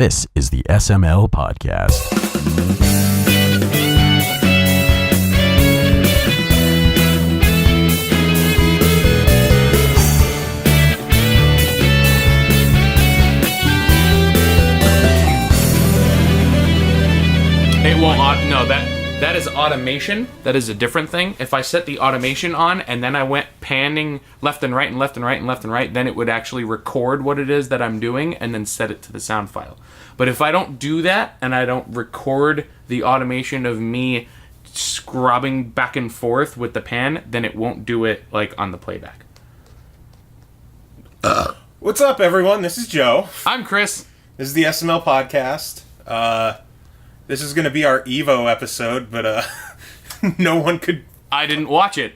This is the SML Podcast. It won't. No, that is automation. That is a different thing. If I set the automation on and then I went panning left and right and left and right and left and right, then it would actually record what it is that I'm doing and then set it to the sound file. But if I don't do that and I don't record the automation of me scrubbing back and forth with the pan, then it won't do it like on the playback. What's up, everyone? This is Joe. I'm Kris. This is the SML Podcast. This is going to be our Evo episode, but no one could... I didn't watch it.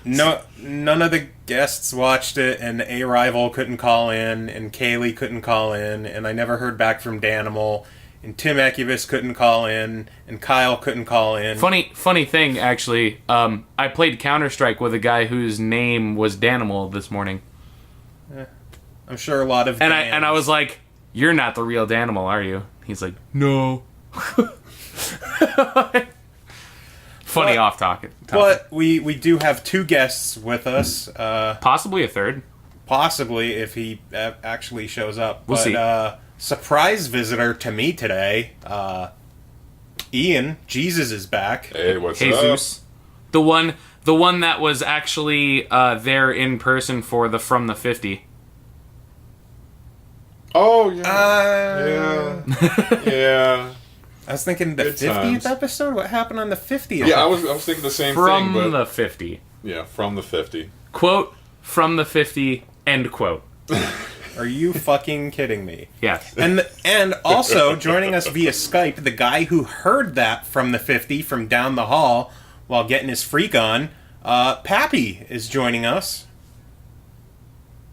None of the guests watched it, and A-Rival couldn't call in, and Kaylee couldn't call in, and I never heard back from Danimal, and Tim Ecubus couldn't call in, and Kyle couldn't call in. Funny thing, actually. I played Counter-Strike with a guy whose name was Danimal this morning. I'm sure a lot of... And I was like, "You're not the real Danimal, are you?" He's like, "No." Funny off topic. But we do have two guests with us. Possibly a third. Possibly, if he actually shows up. We'll see. Surprise visitor to me today, Ian. Jesus is back. Hey, what's Jesus. up? The one that was actually there in person for the From the 50. Oh, yeah. Yeah. I was thinking the Good 50th times. episode? What happened on the 50th? Yeah, I was thinking the same From thing, but... the 50. Yeah, from the 50. Quote, from the 50, end quote. Are you fucking kidding me? Yes. And also, joining us via Skype, the guy who heard that from the 50 from down the hall while getting his freak on, Pappy is joining us.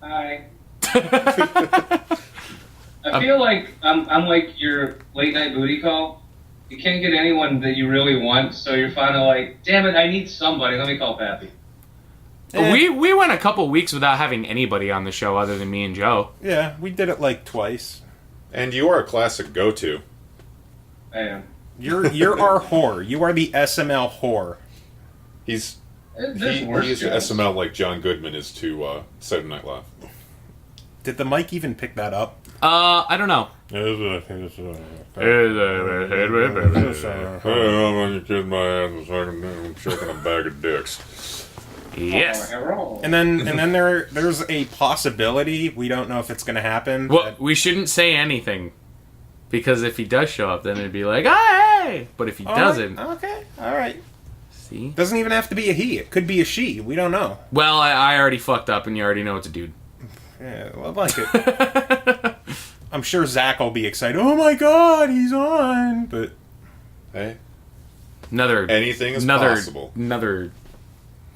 Hi. I feel like I'm like your late night booty call. You can't get anyone that you really want, so you're finally like, damn it, I need somebody. Let me call Pappy. We went a couple weeks without having anybody on the show other than me and Joe. Yeah, we did it like twice. And you are a classic go-to. I am. You're our whore. You are the SML whore. He's There's worse he is to guys. SML like John Goodman is to Saturday Night Live. Did the mic even pick that up? I don't know. I'm kicking my ass I'm choking a bag of dicks. Yes. And then there's a possibility, we don't know if it's going to happen. Well, we shouldn't say anything. Because if he does show up, then it'd be like, oh, hey! But if he doesn't... Okay, alright. See? Doesn't even have to be a he. It could be a she. We don't know. Well, I already fucked up, and you already know it's a dude. Yeah, well, like it. I'm sure Zach will be excited. Oh my god, he's on! But Hey, Anything is possible. Another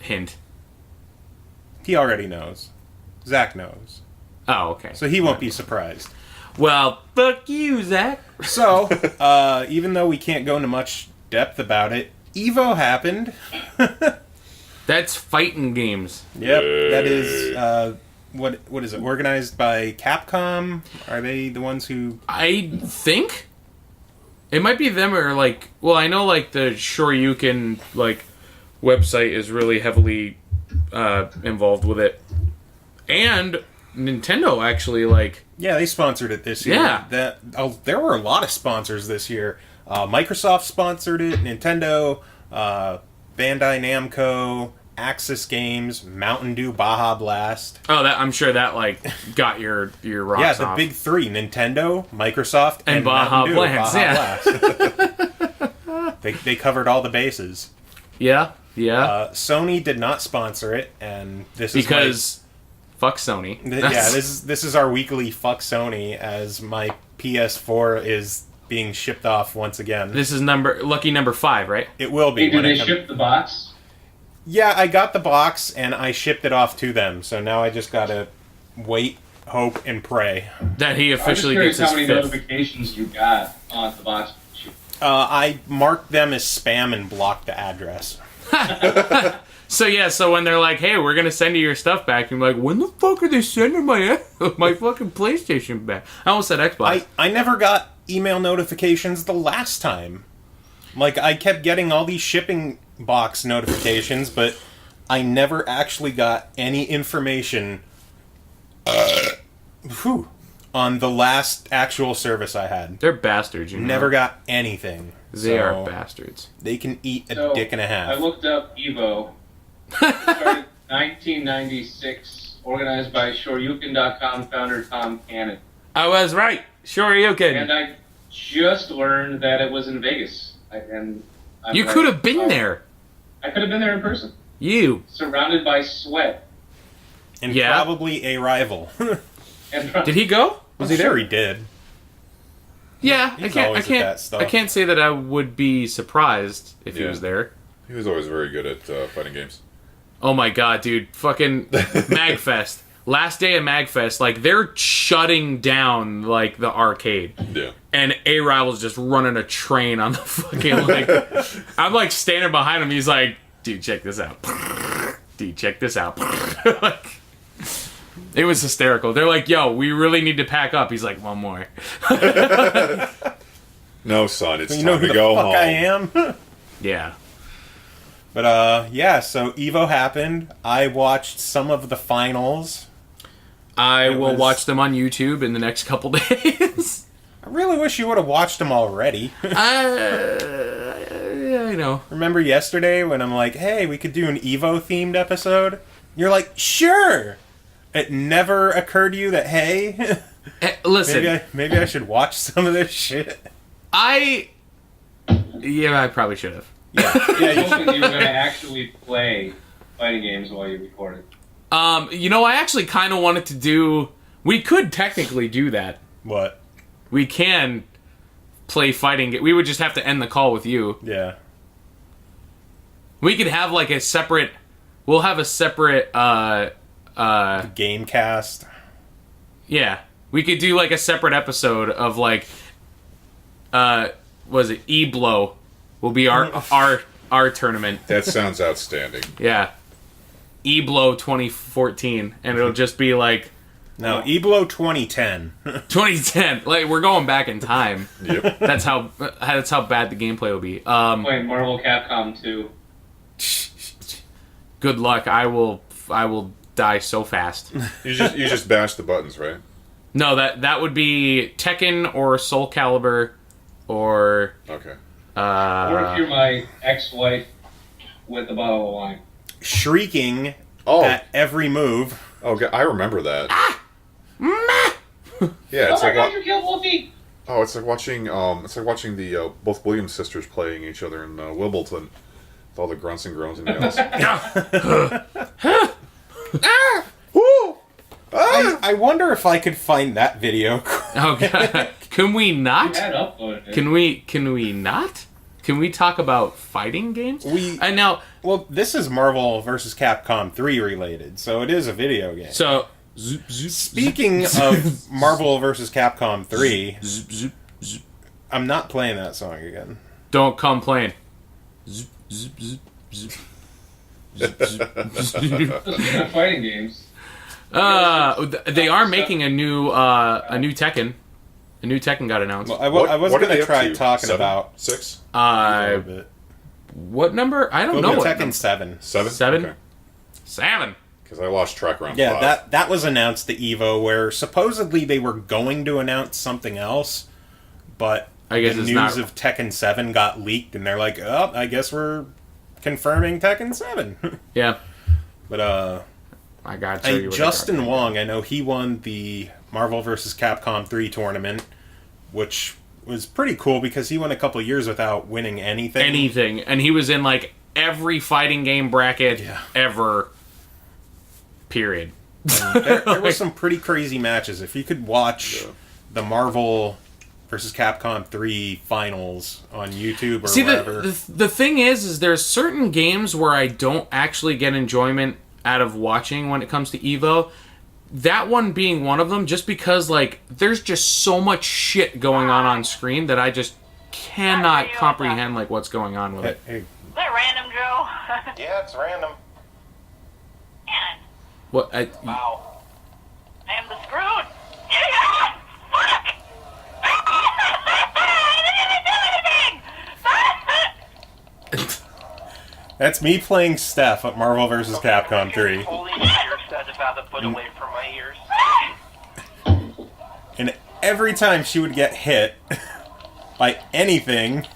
hint. he already knows. Zach knows. Oh, okay. So he won't be surprised. Well, fuck you, Zach. So, even though we can't go into much depth about it, Evo happened. That's fighting games. Yep, that is, what is it, organized by Capcom? Are they the ones who... I think it might be them or like. Well, I know like the Shoryuken like website is really heavily involved with it, and Nintendo actually like. Yeah, they sponsored it this year. Yeah. There were a lot of sponsors this year. Microsoft sponsored it, Nintendo, Bandai Namco, Axis Games, Mountain Dew, Baja Blast. Oh, I'm sure that like got your rocks Yeah, the off. big three: Nintendo, Microsoft, and Baja Mountain Dew. Blast. Baja Blast. They covered all the bases. Yeah. Sony did not sponsor it, and this Because fuck Sony. this is our weekly fuck Sony, as my PS4 is being shipped off once again. This is lucky number 5, right? It will be. Hey, did when they it comes- ship the box? Yeah, I got the box and I shipped it off to them. So now I just gotta wait, hope, and pray. That he I'm just officially curious gets how his many 5th. notifications you got on the box. I marked them as spam and blocked the address. So when they're like, "Hey, we're gonna send you your stuff back," I'm like, "When the fuck are they sending my fucking PlayStation back?" I almost said Xbox. I never got email notifications the last time. Like, I kept getting all these shipping box notifications, but I never actually got any information on the last actual service I had. They're bastards. You know? Never got anything. They are bastards. They can eat a dick and a half. I looked up Evo. It started 1996, organized by Shoryuken.com founder Tom Cannon. I was right. Shoryuken. And I just learned that it was in Vegas. You could have been there. I could have been there in person. You. Surrounded by sweat. And probably a rival. Did he go? Was he there? Sure he did. Yeah, He's always at that stuff. I can't say that I would be surprised if he was there. He was always very good at fighting games. Oh my god, dude. Fucking MagFest. Last day of MagFest, like, they're shutting down, like, the arcade. Yeah. And A-Rival's just running a train on the fucking, like... I'm, like, standing behind him. He's like, dude, check this out. Dude, check this out. Like, it was hysterical. They're like, yo, we really need to pack up. He's like, one more. No, son, it's you time to go home. I am? Yeah. But, so Evo happened. I watched some of the finals. I will watch them on YouTube in the next couple days. I really wish you would have watched them already. I know. Remember yesterday when I'm like, hey, we could do an Evo-themed episode? You're like, sure! It never occurred to you that, hey... Listen. Maybe I should watch some of this shit. I probably should have. Yeah, you were going to actually play fighting games while you recorded. I actually kind of wanted to do... We could technically do that. What? We can play fighting games. We would just have to end the call with you. Yeah. We could have, like, a separate... We'll have a separate, game cast. Yeah. We could do, like, a separate episode of, like... was it E-Blow? Will be our tournament. That sounds outstanding. Yeah. E-Blow 2014. And it'll just be like... No, E-Blow 2010. 2010. Like, we're going back in time. Yep. That's how bad the gameplay will be. Playing Marvel Capcom 2. Good luck. I will die so fast. You just bash the buttons, right? No, that would be Tekken or Soul Calibur or... Okay. Or if you're my ex-wife with a bottle of wine. Shrieking at every move. Oh, I remember that. Yeah, it's like you killed Wolfie! Oh, it's like watching the both Williams sisters playing each other in Wimbledon with all the grunts and groans and yells. I wonder if I could find that video. Oh god. Can we not? Can we not? Can we talk about fighting games? Well, this is Marvel vs. Capcom 3 related, so it is a video game. So, speaking of Marvel vs. Capcom 3, I'm not playing that song again. Don't complain. Fighting games. They are making a new Tekken. A new Tekken got announced. Well, I was going to try talking about 6. What number? I don't know. Tekken 7. 7. Okay. 7. Because I lost track around 5. Yeah, that was announced at EVO, where supposedly they were going to announce something else, but I guess the news of Tekken 7 got leaked, and they're like, oh, I guess we're confirming Tekken 7. Yeah. But, I got to tell you Justin Wong, I know he won the Marvel vs. Capcom 3 tournament, which was pretty cool because he went a couple years without winning anything. And he was in, like, every fighting game bracket ever. Period. There were some pretty crazy matches. If you could watch the Marvel vs. Capcom 3 finals on YouTube or wherever. The thing is there's certain games where I don't actually get enjoyment out of watching when it comes to EVO. That one being one of them, just because, like, there's just so much shit going on screen that I just cannot comprehend, like, what's going on with it. Hey, that random, Joe? Yeah, it's random. Man, What? wow. I am the screwed. Fuck! I didn't even do anything! That's me playing Steph at Marvel vs. Capcom 3. Holy shit, said about to put away from my ears. And every time she would get hit by anything,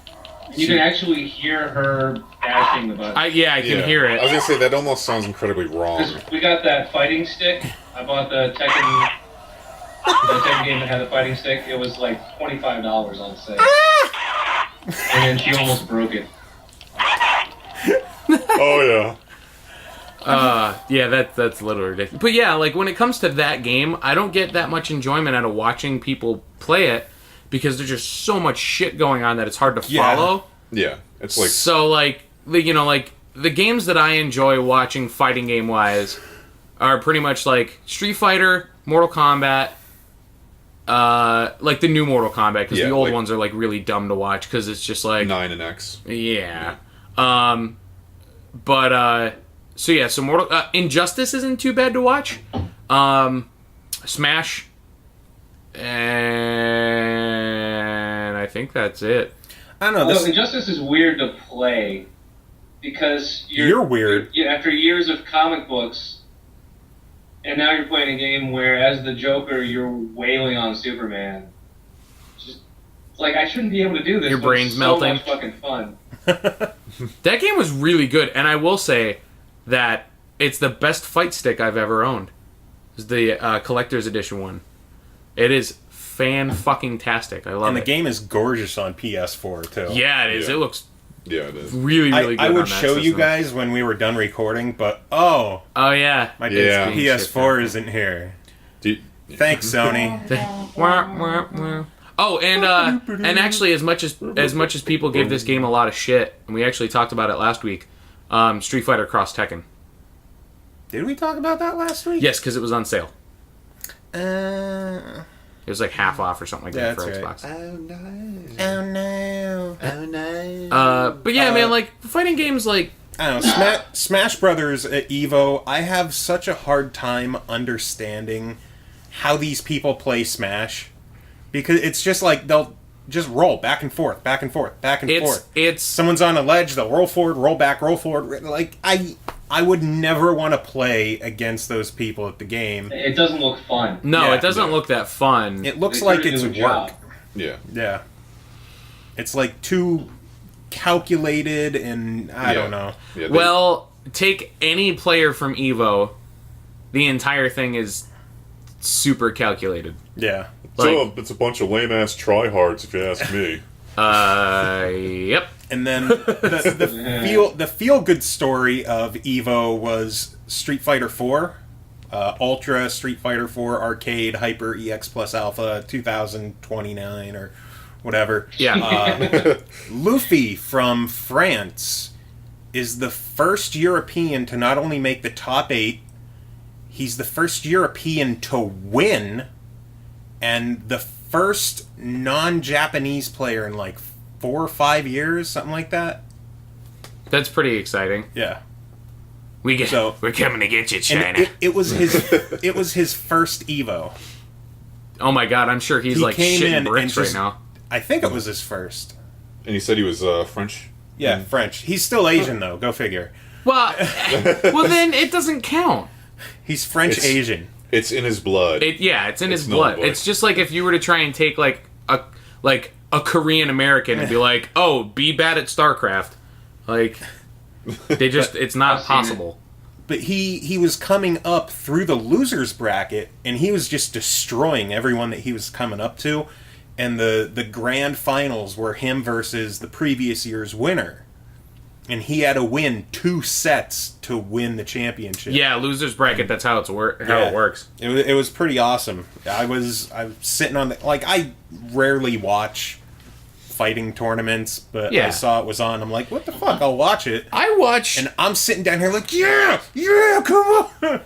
You can actually hear her bashing the button. I can hear I was it. gonna say that almost sounds incredibly wrong. 'Cause we got that fighting stick. I bought the Tekken game that had the fighting stick. It was like $25 on sale. And then she almost broke it. Oh yeah. Yeah, that's literally ridiculous. But yeah, like when it comes to that game, I don't get that much enjoyment out of watching people play it because there's just so much shit going on that it's hard to follow. Yeah. It's like So like like the games that I enjoy watching fighting game wise are pretty much like Street Fighter, Mortal Kombat, like the new Mortal Kombat because the old like ones are like really dumb to watch because it's just like 9 and X. yeah. So Mortal Injustice isn't too bad to watch. Smash, and I think that's it. I don't know. No, This, Injustice is weird to play because You're weird. After years of comic books, and now you're playing a game where, as the Joker, you're wailing on Superman. Just like I shouldn't be able to do this. Your but brain's it's so melting. much fucking fun. That game was really good, and I will say that it's the best fight stick I've ever owned. It's the collector's edition one. It is fan-fucking-tastic. I love and the it. game is gorgeous on PS4 too. Yeah, it is. Yeah. It looks Yeah, it is. really, really good I would on that show you system. guys when we were done recording, but Oh, yeah. my Yeah. PS4 isn't here. Do you- Thanks, Sony. Wah, wah, wah. Oh, and actually, as much as people give this game a lot of shit, and we actually talked about it last week, Street Fighter Cross Tekken. Did we talk about that last week? Yes, because it was on sale. Uh, It was like half off or something like that That's for right. Xbox. oh no. Oh no. But yeah, man, like fighting games, like I don't know, Smash Brothers at EVO, I have such a hard time understanding how these people play Smash. Because it's just like they'll just roll back and forth, back and forth, back and forth. it's Someone's on a ledge, they'll roll forward, roll back, roll forward. Like, I would never want to play against those people at the game. It doesn't look fun. no, Yeah, it doesn't look that fun. It looks They like couldn't it's do a work. job. Yeah. Yeah. It's like too calculated and I don't know. Yeah, they- Well, take any player from Evo, the entire thing is super calculated. Yeah. it's a bunch of lame ass tryhards, if you ask me. Yep. And then the feel good story of Evo was Street Fighter 4, Ultra, Street Fighter 4 Arcade, Hyper, EX Plus Alpha, 2029 or whatever. Yeah. Luffy from France is the first European to not only make the top 8, he's the first European to win, and the first non-Japanese player in like 4 or 5 years, something like that. That's pretty exciting. Yeah. We're So- coming to get you, And China. it was his first Evo. Oh my god, I'm sure he's He like came in shitting and bricks right just- now. I think it was his first. And he said he was French. Yeah, French. He's still Asian though. Go figure. Well, then it doesn't count. He's French It's- Asian. It's in his blood. It's in his no blood. blood. It's just like if you were to try and take like a Korean American and be like, "Oh, be bad at StarCraft." Like they just it's not I've seen possible. But he was coming up through the losers bracket, and he was just destroying everyone that he was coming up to. And the grand finals were him versus the previous year's winner. And he had to win 2 sets to win the championship. Yeah, losers bracket. That's how it works. It was pretty awesome. I was sitting on the I rarely watch fighting tournaments, but Yeah. I saw it was on. I'm like, what the fuck? I'll watch it. I watch And I'm sitting down here like, yeah, come on.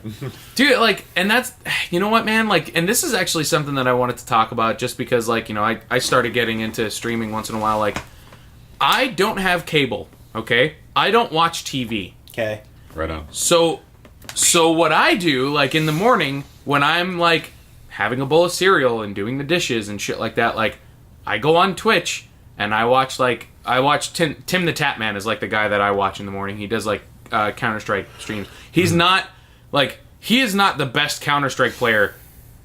dude, like, and that's, you know what, man, like, and this is actually something that I wanted to talk about just because, like, you know, I started getting into streaming once in a while. Like, I don't have cable, okay? I don't watch TV. Okay. Right on. So what I do, like in the morning when I'm like having a bowl of cereal and doing the dishes and shit like that, like I go on Twitch and I watch Tim the Tapman is like the guy that I watch in the morning. He does like Counter-Strike streams. He is not the best Counter-Strike player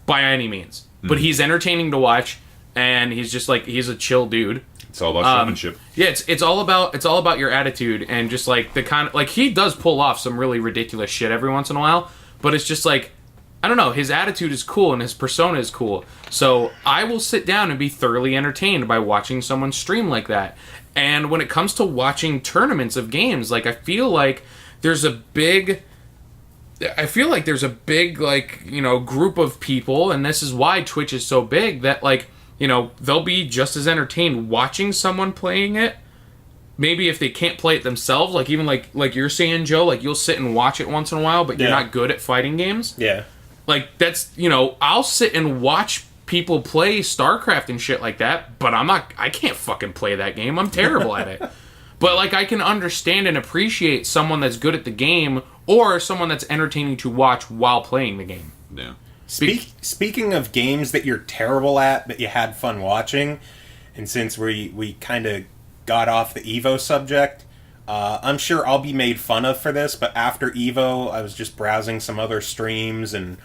by any means, but he's entertaining to watch, and he's just like, he's a chill dude. It's all about showmanship. Yeah, it's all about your attitude, and just like the kind of, like, he does pull off some really ridiculous shit every once in a while, but it's just like, I don't know, his attitude is cool and his persona is cool. So I will sit down and be thoroughly entertained by watching someone stream like that. And when it comes to watching tournaments of games, like, I feel like there's a big like, you know, group of people, and this is why Twitch is so big, that like, you know, they'll be just as entertained watching someone playing it. Maybe if they can't play it themselves, like even like you're saying, Joe, like you'll sit and watch it once in a while, but you're not good at fighting games. Yeah. Like, that's, you know, I'll sit and watch people play StarCraft and shit like that, but I can't fucking play that game. I'm terrible at it. But like, I can understand and appreciate someone that's good at the game, or someone that's entertaining to watch while playing the game. Yeah. Speaking of games that you're terrible at but you had fun watching, and since we kind of got off the Evo subject, I'm sure I'll be made fun of for this, but after Evo, I was just browsing some other streams, and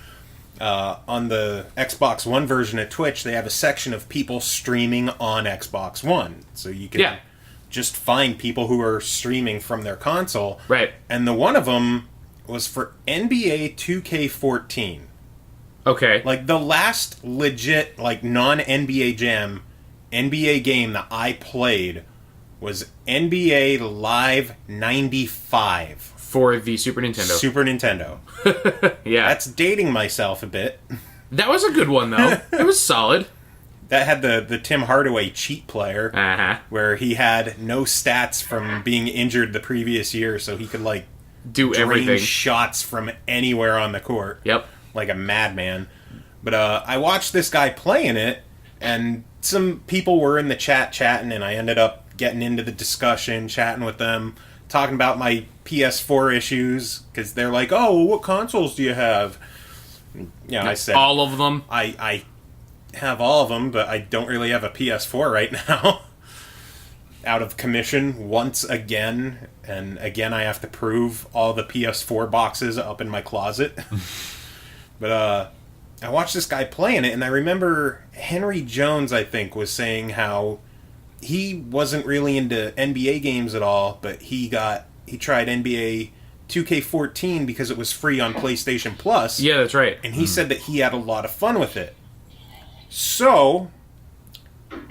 on the Xbox One version of Twitch, they have a section of people streaming on Xbox One. So you can just find people who are streaming from their console. Right. And the one of them was for NBA 2K14. Okay. Like, the last legit, like, non-NBA Jam NBA game that I played was NBA Live 95. For the Super Nintendo. Super Nintendo. Yeah. That's dating myself a bit. That was a good one, though. It was solid. That had the Tim Hardaway cheat player, Uh-huh. where he had no stats from being injured the previous year, so he could, like, Do everything. drain shots from anywhere on the court. Yep. Like a madman. But I watched this guy playing it, and some people were in the chatting, and I ended up getting into the discussion, chatting with them, talking about my PS4 issues, because they're like, oh, well, what consoles do you have? Yeah, I said, all of them. I have all of them, but I don't really have a PS4 right now. Out of commission once again, and again I have to prove all the PS4 boxes up in my closet. But I watched this guy playing it, and I remember Henry Jones, I think, was saying how he wasn't really into NBA games at all, but he tried NBA 2K14 because it was free on PlayStation Plus. Yeah, that's right. And he said that he had a lot of fun with it. So,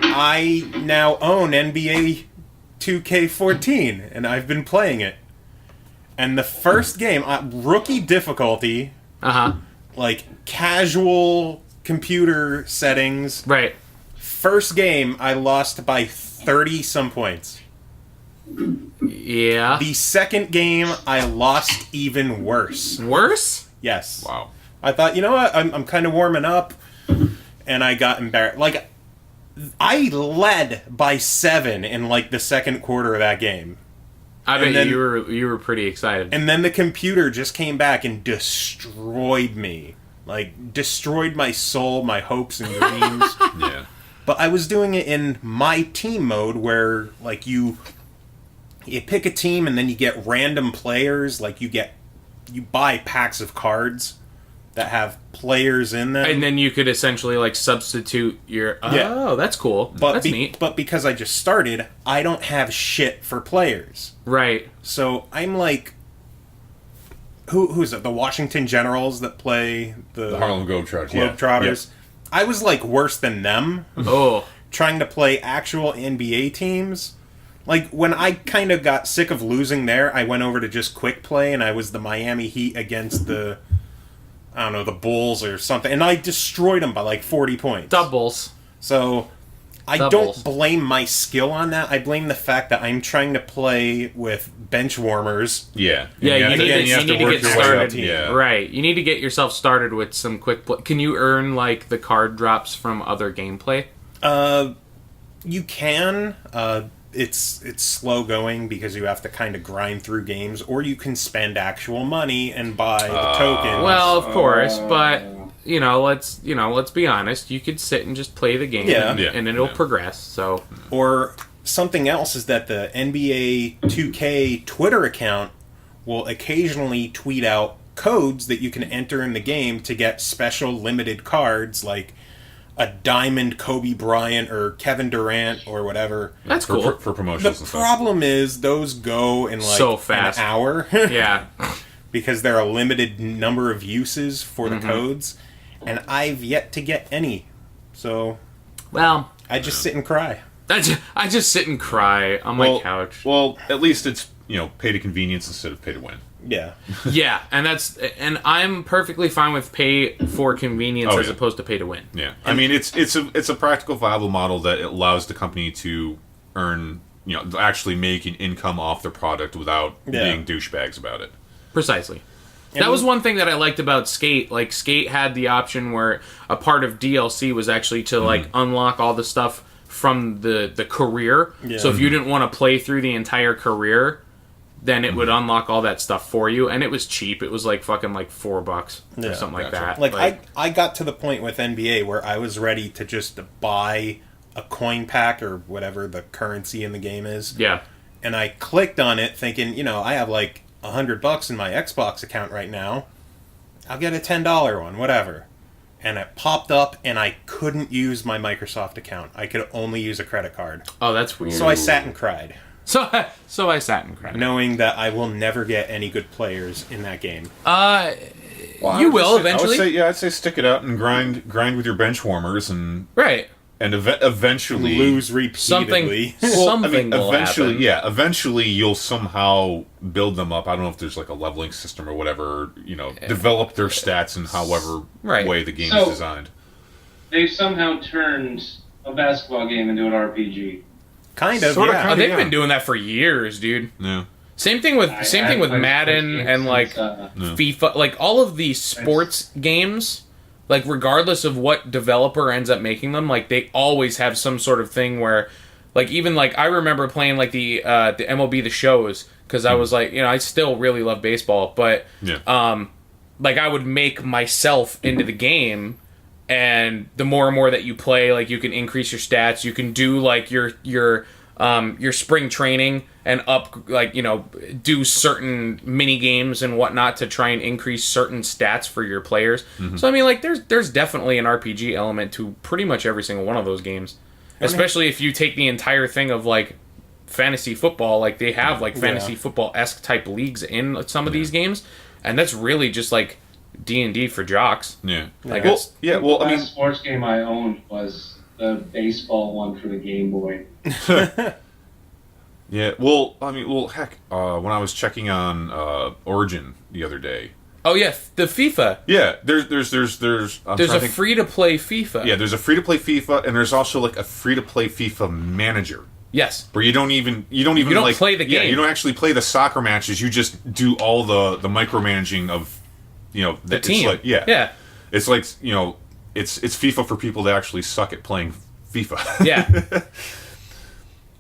I now own NBA 2K14, and I've been playing it. And the first game, rookie difficulty, Uh-huh. like casual computer settings. Right. First game, I lost by 30-some points. Yeah. The second game, I lost even worse. Worse? Yes. Wow. I thought, you know what, I'm kind of warming up, and I got embarrassed. Like, I led by 7 in, like, the second quarter of that game. I And bet then- you were pretty excited. And then the computer just came back and destroyed me. Like, destroyed my soul, my hopes and dreams. Yeah. But I was doing it in my team mode, where, like, you pick a team and then you get random players. Like, you buy packs of cards that have players in them. And then you could essentially, like, substitute your... Oh, Yeah. that's cool. but That's neat. But because I just started, I don't have shit for players. Right. So I'm like, who's it? The Washington Generals that play The Harlem Globetrotters. Yeah. Globetrotters. I was like worse than them, Oh. trying to play actual NBA teams. Like, when I kind of got sick of losing there, I went over to just quick play, and I was the Miami Heat against the, I don't know, the Bulls or something, and I destroyed them by like 40 points. Doubles. So I Doubles. don't blame my skill on that. I blame the fact that I'm trying to play with bench warmers. Yeah. Yeah, you need to have to get work your way started. up. Yeah. Right. You need to get yourself started with some quick play. Can you earn, like, the card drops from other gameplay? You can. it's slow going because you have to kind of grind through games, or you can spend actual money and buy the tokens. Well, of course, but let's be honest. You could sit and just play the game, and it'll progress. So, or something else is that the NBA 2K Twitter account will occasionally tweet out codes that you can enter in the game to get special limited cards, like a diamond Kobe Bryant or Kevin Durant or whatever. That's cool. For promotions The and stuff. problem is those go in like so fast. an hour. Yeah. Because there are a limited number of uses for the codes, and I've yet to get any. So, Well, I just sit and cry. I just sit and cry on my couch. Well, at least it's pay to convenience instead of pay to win. Yeah. Yeah, and I'm perfectly fine with pay for convenience as opposed to pay to win. Yeah, I mean it's a practical, viable model that allows the company to earn, actually make an income off their product without being douchebags about it. Precisely. That was one thing that I liked about Skate. Like, Skate had the option where a part of DLC was actually to like unlock all the stuff from the career. Yeah. So if you didn't want to play through the entire career, then it would unlock all that stuff for you, and it was cheap. It was like fucking like $4 or something like that. Like I got to the point with NBA where I was ready to just buy a coin pack or whatever the currency in the game is. Yeah. And I clicked on it thinking, I have like $100 in my Xbox account right now. I'll get a $10 one, whatever. And it popped up, and I couldn't use my Microsoft account. I could only use a credit card. Oh, that's weird. So I sat and cried. So I sat and cried. Knowing that I will never get any good players in that game. You will eventually. I'd say stick it out and grind with your bench warmers and right. And eventually lose repeatedly. Something will eventually, happen. Eventually you'll somehow build them up. I don't know if there's like a leveling system or whatever. Develop their stats in however way the game is designed. They've somehow turned a basketball game into an RPG. Kind of, yeah. They've been doing that for years, dude. Yeah. Same thing with Madden and like FIFA, like all of these sports games. Like, regardless of what developer ends up making them, like, they always have some sort of thing where, like, even, like, I remember playing, like, the MLB The Shows, because I was, like, I still really love baseball, but, like, I would make myself into the game, and the more and more that you play, like, you can increase your stats, you can do, like, your spring training and do certain mini games and whatnot to try and increase certain stats for your players. Mm-hmm. So I mean, like, there's definitely an RPG element to pretty much every single one of those games. Especially if you take the entire thing of like fantasy football, like they have like fantasy football-esque type leagues in some of these games, and that's really just like D&D for jocks. Yeah. The last sports game I owned was the baseball one for the Game Boy. Yeah, heck, when I was checking on Origin the other day. Oh yeah, the FIFA. Yeah, there's a free to play FIFA. Yeah, there's a free to play FIFA, and there's also like a free to play FIFA manager. Yes. Where you don't like play the game. Yeah, you don't actually play the soccer matches. You just do all the micromanaging of the team. Like, it's like it's FIFA for people that actually suck at playing FIFA. Yeah.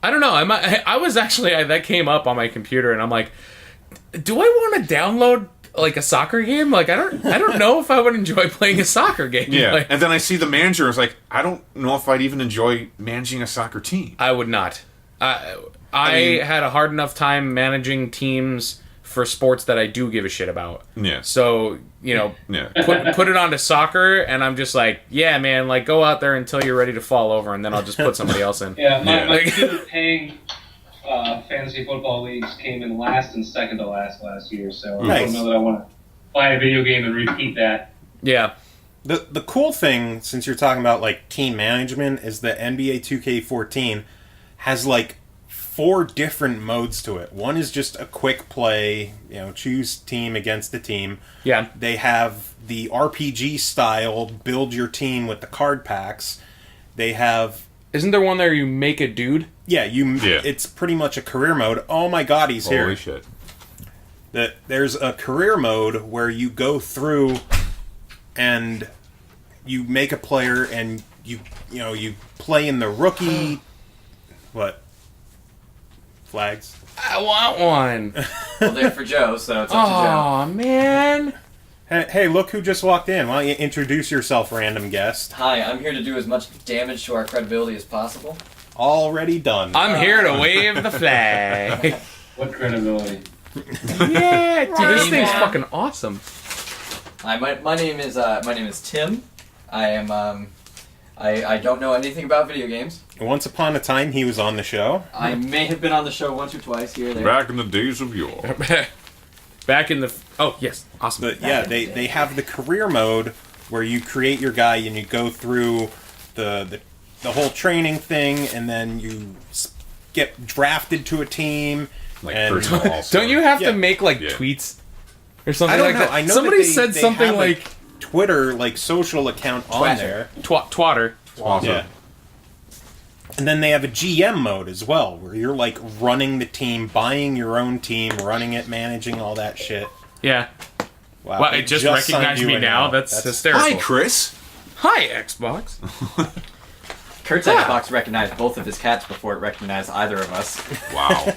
I don't know. I was actually that came up on my computer, and I'm like, do I want to download like a soccer game? Like, I don't know if I would enjoy playing a soccer game. Yeah. Like, and then I see the manager. I was like, I don't know if I'd even enjoy managing a soccer team. I would not. I had a hard enough time managing teams for sports that I do give a shit about. Yeah. So, put it onto soccer, and I'm just like, yeah, man, like, go out there until you're ready to fall over, and then I'll just put somebody else in. Yeah, my two paying fantasy football leagues came in last and second to last year, so I don't know that I want to buy a video game and repeat that. Yeah. The cool thing, since you're talking about, like, team management, is that NBA 2K14 has, like, 4 different modes to it. One is just a quick play, choose team against the team. Yeah. They have the RPG style, build your team with the card packs. They have... Isn't there one there you make a dude? Yeah, it's pretty much a career mode. Oh my god, he's here. Holy shit. There's a career mode where you go through and you make a player and you play in the rookie... What? flags? I want one. Well, they're for Joe, so it's up to Joe. Oh man. Hey, look who just walked in. Why don't you introduce yourself, random guest? Hi, I'm here to do as much damage to our credibility as possible. Already done. I'm here to wave the flag. What credibility? Yeah, dude, this thing's fucking awesome. Hi, my name is Tim. I am I don't know anything about video games. Once upon a time, he was on the show. I may have been on the show once or twice here or there. Back in the days of yore. Back in the... Oh, yes. Awesome. But yeah, they have the career mode where you create your guy and you go through the whole training thing, and then you get drafted to a team. Like and personal also. Don't you have Yeah. to make, like, Yeah. tweets or something I don't like know. that? I know Somebody that said they something have like... a Twitter, like, social account on Twatter. there. Twatter. Awesome. Yeah. And then they have a GM mode as well, where you're, like, running the team, buying your own team, running it, managing all that shit. Yeah. Wow. Well, it just signed recognized you me in now. That's hysterical. Hi, Chris. Hi, Xbox. Kurt's Xbox recognized both of his cats before it recognized either of us. Wow.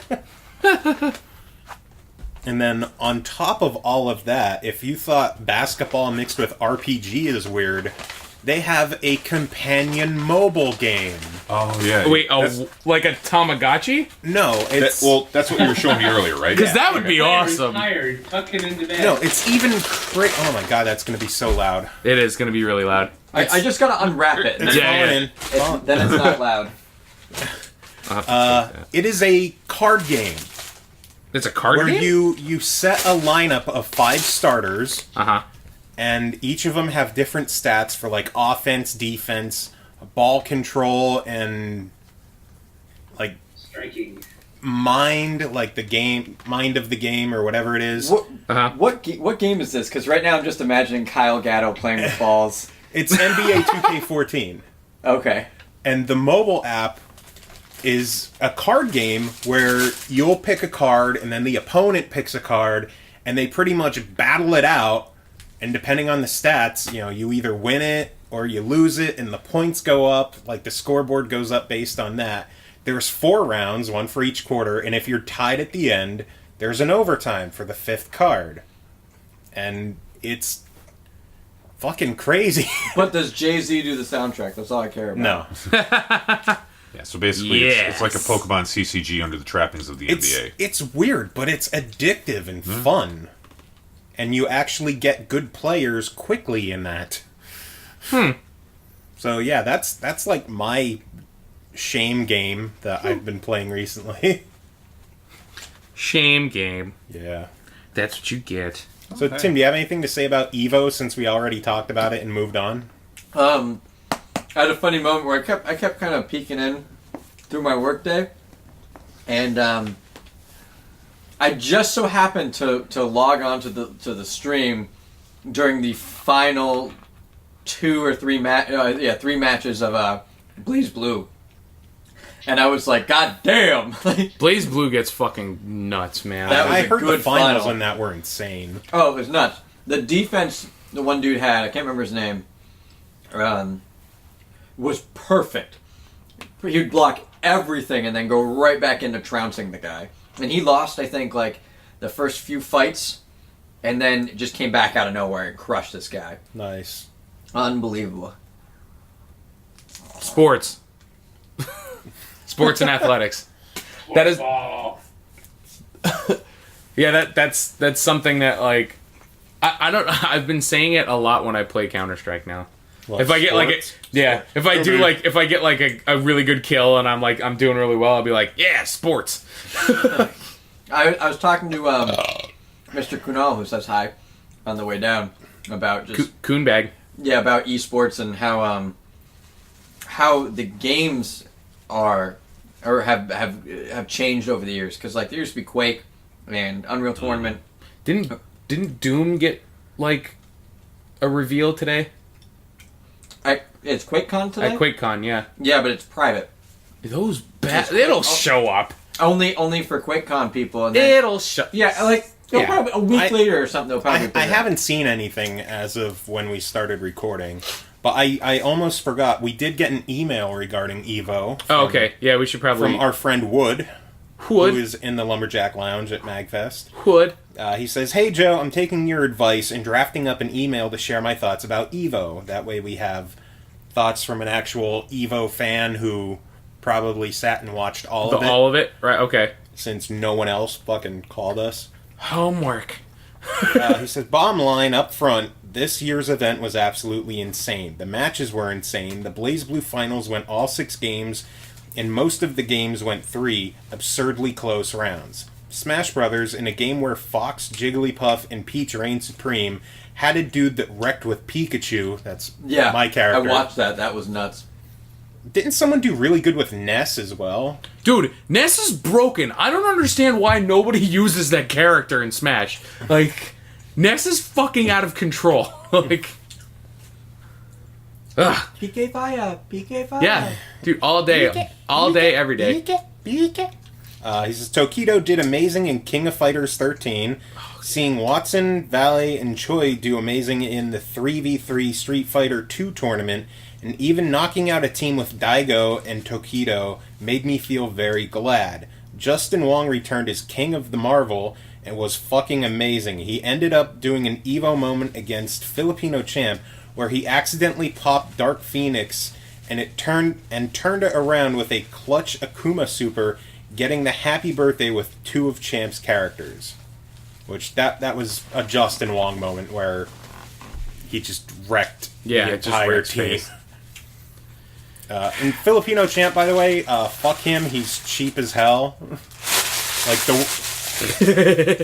And then on top of all of that, if you thought basketball mixed with RPG is weird, they have a companion mobile game. Oh yeah. Wait, That's- like a Tamagotchi? No, it's that's what you were showing me earlier, right? Because that would be You're awesome. tired. Tuck it into bed. no, it's even oh my god, that's gonna be so loud. It is going to be really loud. I just gotta unwrap it. And It's Yeah, falling yeah. in. it's, then it's not loud. I'll have to check that. It is a card game It's a card where game? you set a lineup of 5 starters, Uh-huh. and each of them have different stats for like offense, defense, ball control, and like Striking. mind of the game or whatever it is. Uh-huh. What game is this? Because right now I'm just imagining Kyle Gatto playing with balls. It's NBA 2K14. Okay. And the mobile app is a card game where you'll pick a card and then the opponent picks a card and they pretty much battle it out, and depending on the stats, you either win it or you lose it and the points go up, like the scoreboard goes up based on that. There's 4 rounds, 1 for each quarter, and if you're tied at the end, there's an overtime for the 5th card. And it's fucking crazy. But does Jay-Z do the soundtrack? That's all I care about. No. Yeah. So basically, it's like a Pokemon CCG under the trappings of the NBA. It's weird, but it's addictive and fun. And you actually get good players quickly in that. So yeah, that's like my shame game that I've been playing recently. Shame game. Yeah. That's what you get. So Tim, do you have anything to say about Evo since we already talked about it and moved on? I had a funny moment where I kept kind of peeking in through my workday, and I just so happened to log on to the stream during the final 2 or 3 3 matches of Blaze Blue, and I was like, God damn! Blaze Blue gets fucking nuts, man. That was I a heard the good finals final. on that were insane. Oh, it was nuts. The defense the one dude had, I can't remember his name, was perfect. He'd block everything and then go right back into trouncing the guy. And he lost, I think, like the first few fights, and then just came back out of nowhere and crushed this guy. Nice. Unbelievable. Sports. Sports and athletics. That is... Ball. Yeah, that's something that, like... I don't... I've been saying it a lot when I play Counter-Strike now. Well, If I get like sports? if I do like if I get like a really good kill and I'm doing really well, I'll be like, yeah, sports. I was talking to Mr. Kunal, who says hi on the way down, about just Coonbag. yeah, about esports and how the games are or have changed over the years. Because like there used to be Quake and Unreal Tournament. Didn't Doom get like a reveal today? It's QuakeCon today. At QuakeCon, yeah. Yeah, but it's private. Those it'll show up. Only for QuakeCon people. And then, It'll show. yeah, like they'll Yeah. probably a week later or something. They'll probably. I haven't seen anything as of when we started recording, but I almost forgot. We did get an email regarding Evo. Oh, okay. Yeah, we should probably. From our friend Wood. Would. who is in the Lumberjack Lounge at MagFest. Would. He says, "Hey Joe, I'm taking your advice and drafting up an email to share my thoughts about Evo. That way we have thoughts from an actual Evo fan who probably sat and watched all of it. All of it? Right, okay. Since no one else fucking called us." Homework. He says, "Bottom line up front, this year's event was absolutely insane. The matches were insane. The BlazBlue finals went all 6 games, and most of the games went 3 absurdly close rounds. Smash Brothers, in a game where Fox, Jigglypuff, and Peach reigned supreme, had a dude that wrecked with Pikachu." That's my character. I watched that. That was nuts. Didn't someone do really good with Ness as well? Dude, Ness is broken. I don't understand why nobody uses that character in Smash. Like, Ness is fucking out of control. Like, ugh. PK Fire. PK Fire. Yeah, dude, all day, every day. He says, "Tokido did amazing in King of Fighters 13. Seeing Watson, Valet, and Choi do amazing in the 3v3 Street Fighter 2 tournament, and even knocking out a team with Daigo and Tokido made me feel very glad. Justin Wong returned as King of the Marvel and was fucking amazing. He ended up doing an Evo moment against Filipino champ where he accidentally popped Dark Phoenix and turned it around with a clutch Akuma super, getting the happy birthday with 2 of Champ's characters." Which, that was a Justin Wong moment where he just wrecked the entire team. And Filipino Champ, by the way, fuck him, he's cheap as hell. Like,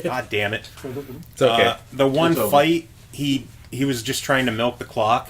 God damn it. It's okay. The one fight, he was just trying to milk the clock,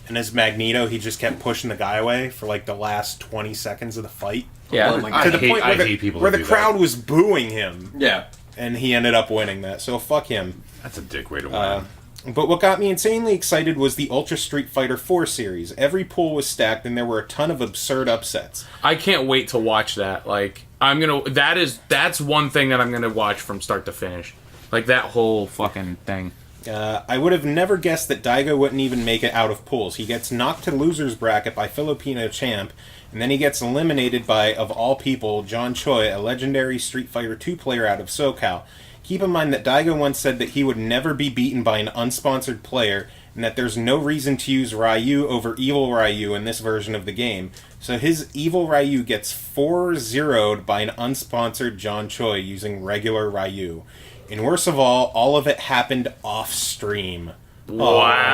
and as Magneto, he just kept pushing the guy away for like the last 20 seconds of the fight. Yeah. Oh my God. To the point I hate people where who the do crowd was booing him. Yeah. And he ended up winning that, so fuck him. That's a dick way to win. But what got me insanely excited was the Ultra Street Fighter 4 series. Every pool was stacked, and there were a ton of absurd upsets. I can't wait to watch that. Like, that's one thing that I'm gonna watch from start to finish. Like, that whole fucking thing. I would have never guessed that Daigo wouldn't even make it out of pools. He gets knocked to loser's bracket by Filipino Champ, and then he gets eliminated by, of all people, John Choi, a legendary Street Fighter 2 player out of SoCal. Keep in mind that Daigo once said that he would never be beaten by an unsponsored player, and that there's no reason to use Ryu over Evil Ryu in this version of the game. So his Evil Ryu gets 4-0'd by an unsponsored John Choi using regular Ryu. And worst of all of it happened off-stream.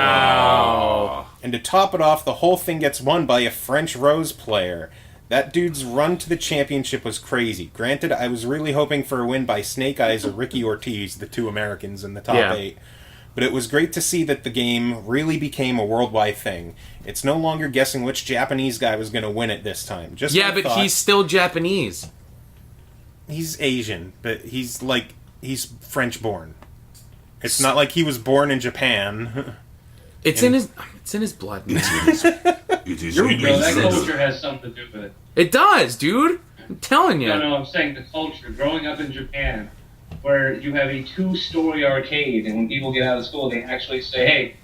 Wow. And to top it off, the whole thing gets won by a French Rose player. That dude's run to the championship was crazy. Granted, I was really hoping for a win by Snake Eyes or Ricky Ortiz, the 2 Americans in the top 8. But it was great to see that the game really became a worldwide thing. It's no longer guessing which Japanese guy was going to win it this time. Just But he's still Japanese. He's Asian, but he's French-born. It's not like he was born in Japan. It's in his blood, man. It is No, that culture has something to do with it. It does, dude. I'm telling you. No, I'm saying the culture. Growing up in Japan, where you have a 2-story arcade, and when people get out of school, they actually say, "Hey,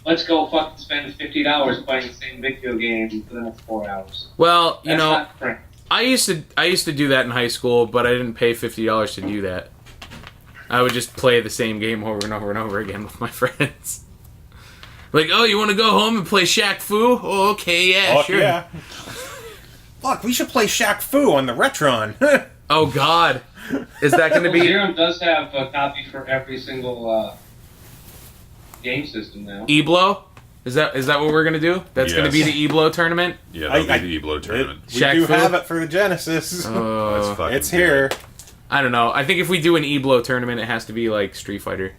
let's go fucking spend $50 playing the same video game for the next 4 hours." Well, That's not France. I used to do that in high school, but I didn't pay $50 to do that. I would just play the same game over and over and over again with my friends. Like, oh, you want to go home and play Shaq Fu? Oh, okay, yeah, Fuck sure. yeah. Fuck, we should play Shaq Fu on the Retron. Oh, God. Is that going to Well, be... Zero does have a copy for every single game system now. Eblo? Is that what we're going to do? That's going to be Yes. the Eblo tournament? Yeah, that'll be the Eblo tournament. We Shaq do Fu? have it for the Genesis. That's fucking It's here. I don't know. I think if we do an Eblo tournament, it has to be like Street Fighter.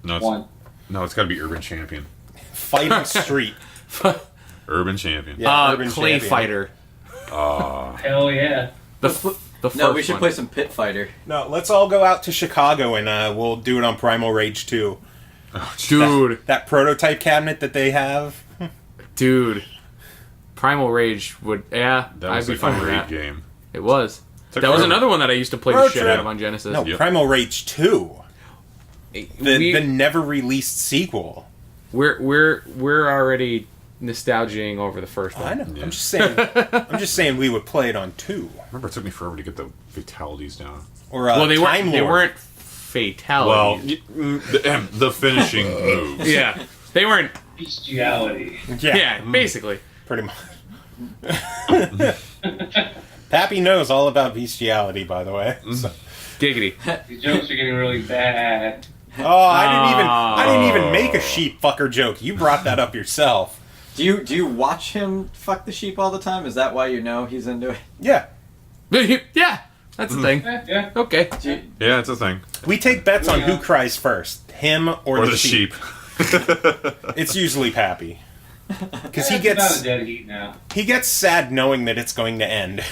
No, One. it's got to be Urban Champion. Fighting Street. Urban Champion. Yeah, Urban Clay Champion. Fighter. Hell yeah. The first No, we should one. play some Pit Fighter. No, let's all go out to Chicago and we'll do it on Primal Rage 2. Dude. That prototype cabinet that they have. Dude. Primal Rage would... Yeah, That I'd was be a fine with great that. game. It was. Took That was forever. another one that I used to play the Road shit trip. out of on Genesis. No, Yep. Primal Rage 2. The We- never released sequel. We're already nostalgizing over the first one. I know. I'm just saying. I'm just saying we would play it on 2. I remember it took me forever to get the fatalities down. Or Well, they Time weren't. They Lord. weren't Well, fatalities. the finishing moves. Yeah, they weren't. Bestiality. Yeah, basically. Pretty much. Pappy knows all about bestiality, by the way. So. Giggity. These jokes are getting really bad. Oh, I didn't even make a sheep fucker joke. You brought that up yourself. Do you watch him fuck the sheep all the time? Is that why you know he's into it? Yeah. Yeah, that's the thing. Yeah. Okay. Yeah, it's a thing. We take bets on who cries first, him or the sheep. It's usually Pappy. Because he It's about gets a dead heat now. he gets sad knowing that it's going to end.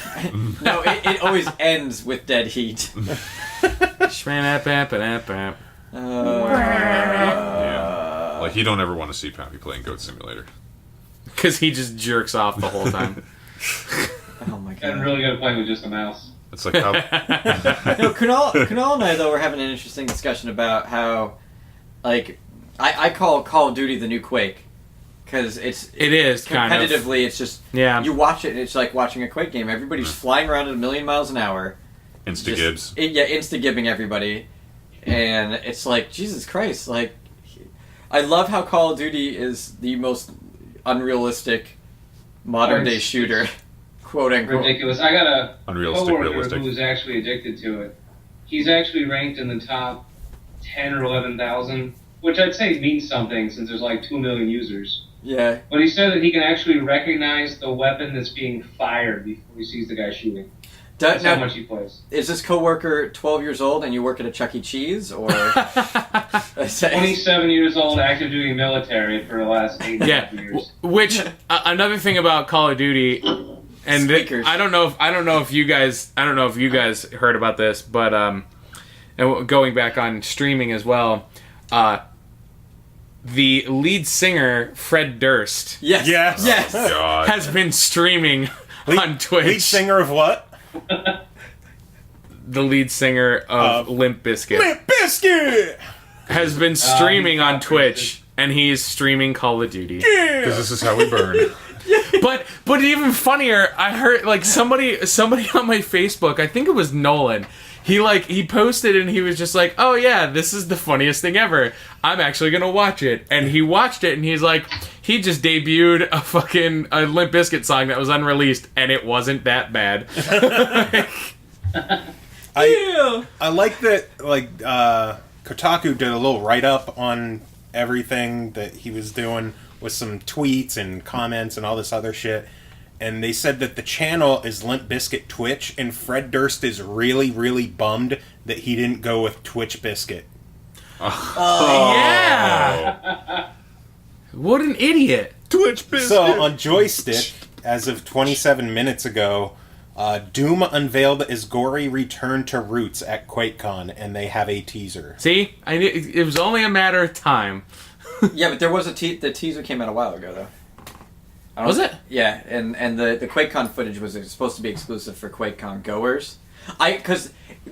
No, it always ends with dead heat. Shmap-ap-ap-ap-ap. Yeah. Like, you don't ever want to see Pappy playing Goat Simulator. Because he just jerks off the whole time. Oh my I'm god. really good at playing with just a mouse. It's like how... No, Kunal and I though were having an interesting discussion about how, like, I call Call of Duty the new Quake. Because it is kind of. competitively, it's just you watch it and it's like watching a Quake game. Everybody's flying around at 1,000,000 miles an hour. Insta-gibs. Insta-gibbing everybody, and it's like Jesus Christ! Like, I love how Call of Duty is the most unrealistic modern day shooter, quote unquote. Ridiculous. I got a Unrealistic, coworker realistic. who's actually addicted to it. He's actually ranked in the top 10 or 11,000, which I'd say means something since there's like 2 million users. Yeah. But he said that he can actually recognize the weapon that's being fired before he sees the guy shooting. That's how much he plays. Is this coworker 12 years old and you work at a Chuck E. Cheese, or 27 years old, active duty military for the last 8 years. Which another thing about Call of Duty, and I don't know if you guys heard about this, but and going back on streaming as well, the lead singer Fred Durst, Yes. God. has been streaming on Twitch. Lead singer of what? The lead singer of Limp Bizkit. Limp Bizkit! Has been streaming on Twitch, and he's streaming Call of Duty. Because this is how we burn. But even funnier, I heard like somebody on my Facebook, I think it was Nolan. He posted and he was just like, "Oh yeah, this is the funniest thing ever. I'm actually gonna watch it." And he watched it and he's like, he just debuted a Limp Bizkit song that was unreleased and it wasn't that bad. I like that. Like Kotaku did a little write up on everything that he was doing with some tweets and comments and all this other shit. And they said that the channel is Limp Bizkit Twitch, and Fred Durst is really, really bummed that he didn't go with Twitch Biscuit. Yeah! What an idiot! Twitch Biscuit! So, on Joystick, as of 27 minutes ago, Doom unveiled his gory return to roots at QuakeCon, and they have a teaser. See? It was only a matter of time. Yeah, but there was the teaser came out a while ago, though. Was it? Yeah, and the QuakeCon footage was supposed to be exclusive for QuakeCon goers. I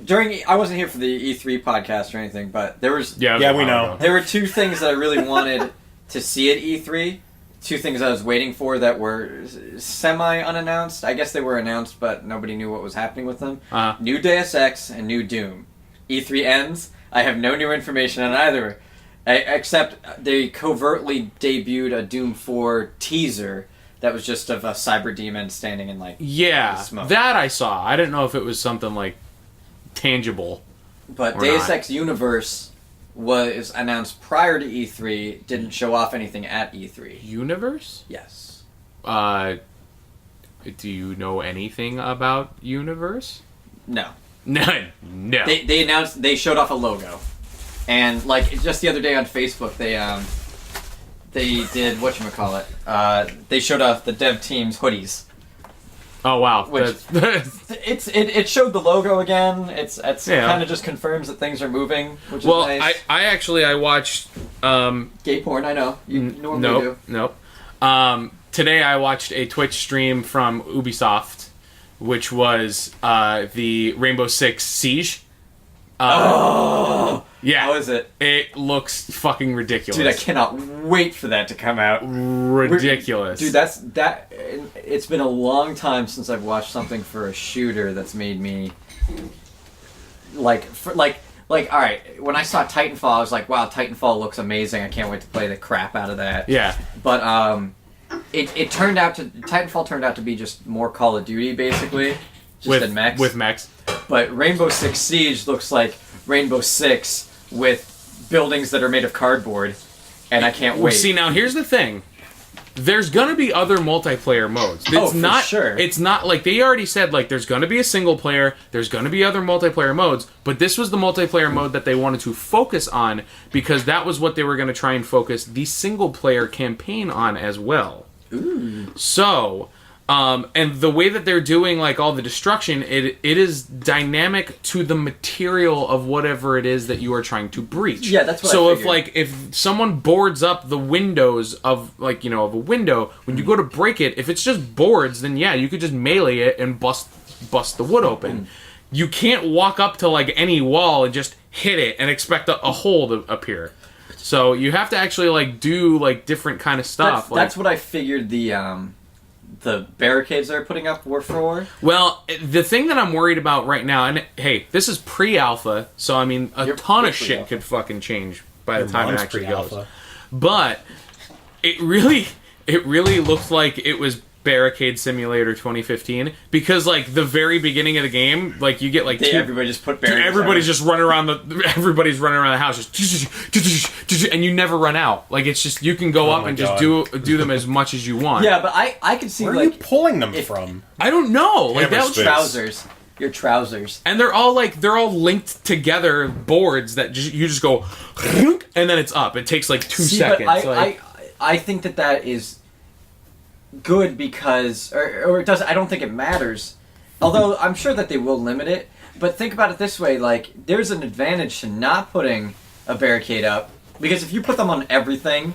wasn't here for the E3 podcast or anything, but there was we know. There were two things that I really wanted to see at E3. Two things I was waiting for that were semi-unannounced. I guess they were announced, but nobody knew what was happening with them. New Deus Ex and new Doom. E3 ends. I have no new information on either. Except they covertly debuted a Doom 4 teaser that was just of a cyber demon standing in smoke. That I saw. I didn't know if it was something like tangible. But or Deus not. Ex Universe was announced prior to E3, didn't show off anything at E3. Universe? Yes. Do you know anything about Universe? No. No. They announced, they showed off a logo. And just the other day on Facebook, they did whatchamacallit. They showed off the dev team's hoodies. Oh wow! Which it showed the logo again. It's kind of just confirms that things are moving, which is nice. I watched gay porn. I know you normally do. Nope. Today I watched a Twitch stream from Ubisoft, which was the Rainbow Six Siege Yeah. How is it? It looks fucking ridiculous. Dude, I cannot wait for that to come out. Ridiculous. Dude, it's been a long time since I've watched something for a shooter that's made me like all right, when I saw Titanfall, I was like, wow, Titanfall looks amazing. I can't wait to play the crap out of that. Yeah. But Titanfall turned out to be just more Call of Duty basically, just in mechs. With mechs. But Rainbow Six Siege looks like Rainbow Six with buildings that are made of cardboard, and I can't wait. See, now here's the thing. There's gonna be other multiplayer modes. It's for sure. It's not like they already said. Like, there's gonna be a single player. There's gonna be other multiplayer modes. But this was the multiplayer mode that they wanted to focus on because that was what they were gonna try and focus the single player campaign on as well. Ooh. So, and the way that they're doing like all the destruction, it is dynamic to the material of whatever it is that you are trying to breach. Yeah, that's what so I if figured. if someone boards up the windows of of a window, when you go to break it, if it's just boards, then yeah, you could just melee it and bust the wood open. You can't walk up to like any wall and just hit it and expect a hole to appear. So you have to actually like do like different kind of stuff. That's what I figured the barricades they're putting up were for. Well, the thing that I'm worried about right now, and hey, this is pre-alpha, so I mean, a ton of shit could fucking change by the time it actually goes. But it really looked like it was Barricade Simulator 2015 because like the very beginning of the game, like you get like everybody just put barricades. Everybody's just running around everybody's running around the house just and you never run out. Like it's just you can go up and just do them as much as you want. Yeah, but I could see Where like are you pulling them from? I don't know. Like that was trousers. Your trousers. And they're all linked together boards that you just go and then it's up. It takes like 2 seconds. But I think that is good because or it does. I don't think it matters. Although I'm sure that they will limit it. But think about it this way: like there's an advantage to not putting a barricade up because if you put them on everything,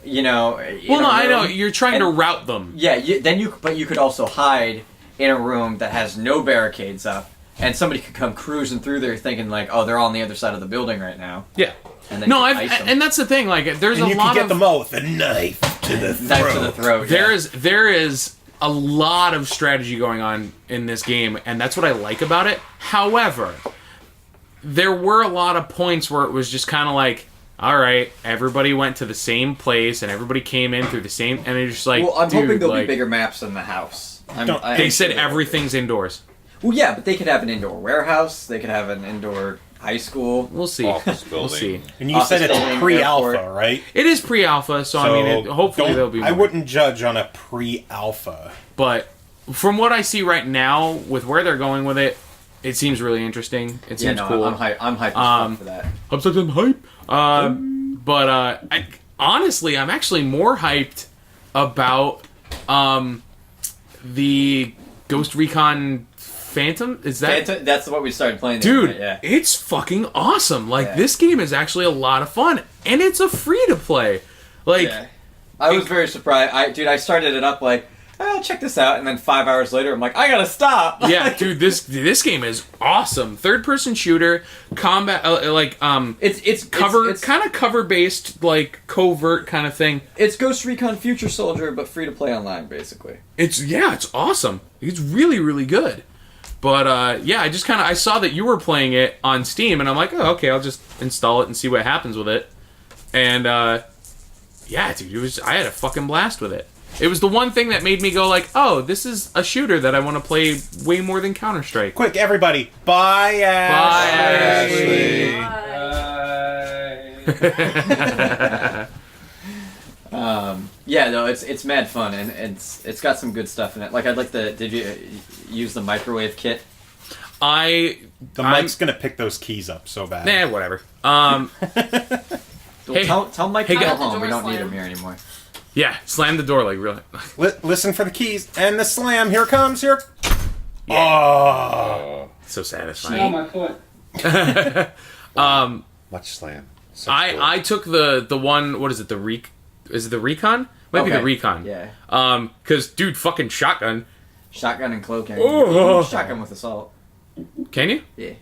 I know you're trying to route them. Yeah, but you could also hide in a room that has no barricades up, and somebody could come cruising through there thinking like, oh, they're all on the other side of the building right now. Yeah. And then and that's the thing. Like, there's and a you lot can get of them all with a knife to the throat. Knife to the throat. There is a lot of strategy going on in this game, and that's what I like about it. However, there were a lot of points where it was just kind of like, all right, everybody went to the same place, and everybody came in through the same, and it's just like, well, I'm dude, hoping there'll like, be bigger maps in the house. They said everything's indoors. Well, yeah, but they could have an indoor warehouse. They could have an indoor high school. We'll see. We'll see. And you said it's pre-alpha, right? It is pre-alpha, so I mean, hopefully there'll be more. I wouldn't judge on a pre-alpha. But from what I see right now, with where they're going with it, it seems really interesting. It seems cool. I'm hyped as fuck for that. I'm hype. But honestly, I'm actually more hyped about the Ghost Recon Phantom. Is that Phantom? That's what we started playing. Dude, night, yeah. It's fucking awesome. Like this game is actually a lot of fun, and it's a free to play. Like, I was very surprised. I started it up like, oh, check this out, and then 5 hours later, I'm like, I gotta stop. Yeah, dude, this game is awesome. Third person shooter, combat, it's kind of cover based, like covert kind of thing. It's Ghost Recon Future Soldier, but free to play online, basically. It's awesome. It's really, really good. But I saw that you were playing it on Steam, and I'm like, oh, okay, I'll just install it and see what happens with it. And dude, I had a fucking blast with it. It was the one thing that made me go like, oh, this is a shooter that I want to play way more than Counter-Strike. Quick, everybody, bye, Ashley. Bye. Yeah, no, it's mad fun, and it's got some good stuff in it. Like, did you use the microwave kit? The mic's gonna pick those keys up so bad. Nah, whatever. Tell Mike to go the home. door We don't need slam. him here anymore. Yeah, slam the door like really. Listen for the keys and the slam. Here comes here. Yeah. So Oh, satisfying. my foot. Much slam. I took the one. What is it? Is it the Recon? Might be the Recon. Yeah. Because dude, fucking shotgun. Shotgun and cloak. Oh. Shotgun with assault. Can you? Yeah.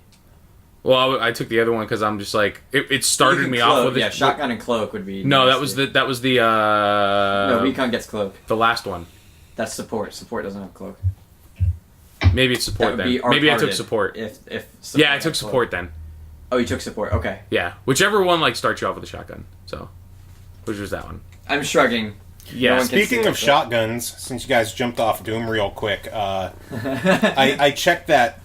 Well, I took the other one because I'm just like it started me off with it. Shotgun and cloak would be. No, nice that was the no, recon gets cloak. The last one. That's support. Support doesn't have cloak. Maybe it's support then. Maybe I took support. If yeah, I took support then. Oh, you took support. Okay. Yeah, whichever one like starts you off with a shotgun. So, which was that one? I'm shrugging. Yeah. Speaking of shotguns, since you guys jumped off Doom real quick, I checked that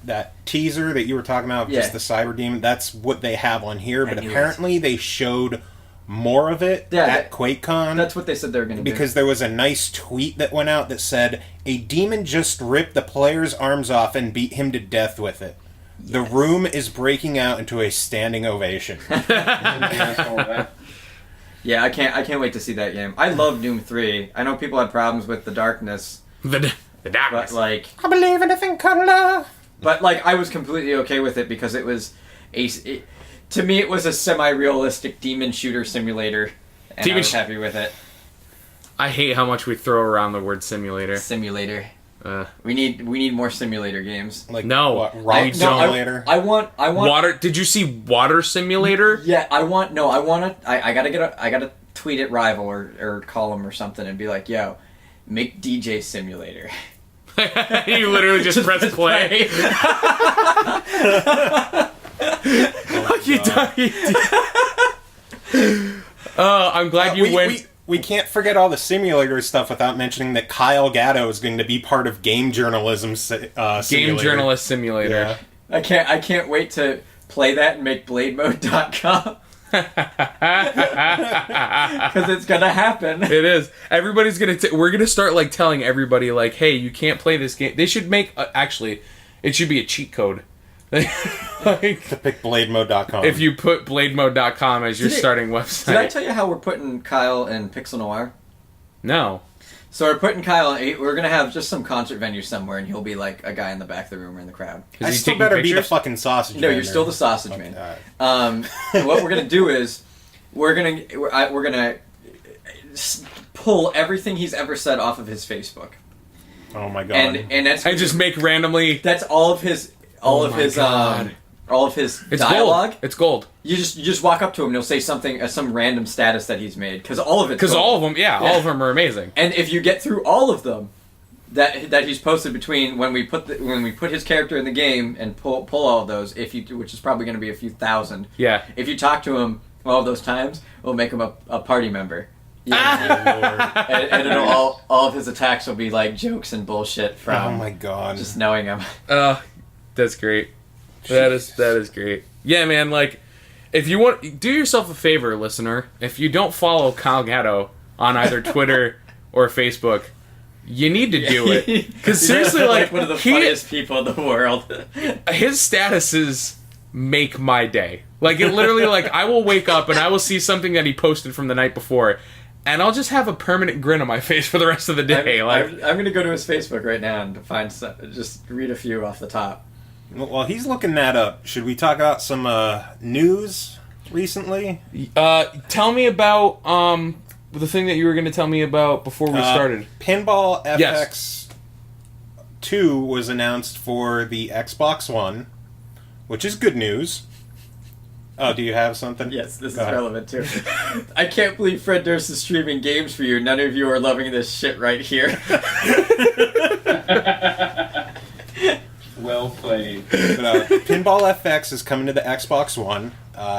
teaser that you were talking about, just the Cyber Demon. That's what they have on here, but apparently they showed more of it at QuakeCon. That's what they said they were going to do. Because there was a nice tweet that went out that said, "A demon just ripped the player's arms off and beat him to death with it. Yes. The room is breaking out into a standing ovation." Yeah, I can't wait to see that game. I love Doom 3. I know people had problems with the darkness. The darkness. But like, I believe in a thing called love. But like, I was completely okay with it because it was to me it was a semi-realistic demon shooter simulator, and I was happy with it. I hate how much we throw around the word simulator. Simulator. We need more simulator games. Like no, rock simulator. I want water. Did you see Water Simulator? Yeah, I want to. I gotta tweet at Rival or call him or something and be like, yo, make DJ Simulator. You literally just press play. I'm glad you went. We can't forget all the simulator stuff without mentioning that Kyle Gatto is going to be part of Game Journalism Simulator. Game Journalist Simulator. Yeah. I can't wait to play that and make BladeMode.com. Because it's gonna happen. It is. Everybody's gonna. We're gonna start like telling everybody like, hey, you can't play this game. They should make. Actually, it should be a cheat code. Like, to pick BladeMode.com. If you put BladeMode.com as your starting website. Did I tell you how we're putting Kyle in Pixel Noir? No. So we're putting Kyle in. We're gonna have just some concert venue somewhere, and he'll be like a guy in the back of the room or in the crowd. I still better be the fucking sausage man. No, you're still the sausage man. What we're gonna do is we're gonna pull everything he's ever said off of his Facebook. Oh my god! And that's just make randomly. That's all of his it's dialogue. Gold. It's gold. You just walk up to him and he'll say something, some random status that he's made, because all of all of them, all of them are amazing. And if you get through all of them that he's posted between when we put his character in the game and pull all of those, which is probably going to be a few thousand. Yeah. If you talk to him all of those times, we'll make him a party member. Yeah. and it'll all of his attacks will be like jokes and bullshit from. Oh my god! Just knowing him. That's great. That is great. Yeah, man. Like, if you want, do yourself a favor, listener. If you don't follow Kyle Gatto on either Twitter or Facebook, you need to do it. Because seriously, like one of the funniest people in the world. His statuses make my day. Like, it literally, like, I will wake up and I will see something that he posted from the night before, and I'll just have a permanent grin on my face for the rest of the day. I'm going to go to his Facebook right now and find just read a few off the top. While he's looking that up, should we talk about some news recently? Tell me about the thing that you were going to tell me about before we started. Pinball FX 2 was announced for the Xbox One, which is good news. Oh, do you have something? Yes, this is relevant too. I can't believe Fred Durst is streaming games for you. None of you are loving this shit right here. Well played. But, Pinball FX is coming to the Xbox One.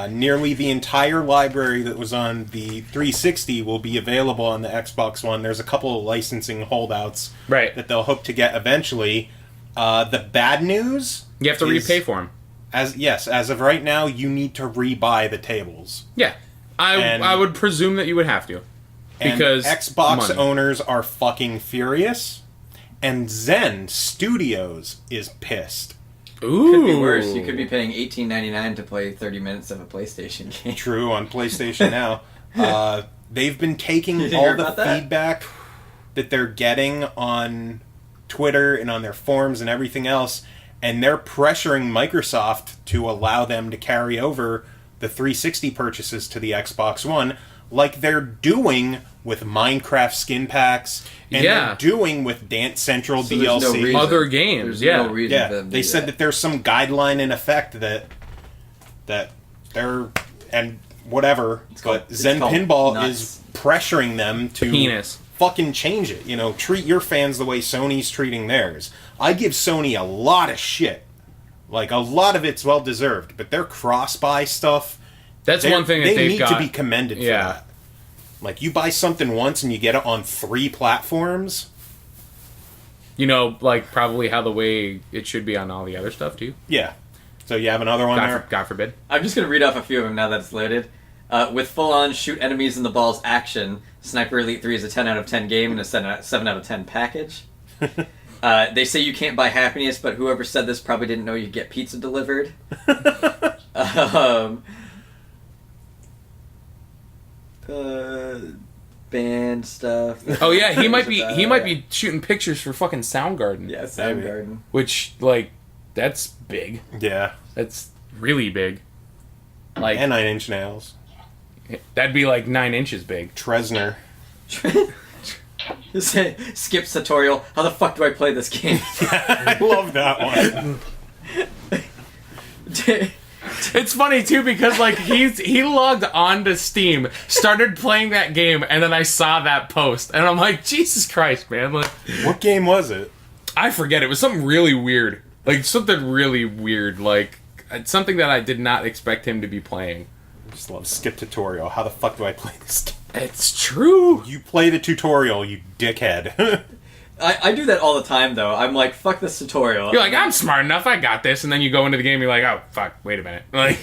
Nearly the entire library that was on the 360 will be available on the Xbox One. There's a couple of licensing holdouts that they'll hope to get eventually. The bad news... You have to repay for them. As of right now, you need to rebuy the tables. Yeah. I would presume that you would have to. Because Xbox owners are fucking furious. And Zen Studios is pissed. Ooh. Could be worse. You could be paying $18.99 to play 30 minutes of a PlayStation game. True, on PlayStation Now. They've been taking all the feedback that they're getting on Twitter and on their forums and everything else, and they're pressuring Microsoft to allow them to carry over the 360 purchases to the Xbox One, like they're doing with Minecraft skin packs, and they're doing with Dance Central DLC. Other games, there's no reason for them to they said that there's some guideline in effect that that they're and whatever, but it's Zen called Pinball nuts. is pressuring them to Penis. fucking change it. You know, treat your fans the way Sony's treating theirs. I give Sony a lot of shit. Like, a lot of it's well deserved, but their cross-buy stuff, That's one thing that they they've need got. to be commended for that. Like, you buy something once and you get it on 3 platforms. You know, like, probably how the way it should be on all the other stuff, too. Yeah. So you have another one there? God forbid. I'm just gonna read off a few of them now that it's loaded. With full-on shoot enemies in the balls action, Sniper Elite 3 is a 10 out of 10 game and a 7 out of 10 package. They say you can't buy happiness, but whoever said this probably didn't know you could get pizza delivered. Band stuff. Oh yeah, he might be shooting pictures for fucking Soundgarden. Yeah, Maybe. Soundgarden. Which, like, that's big. Yeah. That's really big. Like, And 9 Inch Nails. that'd be like 9 inches big. Tresner. Skip's tutorial. How the fuck do I play this game? I love that one. It's funny too because like he logged on to Steam, started playing that game, and then I saw that post, and I'm like, Jesus Christ, man! Like, What game was it? I forget. It was something really weird, like something really weird, like something that I did not expect him to be playing. I just love skip tutorial. How the fuck do I play this game? It's true. You play the tutorial, you dickhead. I do that all the time, though. I'm like, fuck this tutorial. You're like, I'm smart enough. I got this, and then you go into the game. You're like, oh fuck, wait a minute. Like,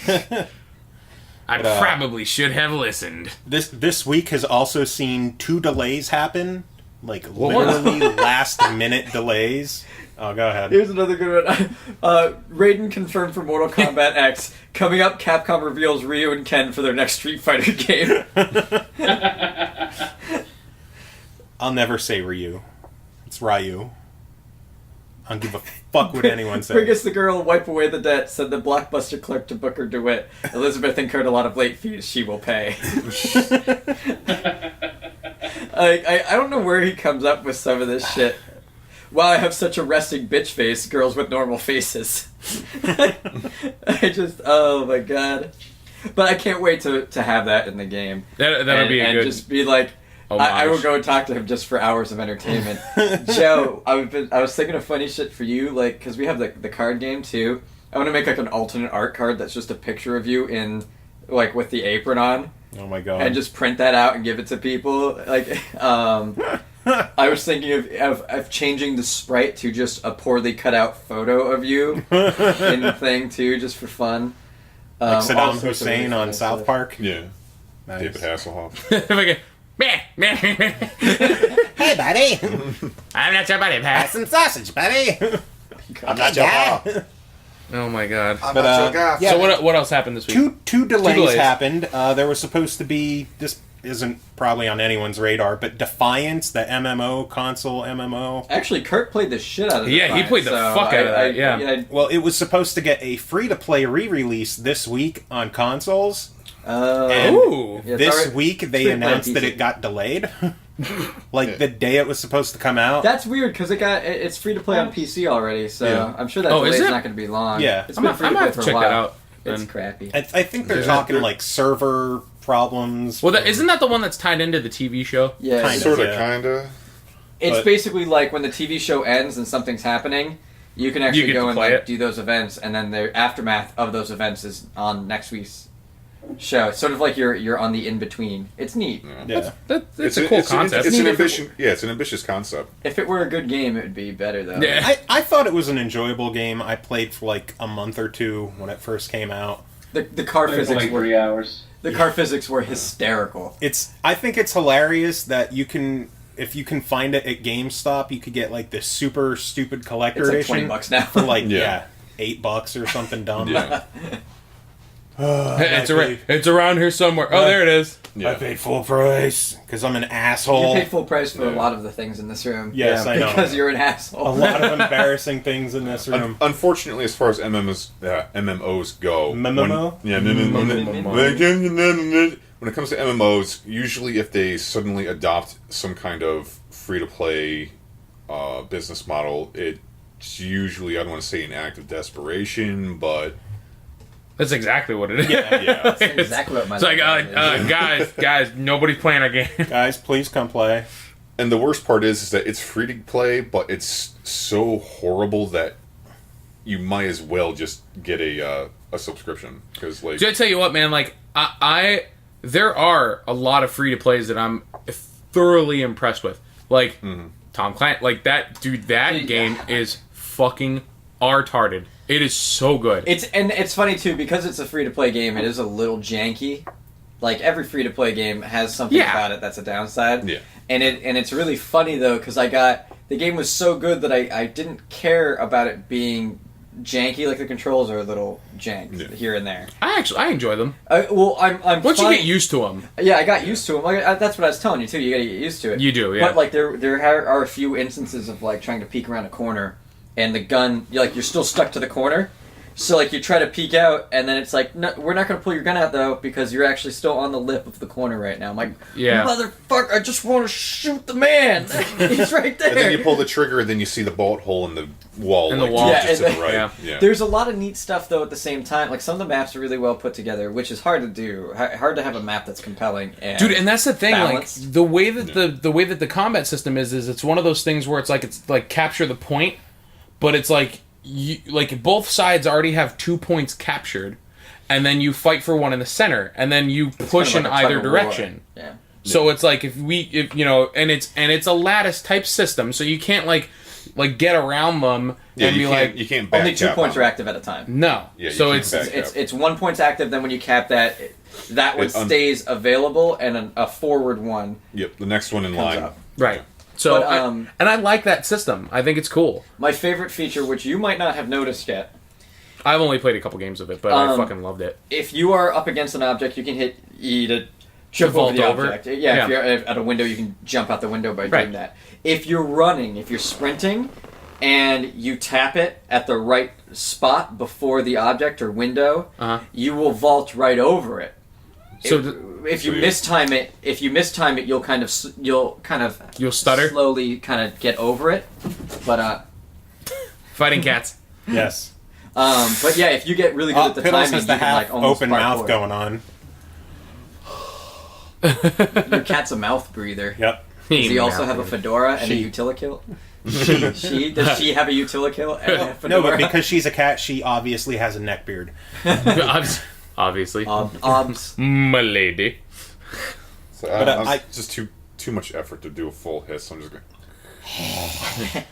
I probably should have listened. This week has also seen 2 delays happen. Like, What? literally last-minute delays. Oh, go ahead. Here's another good one. Raiden confirmed for Mortal Kombat X. Coming up, Capcom reveals Ryu and Ken for their next Street Fighter game. I'll never say Ryu. It's Ryu. I don't give a fuck what anyone says. Bring us the girl, wipe away the debt, said the Blockbuster clerk to Booker DeWitt. Elizabeth incurred a lot of late fees she will pay. I don't know where he comes up with some of this shit. Wow, I have such a resting bitch face, girls with normal faces. I just, oh my god. But I can't wait to have that in the game. That'll be a good. just be like, I will go talk to him just for hours of entertainment. Joe, I was thinking of funny shit for you, like, because we have the card game too. I want to make like an alternate art card that's just a picture of you in, like, with the apron on. Oh my god. And just print that out and give it to people. Like, I was thinking of changing the sprite to just a poorly cut out photo of you in the thing too, just for fun. like all Saddam sorts of Hussein really on funny South stuff. Park. Yeah. Nice. David Hasselhoff. Like, meh. Hey, buddy. I'm not your buddy, Pat. Some sausage, buddy. I'm not your guy. Oh my god. But, yeah, So what else happened this week? Two delays delays. happened. There was supposed to be, this isn't probably on anyone's radar, but Defiance, the MMO, console MMO. Actually, Kirk played the shit out of it. Yeah, he played the fuck out of that, yeah. Well, it was supposed to get a free-to-play re-release this week on consoles. And Ooh. Yeah, this sorry. week they Free-to-play announced that PC. it got delayed. Like the day it was supposed to come out. That's weird because it's free to play on PC already, so Yeah. I'm sure that Oh, is delay's it? not going to be long. Yeah. It's I'm been gonna free to play have for to a check while. that out. It's then. crappy. I think they're talking like server problems. Well, isn't that the one that's tied into the TV show? Yeah, Kind of. Sort of, Yeah. kinda. it's but- basically like when the TV show ends and something's happening, you can actually get go to and play like it. do those events, and then the aftermath of those events is on next week's show. It's sort of like you're on the in between. It's neat. Yeah. That's a cool concept. It's an Neat. ambitious. Yeah, it's an ambitious concept. If it were a good game, it would be better though. Yeah. I thought it was an enjoyable game. I played for like a month or two when it first came out. The car For physics like were 3 hours. car physics were hysterical. I think it's hilarious that you can, if you can find it at GameStop, you could get like this super stupid collector It's like edition $20 now. for like Yeah. $8 or something dumb. Yeah. It's around here somewhere. Oh, there it is. I Yeah. paid full price because I'm an You asshole. pay full price for a Yeah. lot of the things in this room. Yes, I know. Because you're an asshole. A lot of embarrassing things in this room. Unfortunately, as far as MMOs go, MMO? When it comes to MMOs, usually if they suddenly adopt some kind of free-to-play business model, it's usually, I don't want to say an act of desperation, but That's exactly what it is. Yeah. That's exactly what my It's like, guys, nobody's playing our game. Guys, please come play. And the worst part is that it's free to play, but it's so horrible that you might as well just get a subscription. Because, like... Dude, I tell you what, man, like, there are a lot of free-to-plays that I'm thoroughly impressed with. Like, Tom Clancy, like, that game is fucking retarded. It is so good. It's funny too because it's a free to play game. It is a little janky. Like every free to play game has something about it that's a downside. Yeah. And it's really funny though because the game was so good that I didn't care about it being janky. Like the controls are a little jank here and there. I enjoy them. I'm Once you get used to them. Yeah, I got used to them. Like that's what I was telling you too. You got to get used to it. You do, yeah. But like there are a few instances of like trying to peek around a corner. And the gun, you're still stuck to the corner. So, like, you try to peek out, and then it's like, no, we're not going to pull your gun out, though, because you're actually still on the lip of the corner right now. I'm like, motherfucker, I just want to shoot the man. He's right there. And then you pull the trigger, and then you see the bullet hole in the wall. In the wall. Just to the right. Yeah. There's a lot of neat stuff, though, at the same time. Like, some of the maps are really well put together, which is hard to do. Hard to have a map that's compelling. And dude, and that's the thing, balanced. like, the way that the combat system is it's one of those things where it's like capture the point, but it's like, both sides already have 2 points captured, and then you fight for one in the center, and then you push in either direction. Yeah. So it's like and it's a lattice type system, so you can't like get around them and be like you can't back only 2 cap points on are them. active at a time. No. Yeah, so it's 1 point's active. Then when you cap that one stays available, and a forward one. Yep, the next one in line. up. right. So But, and I like that system. I think it's cool. My favorite feature, which you might not have noticed yet, I've only played a couple games of it, but I fucking loved it. if you are up against an object, you can hit E to jump over vault the over? object. Yeah, Yeah. if you're at a window, you can jump out the window by Right. doing that. If you're running, if you're sprinting, and you tap it at the right spot before the object or window, you will vault right over it. So If you mistime it, you'll stutter? slowly kind of get over it. But fighting cats. Yes. but yeah, if you get really good at the Piddles timing, has you the can like half almost open mouth parkour. going on. Your cat's a mouth breather. Yep. Does he also have a fedora and a utilikill? Does she have a utilikill and a fedora? No, but because she's a cat, she obviously has a neck beard. Obviously. Obs. My lady. So But, I'm just too much effort to do a full hiss. I'm just going.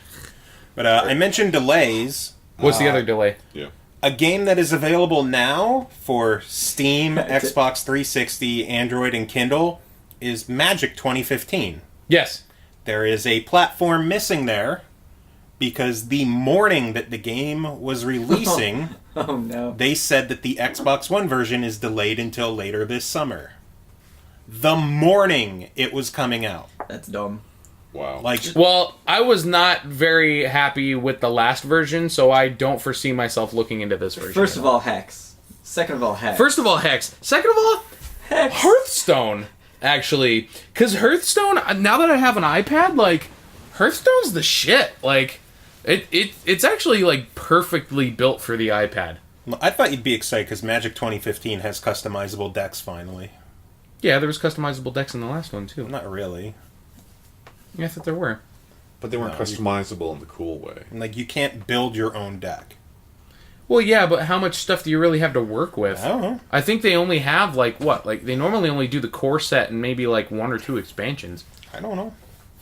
But I mentioned delays. What's the other delay? Yeah. A game that is available now for Steam, Xbox 360, Android, and Kindle is Magic 2015. Yes. There is a platform missing there because the morning that the game was releasing, Oh no. they said that the Xbox One version is delayed until later this summer. The morning it was coming out. That's dumb. Wow. Well, I was not very happy with the last version, so I don't foresee myself looking into this version. First of all, Hex. Second of all, Hex. First of all, Hex. Second of all, Hex. Hearthstone. Actually, because Hearthstone. Now that I have an iPad, like Hearthstone's the shit. Like, it's actually like perfectly built for the iPad. I thought you'd be excited because Magic 2015 has customizable decks finally. Yeah, there was customizable decks in the last one too. Not really. Yeah, I thought there were. But they weren't customizable in the cool way. Like, you can't build your own deck. Well, yeah, but how much stuff do you really have to work with? I don't know. I think they only have, like, what? Like, they normally only do the core set and maybe, like, 1 or 2 expansions. I don't know.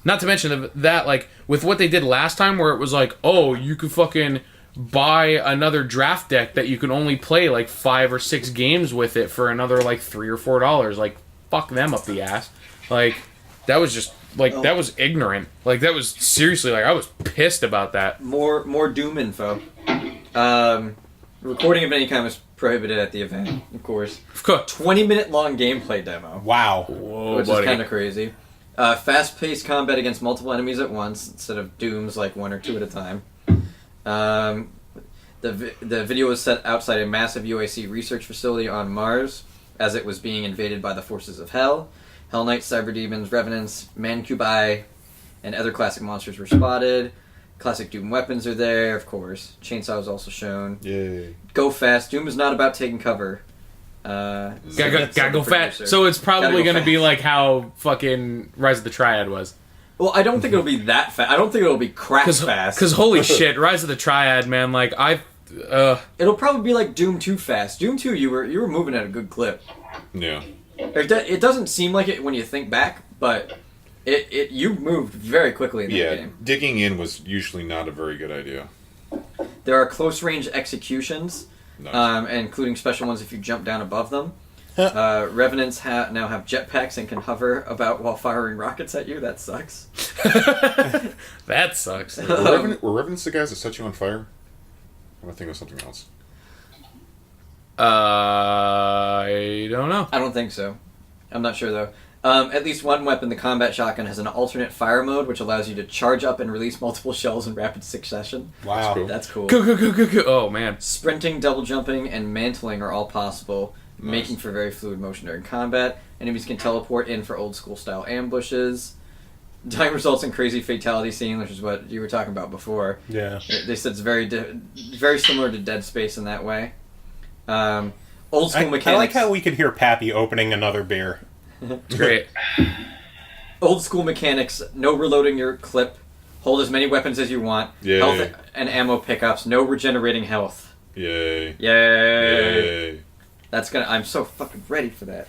Not to mention that, like, with what they did last time where it was like, oh, you could fucking buy another draft deck that you can only play, like, 5 or 6 games with it for another, like, $3 or $4. Like, fuck them up the ass. Like, that was just... Like, that was ignorant. Like, that was seriously, like, I was pissed about that. More Doom info. Recording of any kind was prohibited at the event, of course. 20-minute long gameplay demo. Wow. Whoa, which is kind of crazy. Fast-paced combat against multiple enemies at once, instead of Dooms, like 1 or 2 at a time. The video was set outside a massive UAC research facility on Mars, as it was being invaded by the forces of Hell. Hell Knights, Cyber Demons, Revenants, Mancubi, and other classic monsters were spotted. Classic Doom weapons are there, of course. Chainsaw is also shown. Yay. Go fast. Doom is not about taking cover. Gotta go fast. So it's probably going to be like how fucking Rise of the Triad was. Well, I don't think it'll be that fast. I don't think it'll be crack fast. Because holy shit, Rise of the Triad, man, like it'll probably be like Doom 2 fast. Doom 2, you were moving at a good clip. Yeah. It doesn't seem like it when you think back, but you moved very quickly in that game. Digging in was usually not a very good idea. There are close range executions, Nice. including special ones if you jump down above them. Revenants now have jetpacks and can hover about while firing rockets at you. That sucks. that sucks. Were Revenants the guys that set you on fire? I'm thinking of something else. I don't know. I don't think so. I'm not sure though. At least one weapon, the combat shotgun, has an alternate fire mode, which allows you to charge up and release multiple shells in rapid succession. Wow. That's cool. That's cool. Oh man. Sprinting, double jumping, and mantling are all possible, making for very fluid motion during combat. Enemies can teleport in for old school style ambushes. Dying results in crazy fatality scene, which is what you were talking about before. Yeah. They said it's very similar to Dead Space in that way. Old school mechanics. I like how we could hear Pappy opening another beer. Great. Old school mechanics, no reloading your clip, hold as many weapons as you want, Yay. health and ammo pickups, no regenerating health. Yay. Yay. I'm so fucking ready for that.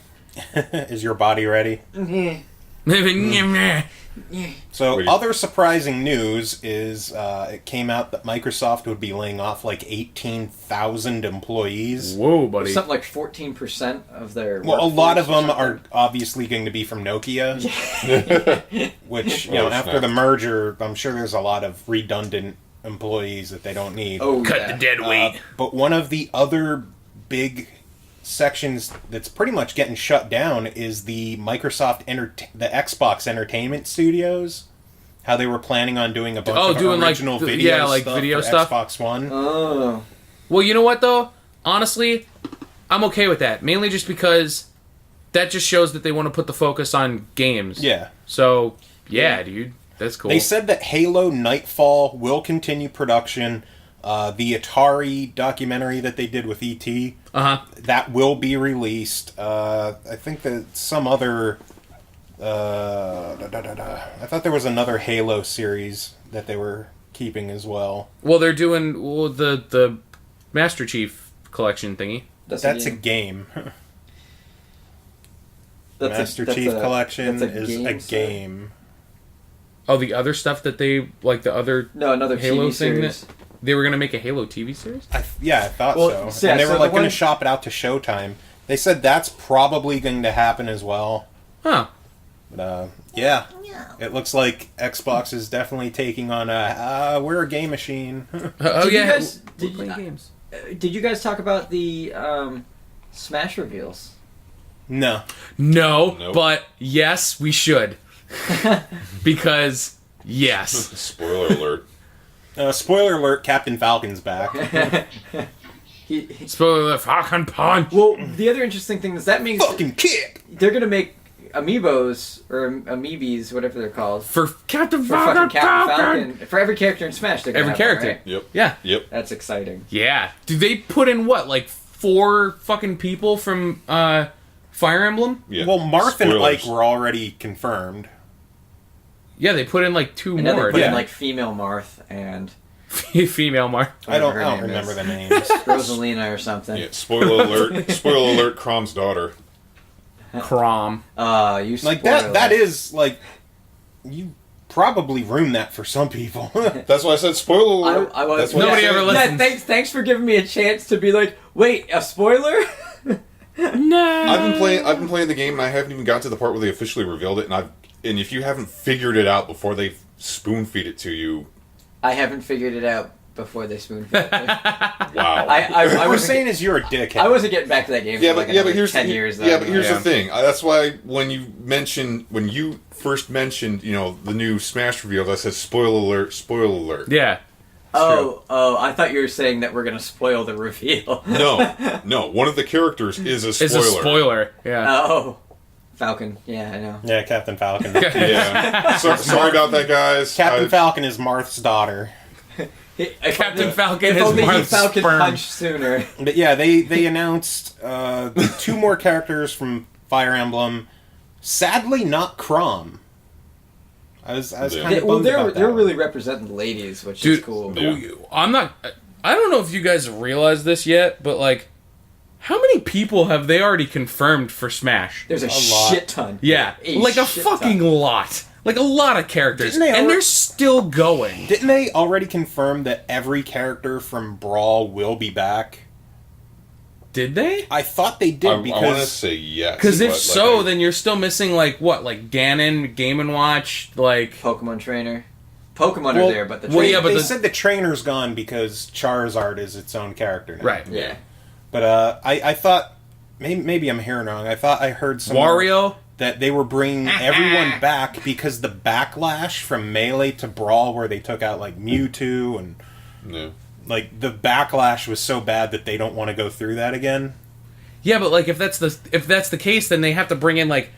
Is your body ready? So, Wait. other surprising news is it came out that Microsoft would be laying off like 18,000 employees. Whoa, buddy. Something like 14% of their Well, a lot of them workforce or are obviously going to be from Nokia, which, Oh, after snap. the merger, I'm sure there's a lot of redundant employees that they don't need. something. Cut the dead weight. But one of the other big sections that's pretty much getting shut down is the the Xbox Entertainment Studios. How they were planning on doing a bunch of doing, original like, video yeah, like stuff video for stuff? Xbox One. Oh. Well, you know what though? Honestly, I'm okay with that. Mainly just because that just shows that they want to put the focus on games. Yeah. So, yeah, dude. That's cool. They said that Halo Nightfall will continue production. The Atari documentary that they did with E.T., that will be released. I think that some other... I thought there was another Halo series that they were keeping as well. Well, they're doing the Master Chief collection thingy. That's a game. Master Chief Collection is a game. Oh, the other stuff that they like the other another Halo TV thing series. that they were gonna make a Halo TV series. I thought Well, so. yeah, And they were so like the going to one- shop it out to Showtime. They said that's probably going to happen as well. Huh. But yeah, it looks like Xbox is definitely taking on we're a game machine. Oh Did you yeah. guys- we're did- playing games. Did you guys talk about the Smash reveals? No. No, Nope. but yes, we should. Because yes. Spoiler alert. Spoiler alert, Captain Falcon's back. Spoiler the Falcon Punch. Well, the other interesting thing is that means Fucking kick! they're gonna make amiibos or amiibis, whatever they're called, For Captain for Falcon. fucking Captain Falcon. For every character in Smash, they're gonna Every have one, character. right? Yep. Yeah. Yep. That's exciting. Yeah. Do they put in what, like 4 fucking people from Fire Emblem? Yeah. Well, Marth and Spoilers. Ike were already confirmed. Yeah, they put in like 2 And then they more. put in yeah. like female Marth and Female Mark. I don't whatever her name remember is. the names. Rosalina or something. Yeah. Spoiler alert. Spoiler alert. Crom's daughter. Crom. You Like spoiled that it. is like you probably ruined that for some people. That's why I said spoiler alert. I was That's what I Nobody said. ever listens. Yeah, thanks for giving me a chance to be like, wait, a spoiler? No. I've been playing the game and I haven't even got to the part where they officially revealed it. And if you haven't figured it out before they spoon feed it to you, I haven't figured it out before they spoon fed it. wow. I What we're wasn't saying is you're a dickhead. I wasn't getting back to that game Yeah, for like but another here's 10 years though. Yeah, but here's Yeah. the thing. That's why when you first mentioned, the new Smash reveal, that says spoiler alert, spoiler alert. Yeah. Oh, I thought you were saying that we're going to spoil the reveal. No, one of the characters is a spoiler. It's a spoiler. Yeah. Oh. Falcon. Yeah, I know. Yeah, Captain Falcon. Yeah. Sorry about that, guys. Captain Falcon is Marth's daughter. Captain Falcon If has only more he Falcon sperm. punched sooner. But yeah, they announced 2 more characters from Fire Emblem. Sadly, not Chrom. I was kind of bummed about that. They're one. really representing the ladies, which Dude, is cool. Yeah. I'm not. I don't know if you guys realize this yet, but like, how many people have they already confirmed for Smash? There's a lot. shit ton. Yeah, like a shit fucking ton. lot. Like a lot of characters, Didn't they and already- they're still going. Didn't they already confirm that every character from Brawl will be back? Did they? I thought they did I want to because say yes. Because if but, so, then you're still missing like what, like Ganon, Game and Watch, like. Pokemon trainer. Pokemon Well, are there, but the well, trainer. yeah, but they the- said the trainer's gone because Charizard is its own character now. Right. yeah. But I thought maybe I'm hearing wrong. I thought I heard somewhere Wario? that they were bringing everyone back because the backlash from Melee to Brawl, where they took out like Mewtwo and yeah. like the backlash was so bad that they don't want to go through that again. Yeah, but like if that's the case, then they have to bring in like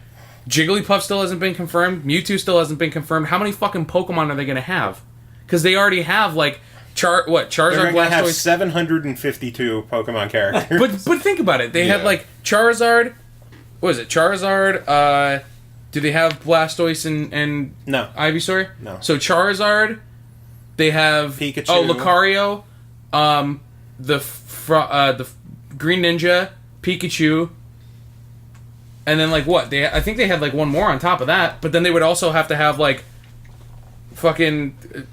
Jigglypuff still hasn't been confirmed, Mewtwo still hasn't been confirmed. How many fucking Pokemon are they gonna have? Because they already have like They're Charizard, going to have Blastoise. 752 Pokemon characters. But think about it. They had Yeah. like Charizard. What is it? Charizard. Do they have Blastoise and No. Ivysaur? No. So Charizard. They have Pikachu. Oh, Lucario. The Green Ninja, Pikachu. And then like what? I think they had like one more on top of that. But then they would also have to have like fucking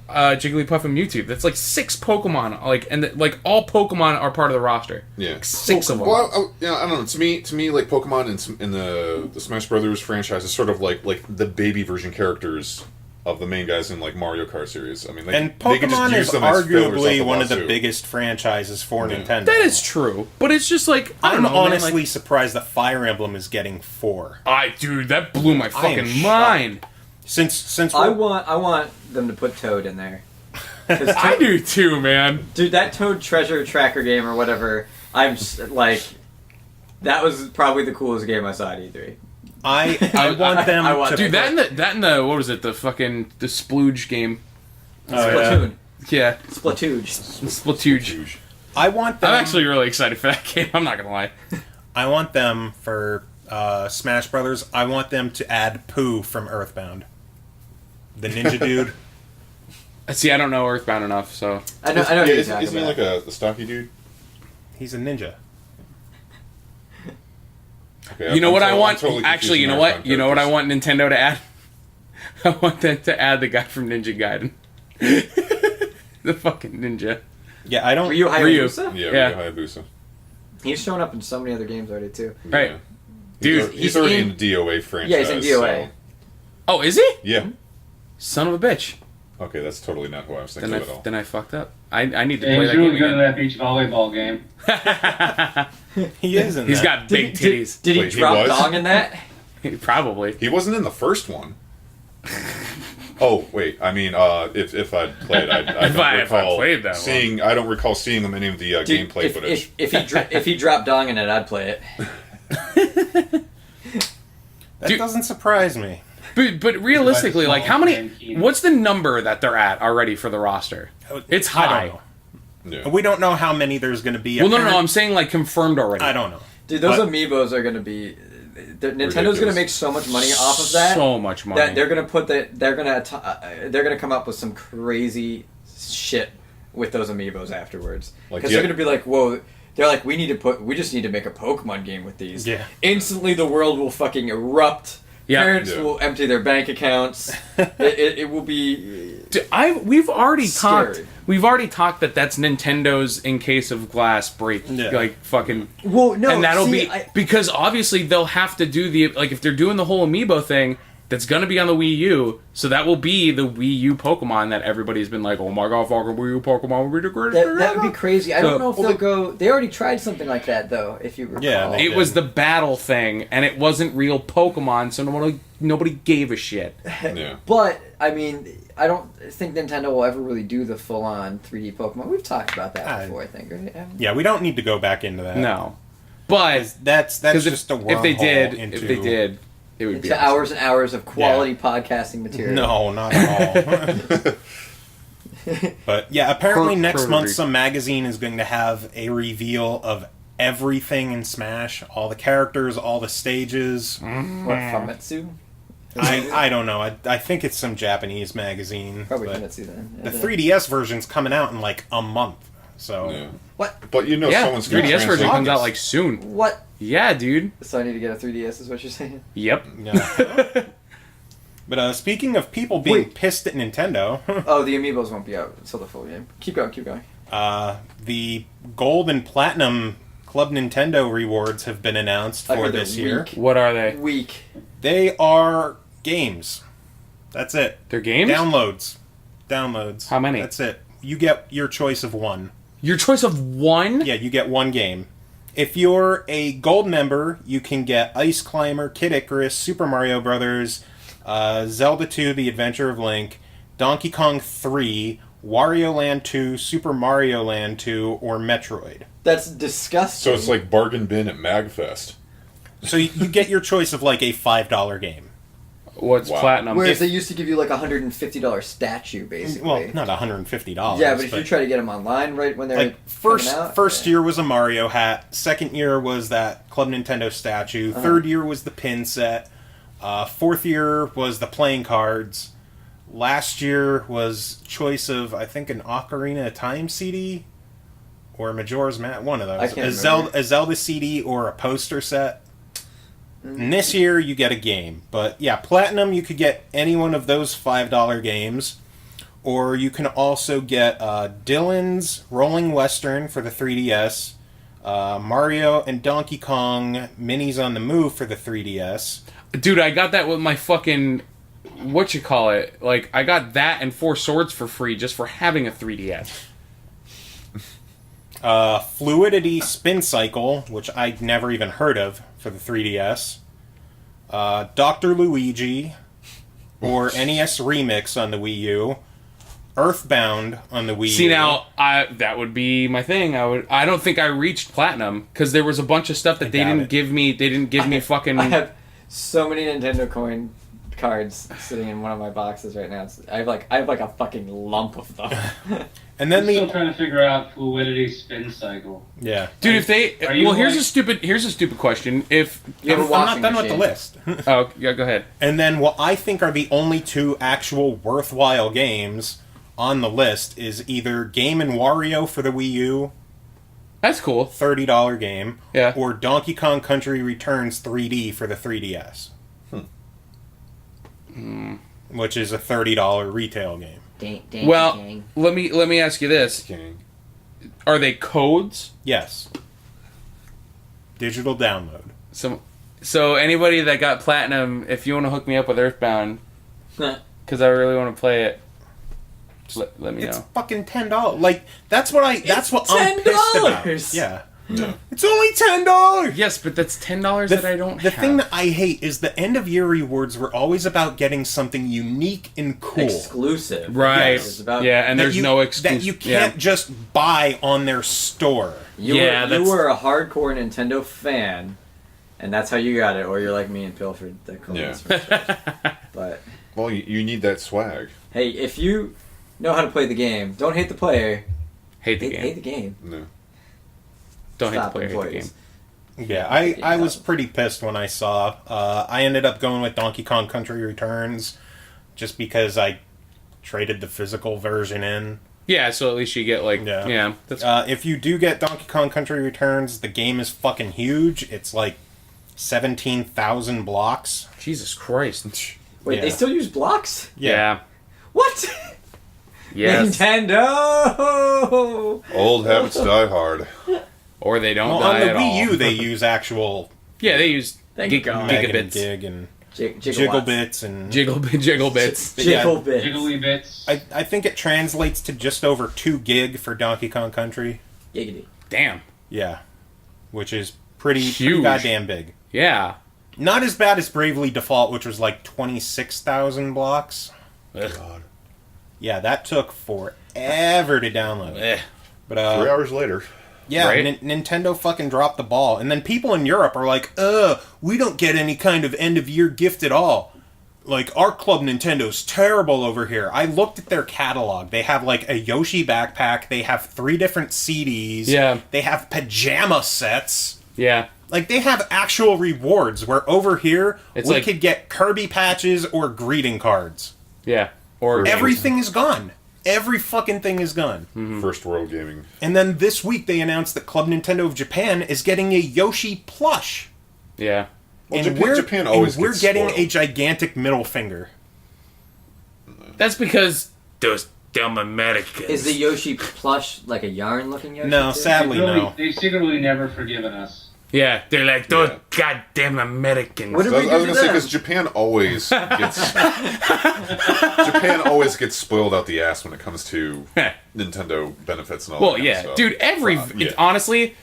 Jigglypuff and Mewtwo. That's like 6 Pokemon. Like like all Pokemon are part of the roster. Yeah. Like 6 of them. Well, I don't know. To me, like Pokemon in the Smash Brothers franchise is sort of like the baby version characters of the main guys in like Mario Kart series. I mean, And they can just Pokemon use is them as fillers arguably off one of the wazoo. biggest franchises for Nintendo. That is true, but it's just like I don't I'm know, man, honestly like, surprised that Fire Emblem is getting 4. dude, that blew my I am fucking shocked. mind. Since I we're- want them to put Toad in there. 'Cause I do too, man. Dude, that Toad treasure tracker game or whatever, like, that was probably the coolest game I saw at E3. I want them I want to Dude, that and the what was it? The Splooge game. Oh, yeah. Splatoon. Yeah, Splatoon. Splatoon. Huge. I want them I'm actually really excited for that game. I'm not gonna lie. I want them for Smash Brothers. I want them to add Pooh from Earthbound. The ninja dude. See, I don't know Earthbound enough, so I know Yeah, what you're isn't talking he about. like a stocky dude? He's a ninja. Okay, you know I'm what I totally- I'm want? totally Actually, you know confusing what? You know what I characters. want Nintendo to add? I want them to add the guy from Ninja Gaiden. The fucking ninja. Yeah, I don't. Ryu Hayabusa? Yeah, Yeah. Ryu Hayabusa. He's shown up in so many other games already, too. Right. Yeah. Dude, he's he's already in- in the DOA franchise. Yeah, he's in DOA. so- Oh, is he? yeah. Son of a bitch. Okay, that's totally not who I was thinking of at all. Then I fucked up. I need to Yeah, play he's that really game good at again. that beach volleyball game. He is in He's that. got big titties. Did he Wait, he drop was? dong in that? Probably. He wasn't in the first one. Oh wait, I mean, if I'd played, I If don't I recall played that seeing. I don't recall seeing him in any of the Dude, gameplay footage. if he dropped dong in it, I'd play it. That Dude. doesn't surprise me. But realistically, like how many? Small What's the number that they're at already for the roster? It's I high. don't know. Yeah. We don't know how many there's going to be. Well, no, apparent- I'm saying like confirmed already. I don't know. Dude, those But- amiibos are gonna be. Nintendo's Ridiculous. gonna make so much money off of that. So much money. That they're gonna come up with some crazy shit with those amiibos afterwards. Like, Because yeah. they're gonna be like, whoa. They're like, we just need to make a Pokemon game with these. Yeah. Instantly, the world will fucking erupt. Yeah. Parents Yeah. will empty their bank accounts. it will be. Dude, we've already Scary. talked. We've already talked that that's Nintendo's in case of glass break. Yeah. Like fucking. Well, no, And that'll see, be because obviously they'll have to do the like if they're doing the whole amiibo thing. That's gonna be on the Wii U, so that will be the Wii U Pokemon that everybody's been like, "Oh my god, fucking Wii U Pokemon will be the greatest." that would be crazy. I So- don't know if they'll go. They already tried something like that though. If you recall. Yeah, they It was the battle thing, and it wasn't real Pokemon, so nobody gave a shit. Yeah. But I mean, I don't think Nintendo will ever really do the full-on 3D Pokemon. We've talked about that before, I think. Right? Yeah, we don't need to go back into that. No, but That's because just a wormhole if they did, into... it would be Into awesome. hours and hours of quality podcasting material. No, not at all. But yeah, apparently next Chrono month Trigger. some magazine is going to have a reveal of everything in Smash, all the characters, all the stages. What, Famitsu? I don't know. I think it's some Japanese magazine. Probably but Famitsu then. the 3DS version's coming out in like a month. So Yeah. What? But you know, Yeah, someone's going to 3DS version translate comes out this. like soon. What? Yeah, dude. So I need to get a 3DS is what you're saying? Yep. yeah. But speaking of people being Wait. pissed at Nintendo, Oh, the amiibos won't be out until the full game. Keep going, keep going. the gold and platinum Club Nintendo rewards have been announced I for heard they're this year. weak. What are they? Weak. They are games. That's it. They're games? Downloads. How many? That's it. You get your choice of one. Your choice of one? Yeah, you get one game. If you're a gold member, you can get Ice Climber, Kid Icarus, Super Mario Brothers, Zelda 2: The Adventure of Link, Donkey Kong 3, Wario Land 2, Super Mario Land 2, or Metroid. That's disgusting. So it's like bargain bin at MagFest. So you get your choice of like a $5 game. What's Wow. platinum? Whereas If- they used to give you like a $150 statue, basically. Well, not $150. yeah, but if you try to get them online right when they're like coming out, first yeah. year was a Mario hat. Second year was that Club Nintendo statue. Third year was the pin set. Fourth year was the playing cards. Last year was choice of I think an Ocarina of Time CD or Majora's Mask. One of I those. can't A Zelda CD or a poster set. And this year you get a game. But yeah, Platinum you could get any one of those $5 games. Or you can also get Dylan's Rolling Western for the 3DS, Mario and Donkey Kong Minis on the Move for the 3DS. Dude, I got that with my fucking... Whatchamacallit? Like, I got that and 4 Swords for free just for having a 3DS. Fluidity Spin Cycle, which I'd never even heard of for the 3DS. Dr. Luigi, or NES Remix on the Wii U. Earthbound on the Wii U. See, now, that would be my thing. I don't think I reached Platinum, because there was a bunch of stuff that they doubt didn't it. give me. They didn't give me fucking... I have so many Nintendo coin cards sitting in one of my boxes right now. I have like a fucking lump of them. And then I'm still the trying to figure out fluidity spin cycle. yeah, Dude, if they... Are you Well, here's like- a stupid question. If... You have a I'm not washing done with the machine. list. Oh, yeah, go ahead. And then what I think are the only two actual worthwhile games on the list is either Game & Wario for the Wii U, That's cool. $30 game, Yeah. or Donkey Kong Country Returns 3D for the 3DS. Which is a $30 retail game. Well, let me ask you this. King. Are they codes? Yes. Digital download. So anybody that got Platinum, if you want to hook me up with Earthbound, because I really want to play it, let me It's know. fucking $10. Like that's what I'm pissed about. $10. Yeah. Yeah. It's only $10. Yes, but that's $10 that I don't The have. thing that I hate is the end of year rewards were always about getting something unique and cool. Exclusive. Right. Yes, it's about- Yeah, and That there's you- no exclusive. that you can't just buy on their store. You Yeah, were, you that's- were a hardcore Nintendo fan, and that's how you got it. Or you're like me and Pilford, the coolest. But Well, you need that swag. hey, if you know how to play the game, don't hate the player. Hate the Hate, game. hate the game. No. Don't hate the Stop player. Hate the employees. game. Yeah, I was pretty pissed when I saw. I ended up going with Donkey Kong Country Returns, just because I traded the physical version in. Yeah, so at least you get like Yeah. that's If you do get Donkey Kong Country Returns, the game is fucking huge. It's like 17,000 blocks. Jesus Christ. Wait, Yeah. they still use blocks? Yeah. What? Yes. Nintendo! Old habits die hard. Or they don't Well, die on the at Wii all. U, they use actual Yeah, they use Thank God. meg and gigabits. gig and Jiggle jiggle bits and Jiggle bits. Jiggle bits. Jiggly bits. I think it translates to just over 2 gig for Donkey Kong Country. Giggity. Damn. Yeah, which is pretty Huge. goddamn big. Yeah. Not as bad as Bravely Default, which was like 26,000 blocks. Ugh. God. Yeah, that took forever to download. Eh. But 3 hours later. yeah, Right? Nintendo fucking dropped the ball. And then people in Europe are like, we don't get any kind of end of year gift at all. like, our Club Nintendo's terrible over here. I looked at their catalog. They have, like, a Yoshi backpack. They have 3 different CDs. Yeah. They have pajama sets. Yeah. Like, they have actual rewards, where over here, It's we like- could get Kirby patches or greeting cards. Yeah. Or Everything is gone. Every fucking thing is gone. First world gaming. And then this week, they announced that Club Nintendo of Japan is getting a Yoshi plush. Yeah. Well, And Japan always we're gets getting spoiled. a gigantic middle finger. That's because those dumb Americans. Is the Yoshi plush like a yarn-looking Yoshi? No, too? sadly, no. They've secretly never forgiven us. Yeah, they're like those Yeah. goddamn Americans. What did I we was do going to to say them? because Japan always gets Japan always gets spoiled out the ass when it comes to Nintendo benefits and all. Well, that kind yeah, of stuff. dude. Yeah. Honestly,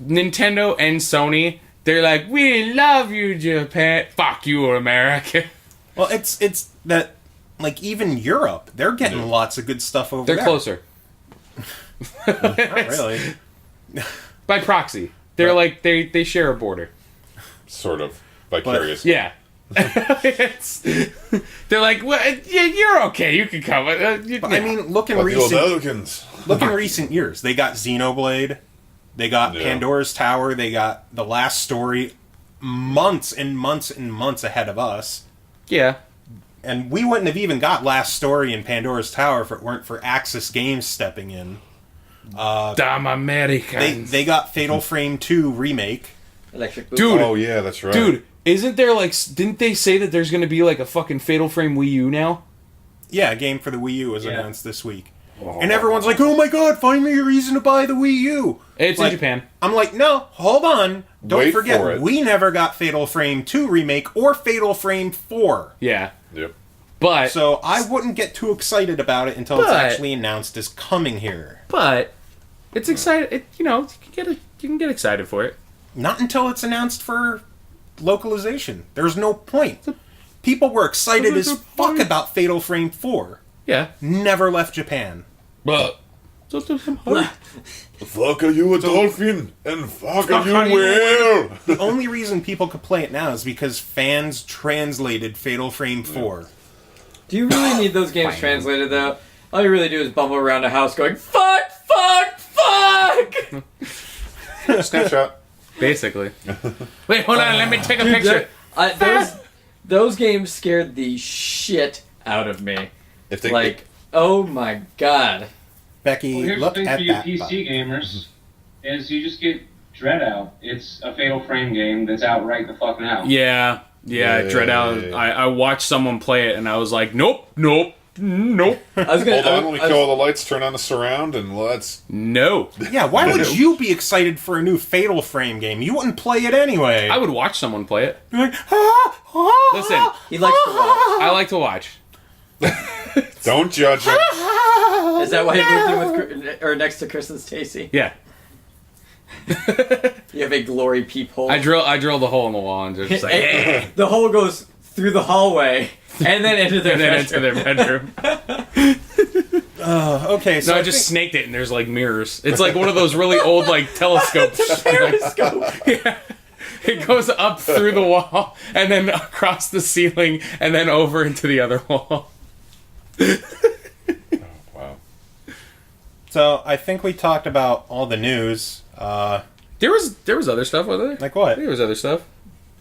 Nintendo and Sony, they're like, we love you, Japan. Fuck you, America. Well, it's that, like, even Europe, they're getting lots of good stuff over They're there. closer Not really. by proxy. They're like they share a border. Sort of vicarious. Yeah. They're like, well, yeah, you're okay. You can come. But, I mean, look in But the recent Americans. years. They got Xenoblade, they got Yeah. Pandora's Tower, they got The Last Story months and months and months ahead of us. yeah. And we wouldn't have even got Last Story and Pandora's Tower if it weren't for Axis Games stepping in. Dumb Americans. They got Fatal Frame 2 remake. Electric Boogaloo. Dude. Oh yeah, that's right. Dude, isn't there like? Didn't they say that there's going to be like a fucking Fatal Frame Wii U now? Yeah, a game for the Wii U was Yeah. announced this week. And everyone's like, oh my god, finally a reason to buy the Wii U. It's Like, in Japan. I'm like, no, hold on. Don't Wait forget, for it. we never got Fatal Frame 2 remake or Fatal Frame 4. Yeah, Yep. but So I wouldn't get too excited about it until it's But- actually announced as coming here. it's exciting. You can get excited for it. Not until it's announced for localization. There's no point. People were excited as fuck about Fatal Frame 4. Yeah, Never left Japan. but Fuck are you a dolphin and fuck Fuck are are you you whale? The only reason people could play it now is because fans translated Fatal Frame 4. Do you really need those games translated, though? All you really do is bumble around a house going, fuck, fuck, fuck! Snapshot. basically. Wait, hold on. Let me take a picture. Those games scared the shit out of me. If they Like, oh my god. Becky, Well, here's look the thing at for you that. PC gamers, is you just get Dread Out. It's a Fatal Frame game that's out right the fuck now. Yeah, Dread Out. Yeah. I watched someone play it, and I was like, nope. I was gonna. hold on, let me I was- kill all the lights, turn on the surround, and let's. No. Yeah, why would you be excited for a new Fatal Frame game? You wouldn't play it anyway. I would watch someone play it. You're like, ah, ah, Listen, He likes to watch. I like to watch. Don't judge him. Is that why you moved in with next to Kris and Stacy? Yeah. You have a glory peephole. I drilled a hole in the wall and just like, eh. The hole goes through the hallway and then into their And then into bedroom. their bedroom. Okay, so No, I just snaked it, and there's like mirrors. It's like one of those really old like telescopes. Periscope. Yeah. It goes up through the wall, and then across the ceiling, and then over into the other wall. Wow. So I think we talked about all the news. There was other stuff, wasn't there? Like what? I think there was other stuff.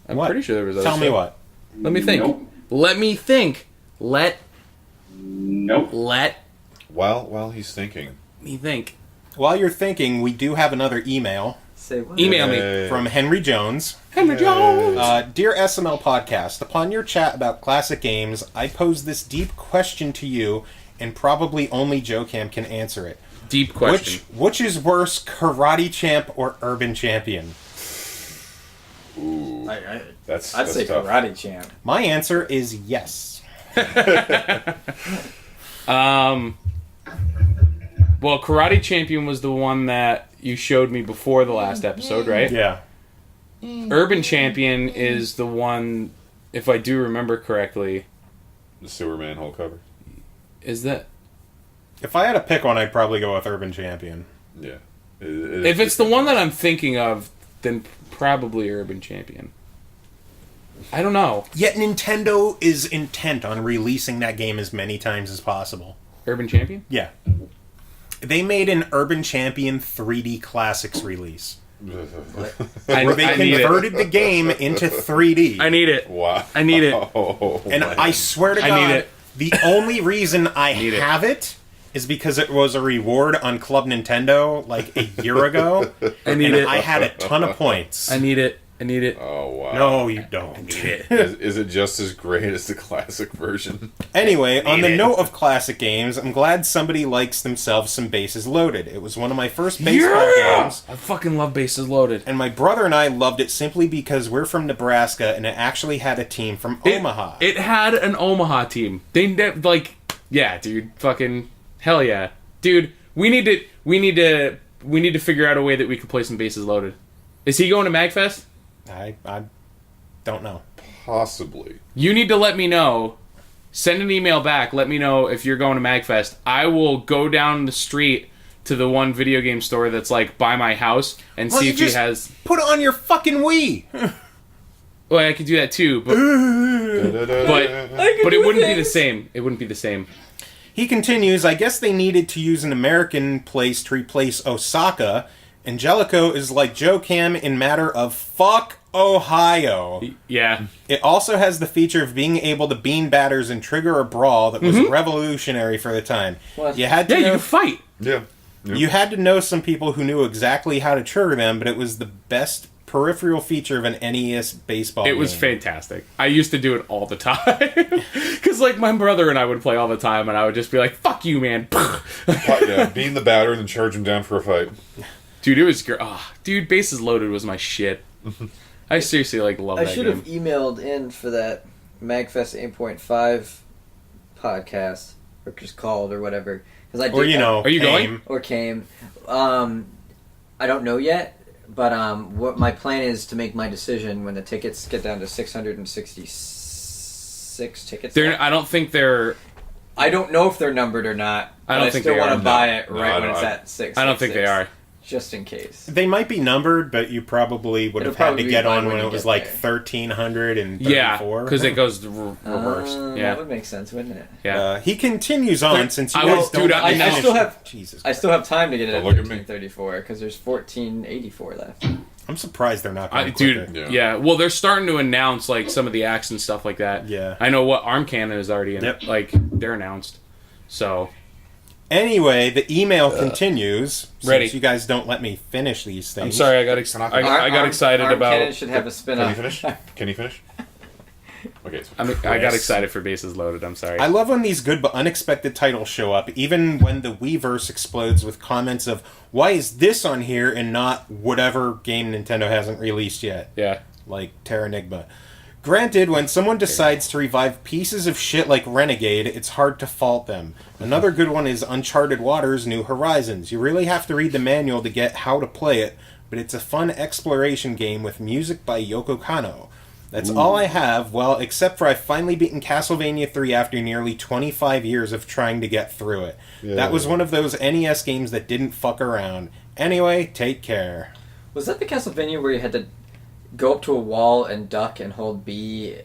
I'm What? pretty sure there was other Tell stuff. me what. Let me think. Nope. Let me think. Nope. Let While he's thinking. me think. While you're thinking, we do have another email Say what? Email me. Hey. from Henry Jones. Henry Jones. Dear SML Podcast, upon your chat about classic games, I pose this deep question to you, and probably only Joe Cam can answer it. Deep question. Which is worse, Karate Champ or Urban Champion? Ooh, I'd that's say tough. Karate Champ. My answer is yes. Well, Karate Champion was the one that you showed me before the last episode, right? Yeah. Urban Champion is the one, if I do remember correctly, The sewer manhole cover. is that... If I had to pick one, I'd probably go with Urban Champion. Yeah. If it's the one that I'm thinking of, then probably Urban Champion. I don't know. Yet Nintendo is intent on releasing that game as many times as possible. Urban Champion? Yeah. They made an Urban Champion 3D Classics release. Where they converted the game into 3D. I need it. Wow. I need it. And I swear to God, I need it. the only reason I have it is because it was a reward on Club Nintendo like a year ago. I need it. I had a ton of points. I need it. I need it. Oh, wow. No, you don't. Need it. Is it just as great as the classic version? Anyway, on the note of classic games, I'm glad somebody likes themselves some Bases Loaded. It was one of my first baseball games. I fucking love Bases Loaded. And my brother and I loved it simply because we're from Nebraska and it actually had a team from Omaha. It had an Omaha team. Yeah, dude. Fucking hell yeah. Dude, we need to figure out a way that we could play some Bases Loaded. Is he going to MagFest? I don't know. Possibly. You need to let me know. Send an email back. Let me know if you're going to MagFest. I will go down the street to the one video game store that's like by my house and see if he has. Put it on your fucking Wii. Well, I could do that too, but it wouldn't be the same. It wouldn't be the same. He continues, I guess they needed to use an American place to replace Osaka. Angelico is like Joe Cam in matter of fuck Ohio. Yeah. It also has the feature of being able to bean batters and trigger a brawl that was revolutionary for the time. What? You had to You can fight. Yeah. You had to know some people who knew exactly how to trigger them, but it was the best peripheral feature of an NES baseball game. It was fantastic. I used to do it all the time. Because, like, my brother and I would play all the time, and I would just be like, fuck you, man. Yeah, being the batter and then charge him down for a fight. Dude, it was great. Dude, Bases Loaded was my shit. I seriously, love that game. I should have emailed in for that MagFest 8.5 podcast, or just called, or whatever. Cause Are you going? Or came. I don't know yet, but what my plan is to make my decision when the tickets get down to 666 tickets. I don't think they're... I don't know if they're numbered or not. I don't think they are. I still want to buy it No, when it's at 6. I don't think they are. Just in case. They might be numbered, but you probably would have had to get on when it was like 1,334. Yeah, because it goes reversed. That would make sense, wouldn't it? Yeah. He continues on since you I guys will- don't dude, let me I finish. still have- Jesus I still have time to get it at Look at me. 1334 because there's 1484 left. I'm surprised they're not going to Dude, quicker. yeah. Well, they're starting to announce, some of the acts and stuff like that. Yeah. I know what Arm Cannon is already in. Yep. They're announced. So... Anyway, the email continues. Ready. Since you guys don't let me finish these things. I'm sorry, I got excited Arm about... Cannon should have a Can spin-off. you finish? Can you finish? Okay. I got excited for Bases Loaded, I'm sorry. I love when these good but unexpected titles show up, even when the Weverse explodes with comments of, why is this on here and not whatever game Nintendo hasn't released yet? Yeah. Like Terranigma. Granted, when someone decides to revive pieces of shit like Renegade, it's hard to fault them. Another good one is Uncharted Waters New Horizons. You really have to read the manual to get how to play it, but it's a fun exploration game with music by Yoko Kanno. That's all I have, well, except for I've finally beaten Castlevania 3 after nearly 25 years of trying to get through it. Yeah. That was one of those NES games that didn't fuck around. Anyway, take care. Was that the Castlevania where you had to go up to a wall and duck and hold B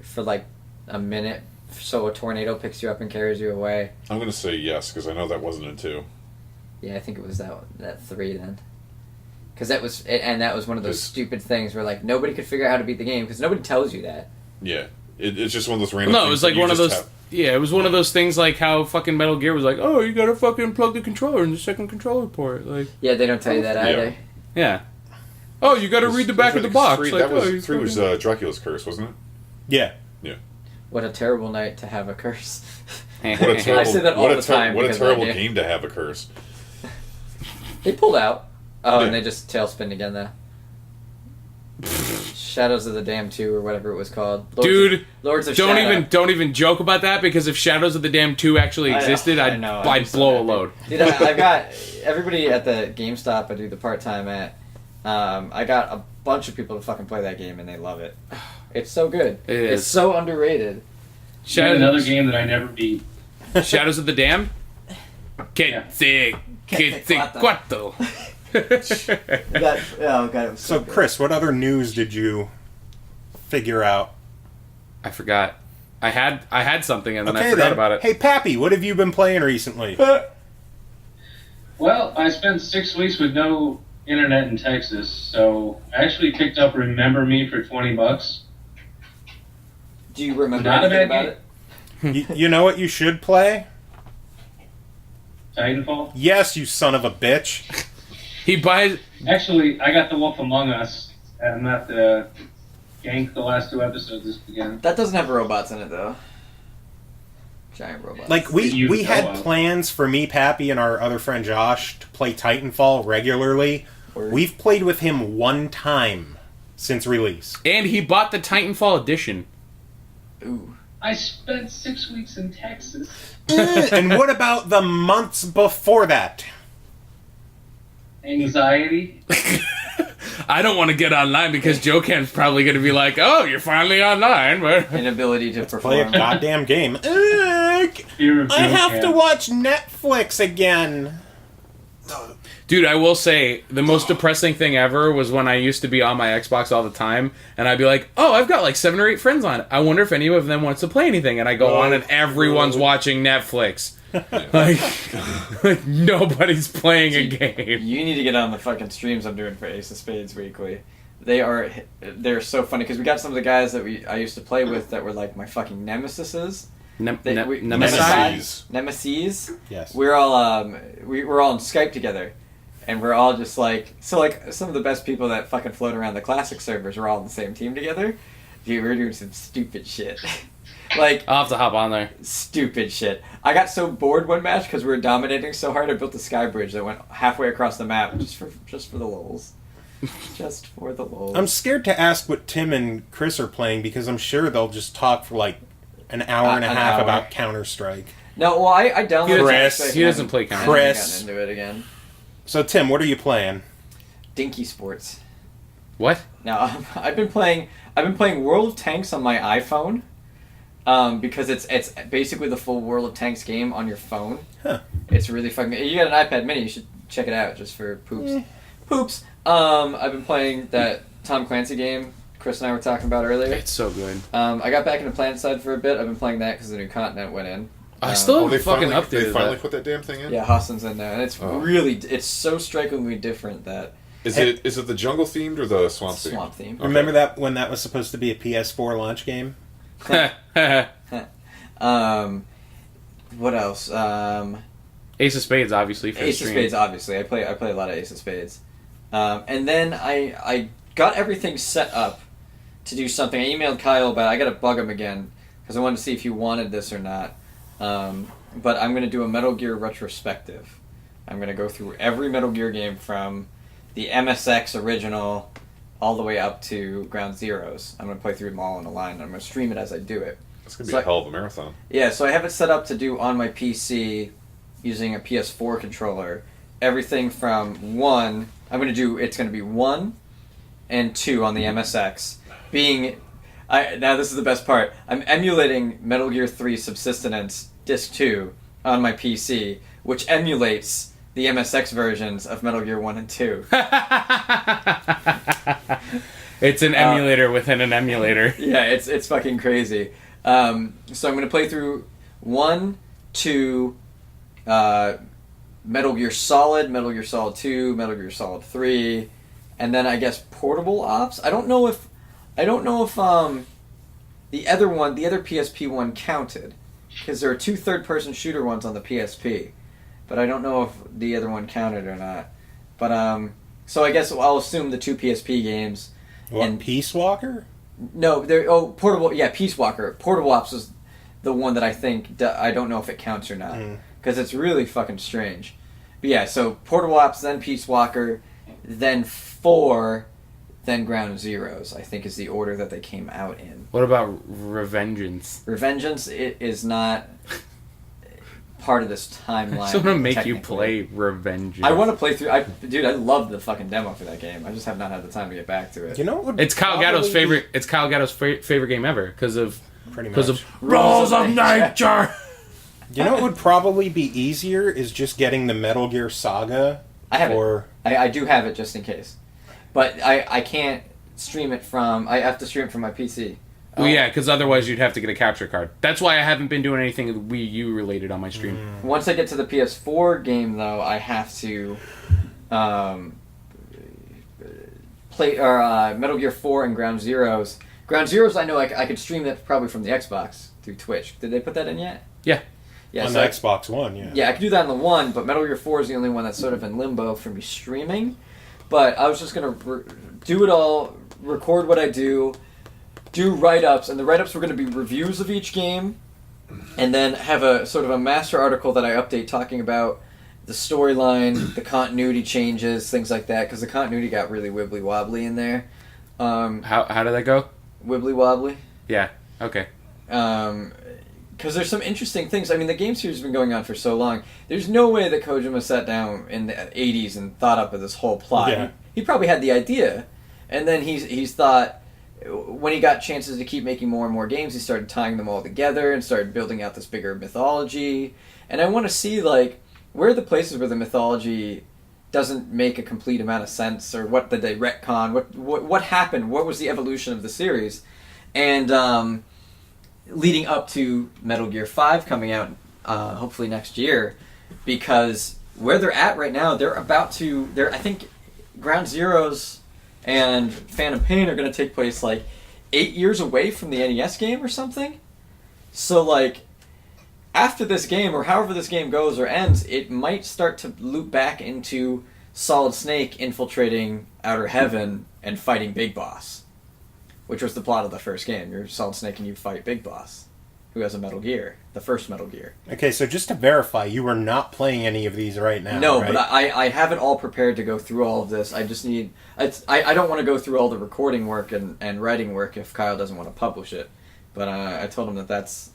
for like a minute so a tornado picks you up and carries you away? I'm going to say yes, because I know that wasn't in 2. Yeah, I think it was that 3 then. Because that was one of those stupid things where like nobody could figure out how to beat the game because nobody tells you that. Yeah. It's just one of those random No, things it was like that you one of just those... have. Yeah, it was one of those things like how fucking Metal Gear was like, oh, you gotta fucking plug the controller in the second controller port. Like, Yeah, they don't tell you that either. yeah. Oh, you gotta read the back of the box. 3, Like, that was, oh, you 3 was fucking- Dracula's Curse, wasn't it? Yeah. Yeah. What a terrible night to have a curse. What a terrible, I say that all the time What a because terrible I do. game to have a curse. They pulled out. Oh, Yeah. and they just tailspinned again though. Shadows of the Dam 2 or whatever it was called. Dude, Lords of don't Shadow. even even joke about that because if Shadows of the Damned 2 actually existed, I know, I'd be I'd so blow a happy. load. Dude, I've got everybody at the GameStop I do the part-time at. I got a bunch of people to fucking play that game and they love it. It's so good. It is. It's so underrated. Another game that I never beat. Shadows of the Damned? Que That, oh god, it was so So, good. Chris, what other news did you figure out? I forgot. I had something and then Okay, I forgot then. about it. Hey, Pappy, what have you been playing recently? Well, I spent 6 weeks with no internet in Texas, so I actually picked up Remember Me for $20. Do you remember Not a anything bad about game. it? You know what you should play? Titanfall. Yes, you son of a bitch. He buys. Actually, I got The Wolf Among Us, and I'm not the gank the last 2 episodes this weekend. That doesn't have robots in it, though. Giant robots. Like, That we you had know of. plans for me, Pappy, and our other friend Josh to play Titanfall regularly. Word. We've played with him one time since release. And he bought the Titanfall edition. Ooh. I spent 6 weeks in Texas. And what about the months before that? Anxiety. I don't want to get online because Joe Cam's probably going to be like, "Oh, you're finally online." But Inability to Play a perform. goddamn game. Fear of I Joe have to Camp. watch Netflix again. dude, I will say the most depressing thing ever was when I used to be on my Xbox all the time, and I'd be like, "Oh, I've got like 7 or 8 friends on it. I wonder if any of them wants to play anything." And I go on, and everyone's watching Netflix. like nobody's playing a game. You need to get on the fucking streams I'm doing for Ace of Spades weekly. They're so funny because we got some of the guys that I used to play with that were like my fucking nemesises. Nemesis. Nemesis. Yes. We're all we're all on Skype together, and we're all just like some of the best people that fucking float around the classic servers are all on the same team together. Dude, we're doing some stupid shit. Like I'll have to hop on there. stupid shit. I got so bored one match because we were dominating so hard. I built a sky bridge that went halfway across the map just for the lulz. Just for the lulz. I'm scared to ask what Tim and Chris are playing because I'm sure they'll just talk for like an hour and a An half hour. about Counter-Strike. No, well, I downloaded Chris, it. he doesn't play Counter. I haven't Chris. gotten into it again. So Tim, what are you playing? Dinky Sports. What? Now I've been playing World of Tanks on my iPhone, because it's basically the full World of Tanks game on your phone. Huh. It's really fucking. You got an iPad Mini, you should check it out just for poops. Poops. I've been playing that Tom Clancy game Chris and I were talking about earlier. It's so good. I got back into PlanetSide for a bit. I've been playing that because the new continent went in. I still Oh, they haven't fucking finally, updated they finally that. put that damn thing in? Yeah, Hassan's in there, and it's Oh. it's so strikingly different that Is it the jungle themed or the swamp themed? swamp theme. Okay. Remember that when that was supposed to be a PS4 launch game? What else? Ace of Spades, obviously. For Ace of stream. Spades, obviously. I play a lot of Ace of Spades. And then I got everything set up to do something. I emailed Kyle about it. I got to bug him again because I wanted to see if he wanted this or not. But I'm going to do a Metal Gear retrospective. I'm going to go through every Metal Gear game from the MSX original all the way up to Ground Zeroes. I'm going to play through them all in a line, and I'm going to stream it as I do it. It's going to be So a hell of a marathon. Yeah, so I have it set up to do on my PC using a PS4 controller. Everything from 1, it's going to be 1 and 2 on the MSX. Now this is the best part. I'm emulating Metal Gear 3 Subsistence Disc 2 on my PC, which emulates the MSX versions of Metal Gear 1 and 2. It's an emulator within an emulator. Yeah, it's fucking crazy. So I'm going to play through 1, 2, Metal Gear Solid, Metal Gear Solid 2, Metal Gear Solid 3, and then I guess Portable Ops. I don't know if the other PSP one counted, because there are 2 third-person shooter ones on the PSP, but I don't know if the other one counted or not. But so I guess I'll assume the 2 PSP games. What, And- Peace Walker? No, Portable. Yeah, Peace Walker. Portable Ops is the one that I think I don't know if it counts or not because it's really fucking strange. But yeah, so Portable Ops, then Peace Walker, then 4, then Ground Zeroes. I think is the order that they came out in. What about Revengeance? Revengeance is not part of this timeline. I just want to make you technically. play Revengeance. I want to play through. Dude, I loved the fucking demo for that game. I just have not had the time to get back to it. You know what would It's Kyle probably Gatto's be- favorite. It's Kyle Gatto's favorite game ever because of Pretty much. because of Rules of Nature. You know what would probably be easier is just getting the Metal Gear Saga I have for... I do have it just in case, but I can't stream it from. I have to stream it from my PC. Well, yeah, because otherwise you'd have to get a capture card. That's why I haven't been doing anything Wii U related on my stream. Once I get to the PS4 game, though, I have to play Metal Gear 4 and Ground Zeroes. Ground Zeroes, I know I could stream that probably from the Xbox through Twitch. Did they put that in yet? Yeah. Yeah, On so the Xbox One, yeah. Yeah, I could do that on the one, but Metal Gear 4 is the only one that's sort of in limbo for me streaming. But I was just going to do it all, record what I do write-ups, and the write-ups were going to be reviews of each game, and then have a sort of a master article that I update talking about the storyline, the continuity changes, things like that, because the continuity got really wibbly-wobbly in there. How did that go? Wibbly-wobbly? Yeah, okay. Because there's some interesting things. I mean, the game series has been going on for so long. There's no way that Kojima sat down in the 80s and thought up of this whole plot. Yeah. He probably had the idea, and then he's thought, when he got chances to keep making more and more games, he started tying them all together and started building out this bigger mythology. And I want to see, like, where are the places where the mythology doesn't make a complete amount of sense, or what did they retcon, what happened, what was the evolution of the series. And leading up to Metal Gear 5 coming out hopefully next year, because where they're at right now, I think Ground Zeroes and Phantom Pain are going to take place like 8 years away from the NES game or something. So like after this game, or however this game goes or ends, it might start to loop back into Solid Snake infiltrating Outer Heaven and fighting Big Boss, which was the plot of the first game. You're Solid Snake and you fight Big Boss, who has a Metal Gear, the first Metal Gear. Okay, so just to verify, you are not playing any of these right now, No, right? but I have it all prepared to go through all of this. I just need... I don't want to go through all the recording work and writing work if Kyle doesn't want to publish it. But I told him that that's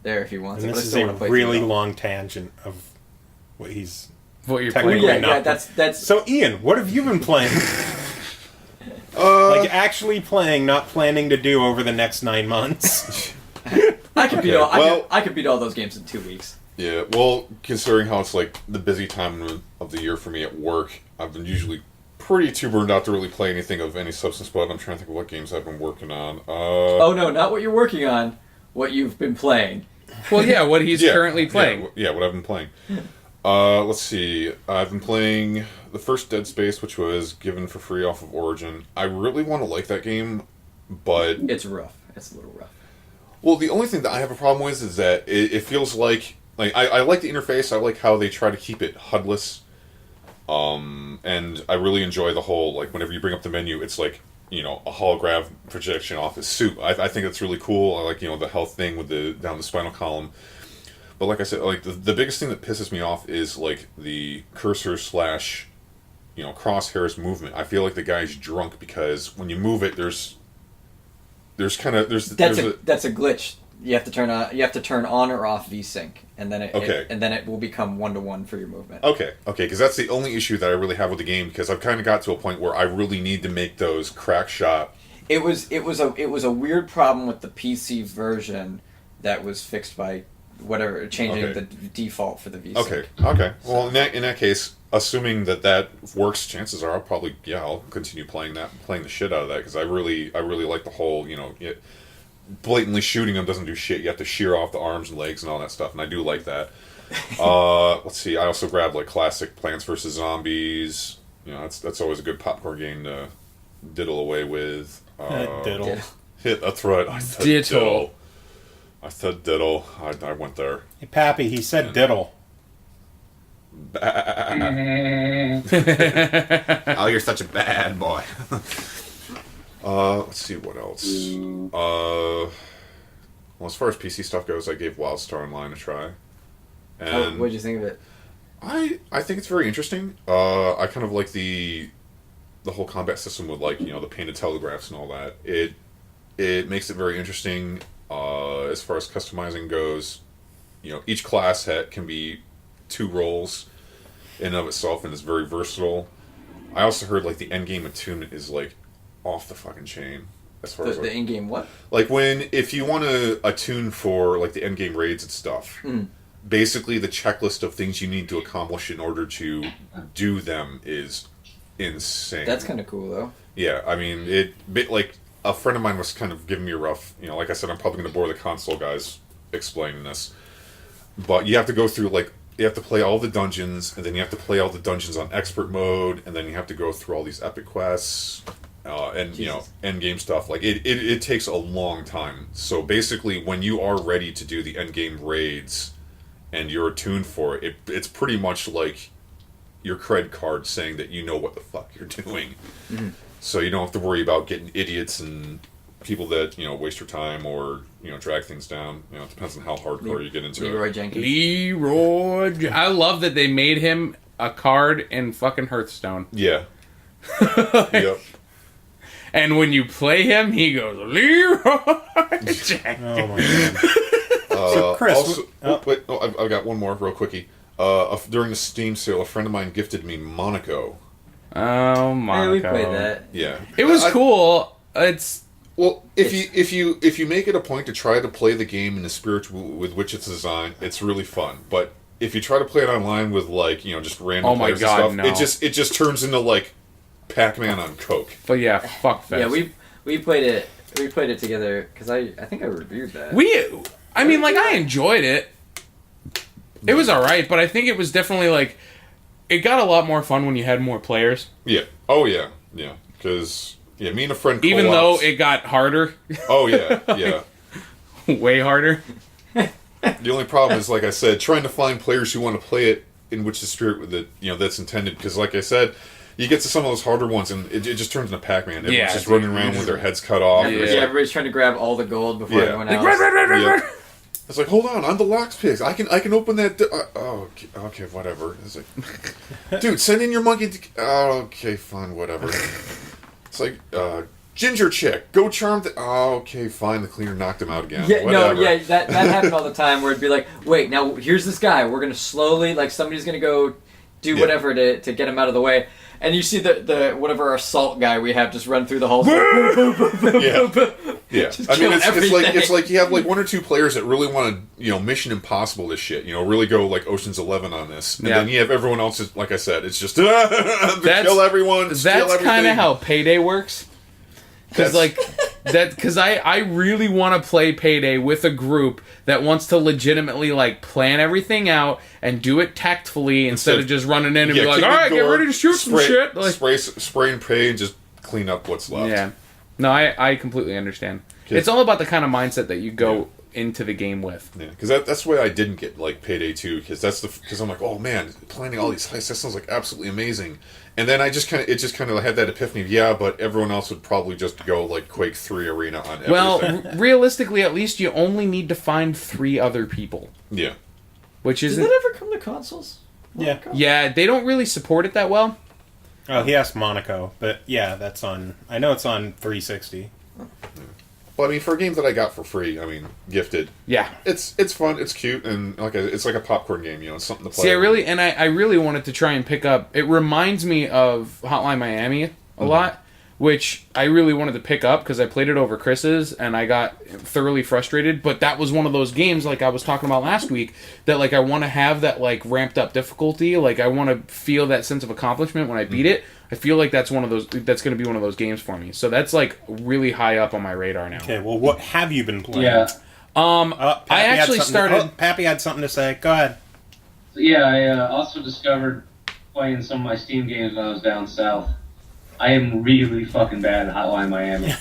there if he wants And it. this is a really long tangent of what he's... What you're Technically playing. not. Yeah, that's... So, Ian, what have you been playing? Like, actually playing, not planning to do over the next 9 months. I could beat Okay, all. I could beat all those games in 2 weeks. Yeah, well, considering how it's like the busy time of the year for me at work, I've been usually pretty too burned out to really play anything of any substance, but I'm trying to think of what games I've been working on. Oh no, not what you're working on. What you've been playing. Well, yeah, what he's currently playing. Yeah, what I've been playing. Let's see. I've been playing the first Dead Space, which was given for free off of Origin. I really want to like that game, but... It's rough. It's a little rough. Well, the only thing that I have a problem with is that it feels like I like the interface. I like how they try to keep it HUD-less. And I really enjoy the whole, like, whenever you bring up the menu, it's like, you know, a hologram projection off his suit. I think that's really cool. I like, you know, the health thing with down the spinal column. But like I said, like, the biggest thing that pisses me off is, like, the cursor / you know, crosshairs movement. I feel like the guy's drunk because when you move it, that's a glitch. You have to turn on or off VSync, and then it will become 1-to-1 for your movement. Okay, because that's the only issue that I really have with the game, because I've kind of got to a point where I really need to make those crack shot. It was a weird problem with the PC version that was fixed by changing the default for the VSync. Okay. Well, in that case, assuming that works, chances are I'll continue playing the shit out of that, because I really like the whole, you know, blatantly shooting them doesn't do shit. You have to shear off the arms and legs and all that stuff, and I do like that. Let's see. I also grabbed like classic Plants vs Zombies. You know, that's always a good popcorn game to diddle away with. Diddle. That's right. I said Diddle. diddle. I said diddle. I went there. Hey, Pappy, he said diddle. Oh, you're such a bad boy. Let's see what else. Well, as far as PC stuff goes, I gave WildStar Online a try. And what did you think of it? I think it's very interesting. I kind of like the whole combat system with, like, you know, the painted telegraphs and all that. It makes it very interesting. As far as customizing goes, you know, each class can be 2 roles in and of itself, and it's very versatile. I also heard, like, the endgame attunement is, like, off the fucking chain. As far as The in-game what? Like, if you want to attune for, like, the endgame raids and stuff, basically the checklist of things you need to accomplish in order to do them is insane. That's kind of cool though. Yeah, I mean, like a friend of mine was kind of giving me a rough. Like I said, I'm probably going to bore the console guys explaining this, but you have to go through you have to play all the dungeons, and then you have to play all the dungeons on expert mode, and then you have to go through all these epic quests, and end game stuff. Like it takes a long time. So basically, when you are ready to do the end game raids, and you're attuned for it, it's pretty much like your cred card saying that you know what the fuck you're doing. Mm-hmm. So you don't have to worry about getting idiots and people that waste your time or drag things down. It depends on how hardcore you get into Leroy it. Jenkins. I love that they made him a card in fucking Hearthstone. Yeah. Yep. And when you play him, he goes Leroy Jenkins. Oh my god. So Chris, also, I've got one more real quickie. During the Steam sale, a friend of mine gifted me Monaco. Oh my! Hey, we played that. Yeah, it was cool. If you make it a point to try to play the game in the spirit with which it's designed, it's really fun. But if you try to play it online with just random players and stuff, no. it just turns into like Pac-Man on coke. But yeah, fuck fest. Yeah, we played it. We played it together because I think I reviewed that. I enjoyed it. It was alright, but I think it was definitely it got a lot more fun when you had more players. Yeah. Oh yeah. Yeah. Because me and a friend. Even though it got harder. Oh yeah. Yeah. Way harder. The only problem is, like I said, trying to find players who want to play it in which the spirit that that's intended. Because, like I said, you get to some of those harder ones, and it just turns into Pac-Man. Everyone's just running around with their heads cut off. Yeah, everybody's trying to grab all the gold before everyone else. Yeah. It's like, hold on, I'm the locksmith. I can open that. Okay, whatever. It's like, dude, send in your monkey. Okay, fine, whatever. It's like, ginger chick, go charm. Okay, fine. The cleaner knocked him out again. Yeah, whatever. that happened all the time. Where it'd be like, wait, now here's this guy. We're gonna slowly, somebody's gonna go do whatever to get him out of the way. And you see the whatever assault guy we have just run through the halls. Yeah. I mean, it's like you have one or two players that really want to Mission Impossible this shit. Really go Ocean's 11 on this, and then you have everyone else. Like I said, it's just kill everyone. That's kind of how Payday works. Because I really want to play Payday with a group that wants to legitimately plan everything out and do it tactfully instead of just running in and be like, all right, get ready to shoot some shit. Spray and pray and just clean up what's left. Yeah. No, I completely understand. It's all about the kind of mindset that you go into the game with. Yeah, because that's why I didn't get Payday 2, because I'm like, oh man, planning all these heists, that sounds absolutely amazing. And then it just kind of had that epiphany of, but everyone else would probably just go Quake 3 Arena on everything. Well, realistically, at least you only need to find 3 other people. Yeah. Which is Does that ever come to consoles? Yeah. Yeah, they don't really support it that well. Oh, he asked Monaco, but yeah, that's on. I know it's on 360. Well, I mean, for a game that I got for free, gifted. Yeah, it's fun, it's cute, and it's like a popcorn game. It's something to play. See, I really wanted to try and pick up. It reminds me of Hotline Miami a lot, which I really wanted to pick up because I played it over Chris's and I got thoroughly frustrated. But that was one of those games, like I was talking about last week, that I want to have that ramped up difficulty. I want to feel that sense of accomplishment when I beat it. I feel like that's one of those. That's going to be one of those games for me. So that's really high up on my radar now. Okay, well, what have you been playing? Yeah. I actually started. Pappy had something to say. Go ahead. Yeah, I also discovered playing some of my Steam games when I was down south. I am really fucking bad at Hotline Miami.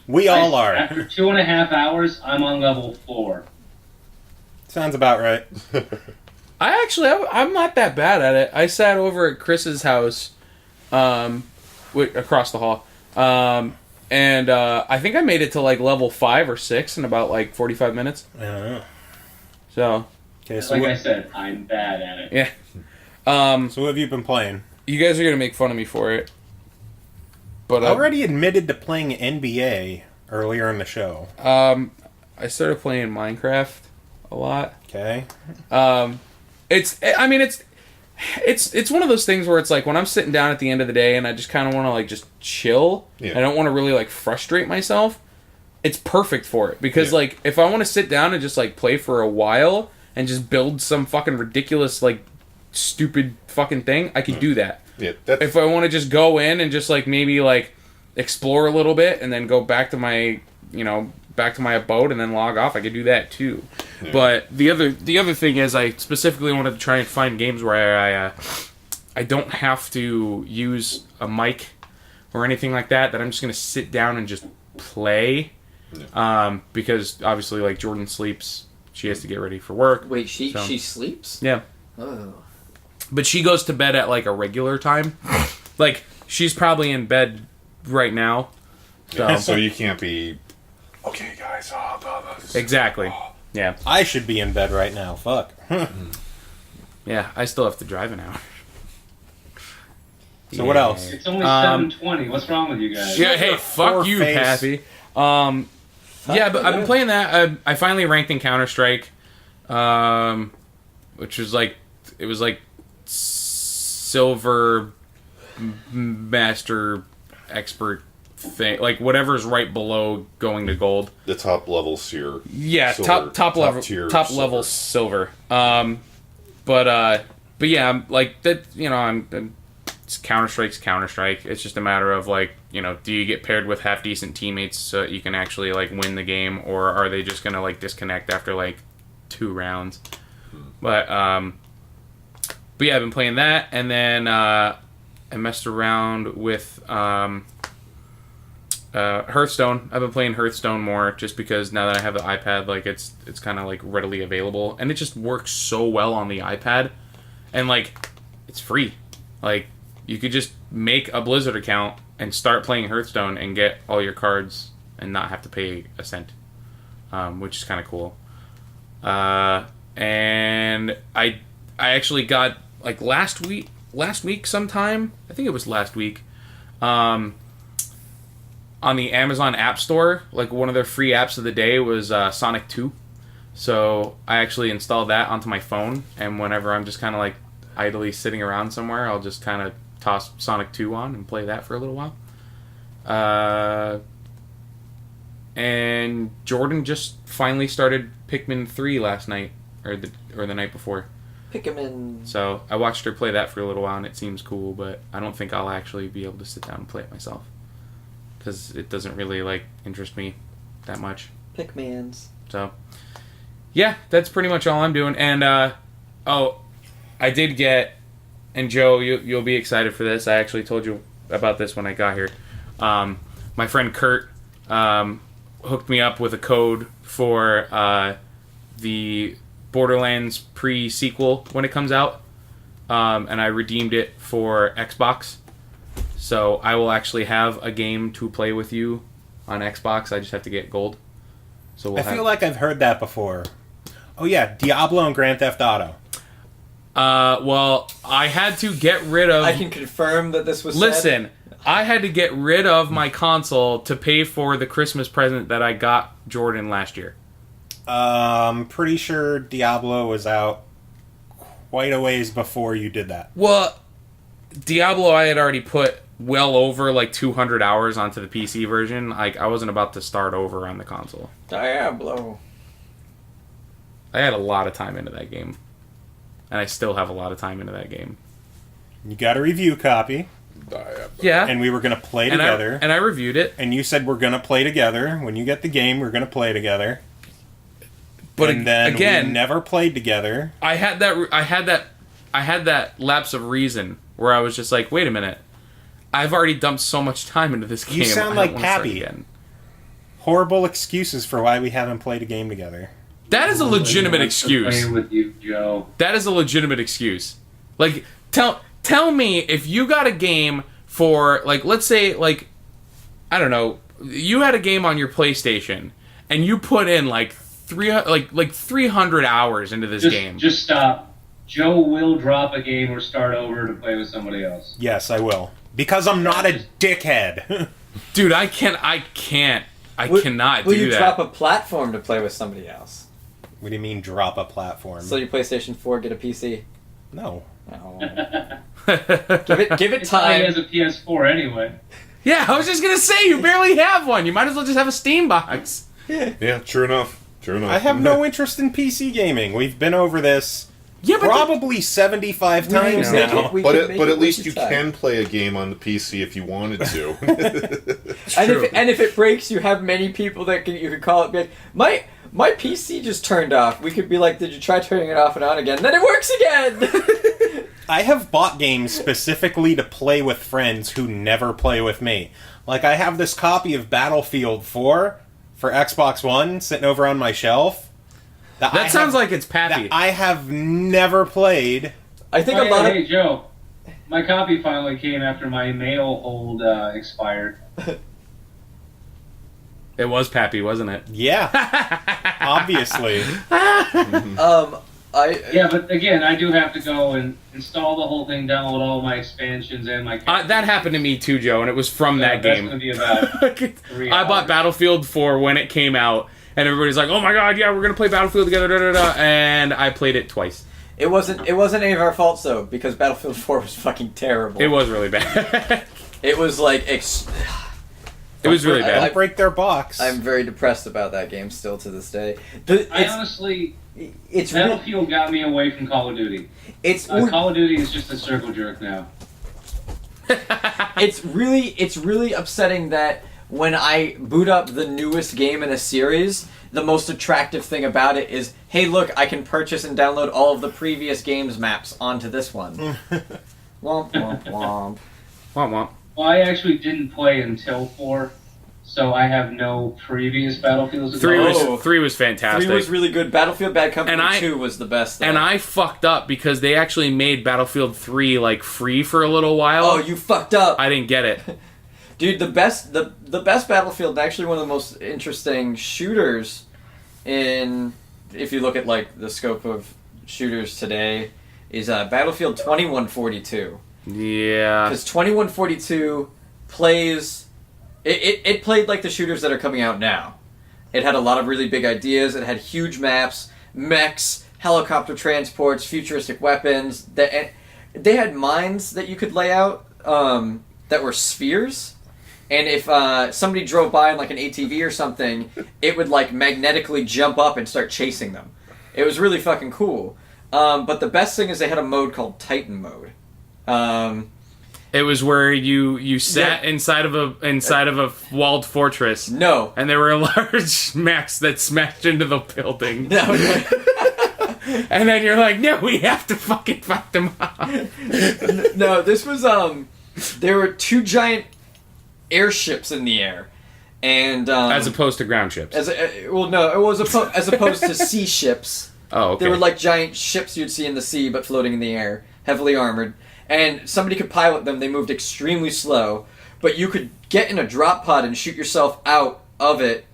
We all are. After 2.5 hours, I'm on level 4. Sounds about right. I'm not that bad at it. I sat over at Chris's house, across the hall, and I think I made it to level 5 or 6 in about 45 minutes. I don't know. So, okay, so I said, I'm bad at it. Yeah. So what have you been playing? You guys are gonna make fun of me for it, but I already admitted to playing NBA earlier in the show. I started playing Minecraft a lot. Okay. It's one of those things where it's when I'm sitting down at the end of the day and I just kind of want to just chill. Yeah. I don't want to really frustrate myself. It's perfect for it because if I want to sit down and just play for a while and just build some fucking ridiculous stupid fucking thing, I could do that. Yeah, that's, If I want to just go in and just like maybe like explore a little bit and then go back to my abode and then log off, I could do that too. Yeah. But the other thing is, I specifically wanted to try and find games where I don't have to use a mic or anything like that. That I'm just gonna sit down and just play. Yeah. Because obviously, like, Jordan sleeps. She has to get ready for work. Wait, she So- sleeps? Yeah. Oh. But she goes to bed at, like, a regular time. Like, she's probably in bed right now. so you can't be. Okay, guys. Exactly. Yeah. I should be in bed right now. Fuck. Yeah, I still have to drive an hour. So what else? It's only 7:20. What's wrong with you guys? Yeah, hey, fuck you, face. Pappy. Yeah, but I've been playing that. I finally ranked in Counter-Strike, which was like, it was like silver master expert thing, like whatever's right below going to gold. The top level seer. Yeah, Silver. top level tier top level silver. But yeah, I'm like that. You know, I'm Counter-Strike's Counter-Strike. It's just a matter of like, you know, do you get paired with half decent teammates so that you can actually like win the game, or are they just gonna like disconnect after like 2 rounds? But yeah, I've been playing that, and then I messed around with Hearthstone. I've been playing Hearthstone more just because now that I have the iPad, like it's kind of like readily available, and it just works so well on the iPad, and like it's free. Like you could just make a Blizzard account and start playing Hearthstone and get all your cards and not have to pay a cent, which is kind of cool. And I actually got like last week sometime, I think it was last week, on the Amazon App Store, like one of their free apps of the day was Sonic 2. So I actually installed that onto my phone, and whenever I'm just kind of like idly sitting around somewhere, I'll just kind of toss Sonic 2 on and play that for a little while. And Jordan just finally started Pikmin 3 last night, or the night before. Pikmin. So I watched her play that for a little while, and it seems cool, but I don't think I'll actually be able to sit down and play it myself, because it doesn't really like interest me that much. Pikmins. So yeah, that's pretty much all I'm doing. And I did get, and Joe, you'll be excited for this. I actually told you about this when I got here. My friend Kurt hooked me up with a code for the Borderlands pre-sequel when it comes out, and I redeemed it for Xbox. So I will actually have a game to play with you on Xbox. I just have to get gold. So I feel like I've heard that before. Oh yeah, Diablo and Grand Theft Auto. Well, I had to get rid of... I can confirm that this was Listen, said. I had to get rid of my console to pay for the Christmas present that I got Jordan last year. Pretty sure Diablo was out quite a ways before you did that. Well, Diablo I had already put well over like 200 hours onto the PC version. Like, I wasn't about to start over on the console. Diablo. I had a lot of time into that game. And I still have a lot of time into that game. You got a review copy, Yeah. and we were going to play and together. I reviewed it. And you said we're going to play together. When you get the game, we're going to play together. But and then again, we never played together. I had that lapse of reason where I was just like, wait a minute. I've already dumped so much time into this game. You sound I don't like wanna start Pappy. again. Horrible excuses for why we haven't played a game together. That is a legitimate excuse. Playing with you, Joe. That is a legitimate excuse. Like, tell me if you got a game for, like, let's say, like, I don't know, you had a game on your PlayStation and you put in like 300 hours into this game. Just stop. Joe will drop a game or start over to play with somebody else. Yes, I will. Because I'm not a dickhead. Dude, I cannot do that. Will you drop a platform to play with somebody else? What do you mean, drop a platform? So your PlayStation 4 get a PC? No. Oh. give it It's why he time. has a PS4 anyway. Yeah, I was just gonna say, you barely have one. You might as well just have a Steam box. Yeah, true enough. I have no interest in PC gaming. We've been over this Yeah, but probably 75 times now. We But can make at it least you time. can play a game on the PC if you wanted to. And if it breaks, you have many people that you can call it. Be like, my PC just turned off. We could be like, did you try turning it off and on again? Then it works again. I have bought games specifically to play with friends who never play with me. Like, I have this copy of Battlefield 4 for Xbox One sitting over on my shelf. That sounds like it's Pappy. That I have never played. I think Oh, a yeah, lot of hey, Joe. My copy finally came after my mail hold expired. It was Pappy, wasn't it? Yeah. Obviously. Yeah, but again, I do have to go and install the whole thing, download all my expansions and my... That happened to me too, Joe, and it was from that game. That's going to be about 3 I bought hours. Battlefield 4 when it came out, and everybody's like, "Oh my god, yeah, we're gonna play Battlefield together," da, da, da, and I played it twice. it wasn't any of our faults though, because Battlefield 4 was fucking terrible. It was really bad. It was like It was really bad. Don't break their box. I'm very depressed about that game still to this day. I honestly... It's really, Battlefield got me away from Call of Duty. it's Call of Duty is just a circle jerk now. it's really upsetting that when I boot up the newest game in a series, the most attractive thing about it is, hey, look, I can purchase and download all of the previous games maps onto this one. Womp womp womp. Womp womp. Well, I actually didn't play until 4, so I have no previous Battlefields. to Three go. was three was fantastic. 3 was really good. Battlefield Bad Company And 2 was the best. Though. And I fucked up because they actually made Battlefield 3 like free for a little while. Oh, you fucked up. I didn't get it. Dude, the best Battlefield, and actually one of the most interesting shooters in, if you look at like the scope of shooters today, is Battlefield 2142. Yeah. Because 2142 plays, it played like the shooters that are coming out now. It had a lot of really big ideas. It had huge maps, mechs, helicopter transports, futuristic weapons. They had mines that you could lay out that were spheres. And if somebody drove by in like an ATV or something, it would like magnetically jump up and start chasing them. It was really fucking cool. But the best thing is they had a mode called Titan mode. It was where you sat inside of a walled fortress. No. And there were large mechs that smashed into the building. No. And then you're like, no, we have to fucking fight them off. No, this was there were 2 giant airships in the air, and As opposed to ground ships. as opposed to sea ships. Oh, okay. They were like giant ships you'd see in the sea, but floating in the air, heavily armored. And somebody could pilot them. They moved extremely slow, but you could get in a drop pod and shoot yourself out of it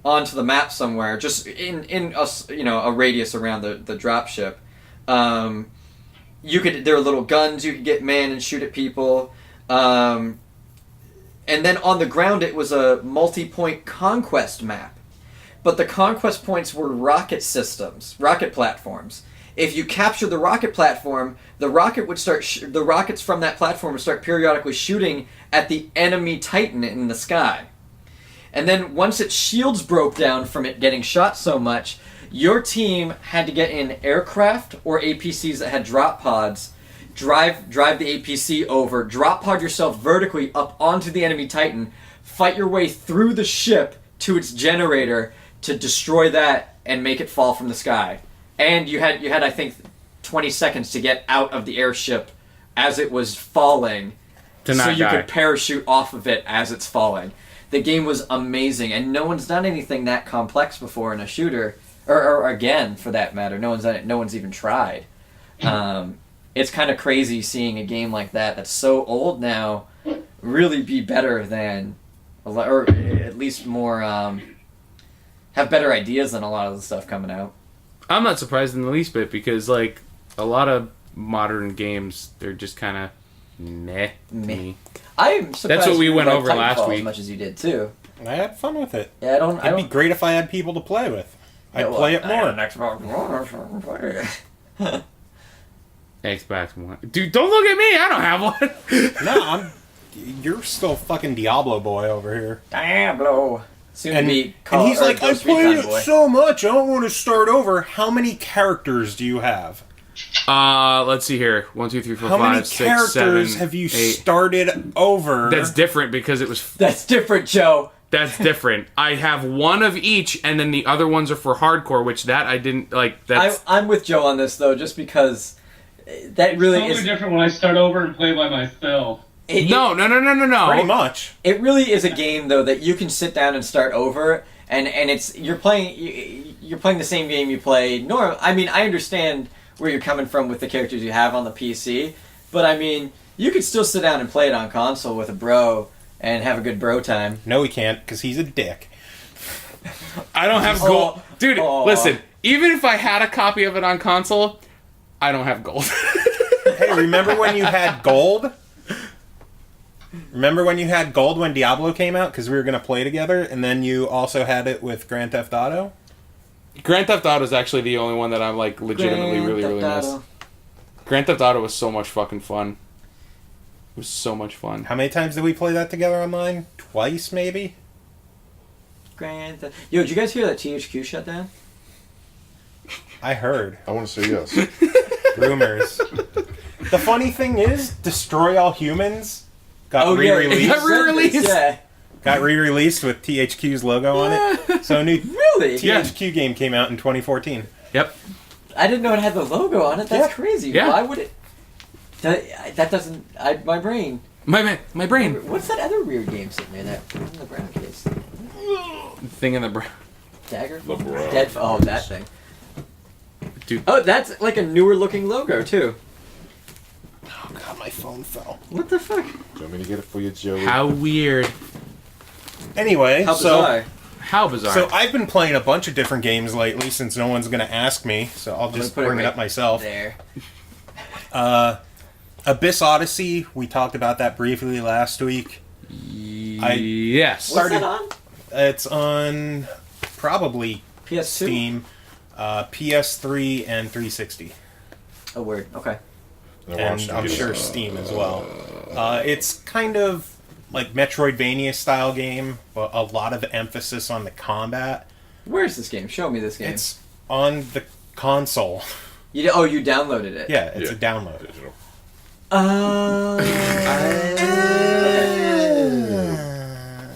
onto the map somewhere, just in a radius around the drop ship. There were little guns you could get manned and shoot at people. And then on the ground, it was a multi-point conquest map. But the conquest points were rocket systems, rocket platforms. If you captured the rocket platform, the rockets from that platform would start periodically shooting at the enemy Titan in the sky. And then once its shields broke down from it getting shot so much, your team had to get in aircraft or APCs that had drop pods, drive the APC over, drop pod yourself vertically up onto the enemy Titan, fight your way through the ship to its generator to destroy that and make it fall from the sky. And you had I think 20 seconds to get out of the airship as it was falling, To not so you die. could parachute off of it as it's falling. The game was amazing, and no one's done anything that complex before in a shooter, or again for that matter. No one's done it. No one's even tried. It's kind of crazy seeing a game like that that's so old now really be better than, or at least more have better ideas than a lot of the stuff coming out. I'm not surprised in the least bit because, like, a lot of modern games, they're just kind of meh to me. I'm surprised That's what we you went liked over last Titanfall week. as much as you did too. I had fun with it. Yeah, It'd be great if I had people to play with. I'd play it more. Xbox One. Dude, don't look at me. I don't have one. No, you're still fucking Diablo boy over here. Diablo. Soon to And, be and he's like, I Ghost played Recon it boy. so much, I don't want to start over. How many characters do you have? Let's see here. 1, 2, 3, 4, How 5, many 6, characters 7, have you 8. started over? That's different because it was. That's different, Joe. That's different. I have one of each, and then the other ones are for hardcore, which that I didn't like. That's I'm with Joe on this though, just because that really It's is. totally different when I start over and play by myself. no. Pretty much. It really is a game though that you can sit down and start over, and it's you're playing the same game you play normal. I mean, I understand where you're coming from with the characters you have on the PC, but I mean, you could still sit down and play it on console with a bro and have a good bro time. No, he can't, because he's a dick. I don't have gold, dude. Oh. Listen, even if I had a copy of it on console, I don't have gold. Hey, remember when you had gold? Remember when you had gold when Diablo came out? Because we were going to play together, and then you also had it with Grand Theft Auto? Grand Theft Auto is actually the only one that I'm like legitimately really miss. Grand Theft Auto was so much fucking fun. It was so much fun. How many times did we play that together online? Twice, maybe? Yo, did you guys hear that THQ shut down? I heard. I want to say yes. Rumors. The funny thing is, Destroy All Humans got re-released. Got re-released? Yeah. Got re-released with THQ's logo on it. So a new Really? THQ game came out in 2014. Yep. I didn't know it had the logo on it. That's Yeah. crazy. Yeah. Why would it? That doesn't. My brain. My brain. What's that other weird game sitting there? That in the brown case. Thing in the brain. Dagger. The brown. Dead. Oh, that thing. Dude. Oh, that's like a newer looking logo too. Oh god, my phone fell. What the fuck? Do you want me to get it for you, Joey? How weird. Anyway, How bizarre. How bizarre. So I've been playing a bunch of different games lately since no one's going to ask me, so I'll just put it bring it right up myself. There. Abyss Odyssey, we talked about that briefly last week. yes. What's Started- that on? It's on probably PS2. Steam, PS3, and 360. Oh, word. Okay. And I'm sure Steam as well. It's kind of like Metroidvania style game, but a lot of emphasis on the combat. Where's this game? Show me this game. It's on the console. You downloaded it. Yeah, it's a download. Digital.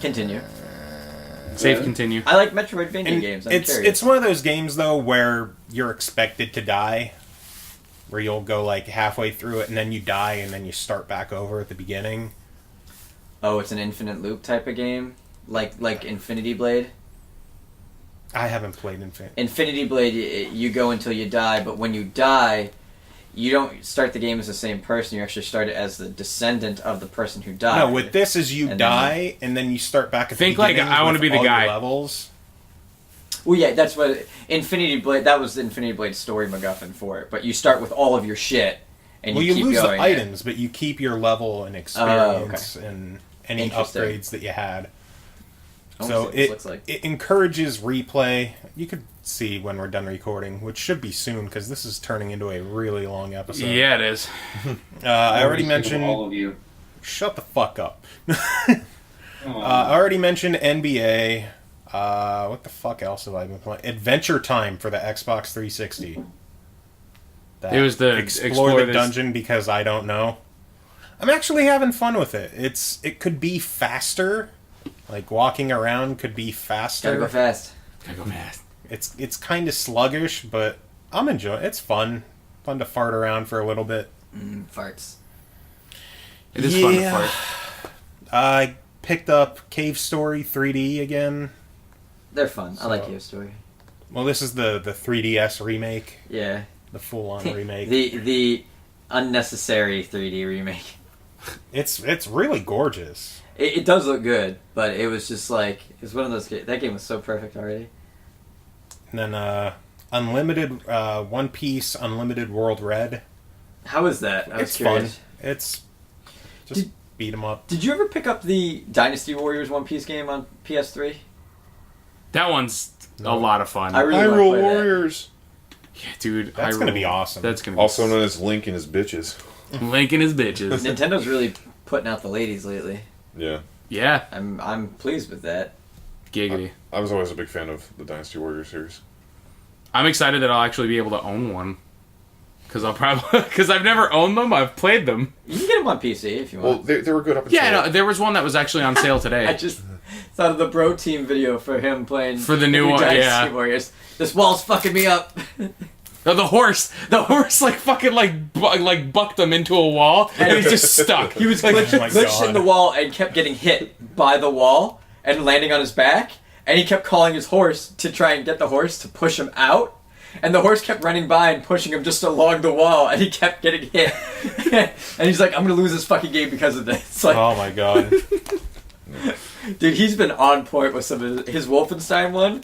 Continue. Save continue. I like Metroidvania And games. I'm it's curious. it's one of those games though where you're expected to die, where you'll go like halfway through it and then you die and then you start back over at the beginning. Oh, it's an infinite loop type of game, like Infinity Blade. I haven't played Infinite. Infinity Blade, you go until you die, but when you die, you don't start the game as the same person. You actually start it as the descendant of the person who died. No, with this is you And die and then you start back at Think the like beginning. I wanna with be the all your guy. levels. Well, yeah, that's what Infinity Blade. That was the Infinity Blade story MacGuffin for it. But you start with all of your shit, and Well, you you keep lose going. the items, but you keep your level and experience and any Interesting. upgrades that you had. I wanna So see what this it looks like. it encourages replay. You could see when we're done recording, which should be soon because this is turning into a really long episode. Yeah, it is. I already Sick of mentioned. all of you. Shut the fuck up. Oh, I already mentioned NBA. What the fuck else have I been playing? Adventure Time for the Xbox 360. That It was the explore the this- dungeon because I don't know. I'm actually having fun with it. It could be faster, like walking around could be faster. Gotta go fast. Gotta go fast. It's kind of sluggish, but I'm enjoying. It's fun to fart around for a little bit. Farts. It is fun to Yeah. fart. I picked up Cave Story 3D again. They're fun. I like So- your story. Well, this is the 3DS remake, Yeah. the full-on remake. the unnecessary 3D remake. It's really gorgeous. It does look good, but it was just like it's one of those. That game was so perfect already. And then Unlimited One Piece Unlimited World Red. How is that? I was It's curious. fun. It's just beat 'em up. Did you ever pick up the Dynasty Warriors One Piece game on PS3? That one's a No. lot of fun. I really want to Hyrule play that. Warriors. Yeah, dude. That's Hyrule- gonna be awesome. That's gonna be Also known as Link and his bitches. Link and his bitches. Nintendo's really putting out the ladies lately. Yeah. Yeah, I'm pleased with that. giggity. I was always a big fan of the Dynasty Warriors series. I'm excited that I'll actually be able to own one. because I've never owned them. I've played them. You can get them on PC if you Well, want. they were good up until... Yeah, no, there was one that was actually on sale today. I just thought of the Bro Team video for him playing For the new one, Dynasty yeah. Warriors. This wall's fucking me up. No, the horse like fucking like bucked him into a wall, and he's just stuck. He was my glitched God. in the wall and kept getting hit by the wall and landing on his back. And he kept calling his horse to try and get the horse to push him out. And the horse kept running by and pushing him just along the wall, and he kept getting hit. And he's like, I'm gonna lose this fucking game because of this. Like, Oh my god. dude, he's been on point with some of his Wolfenstein one.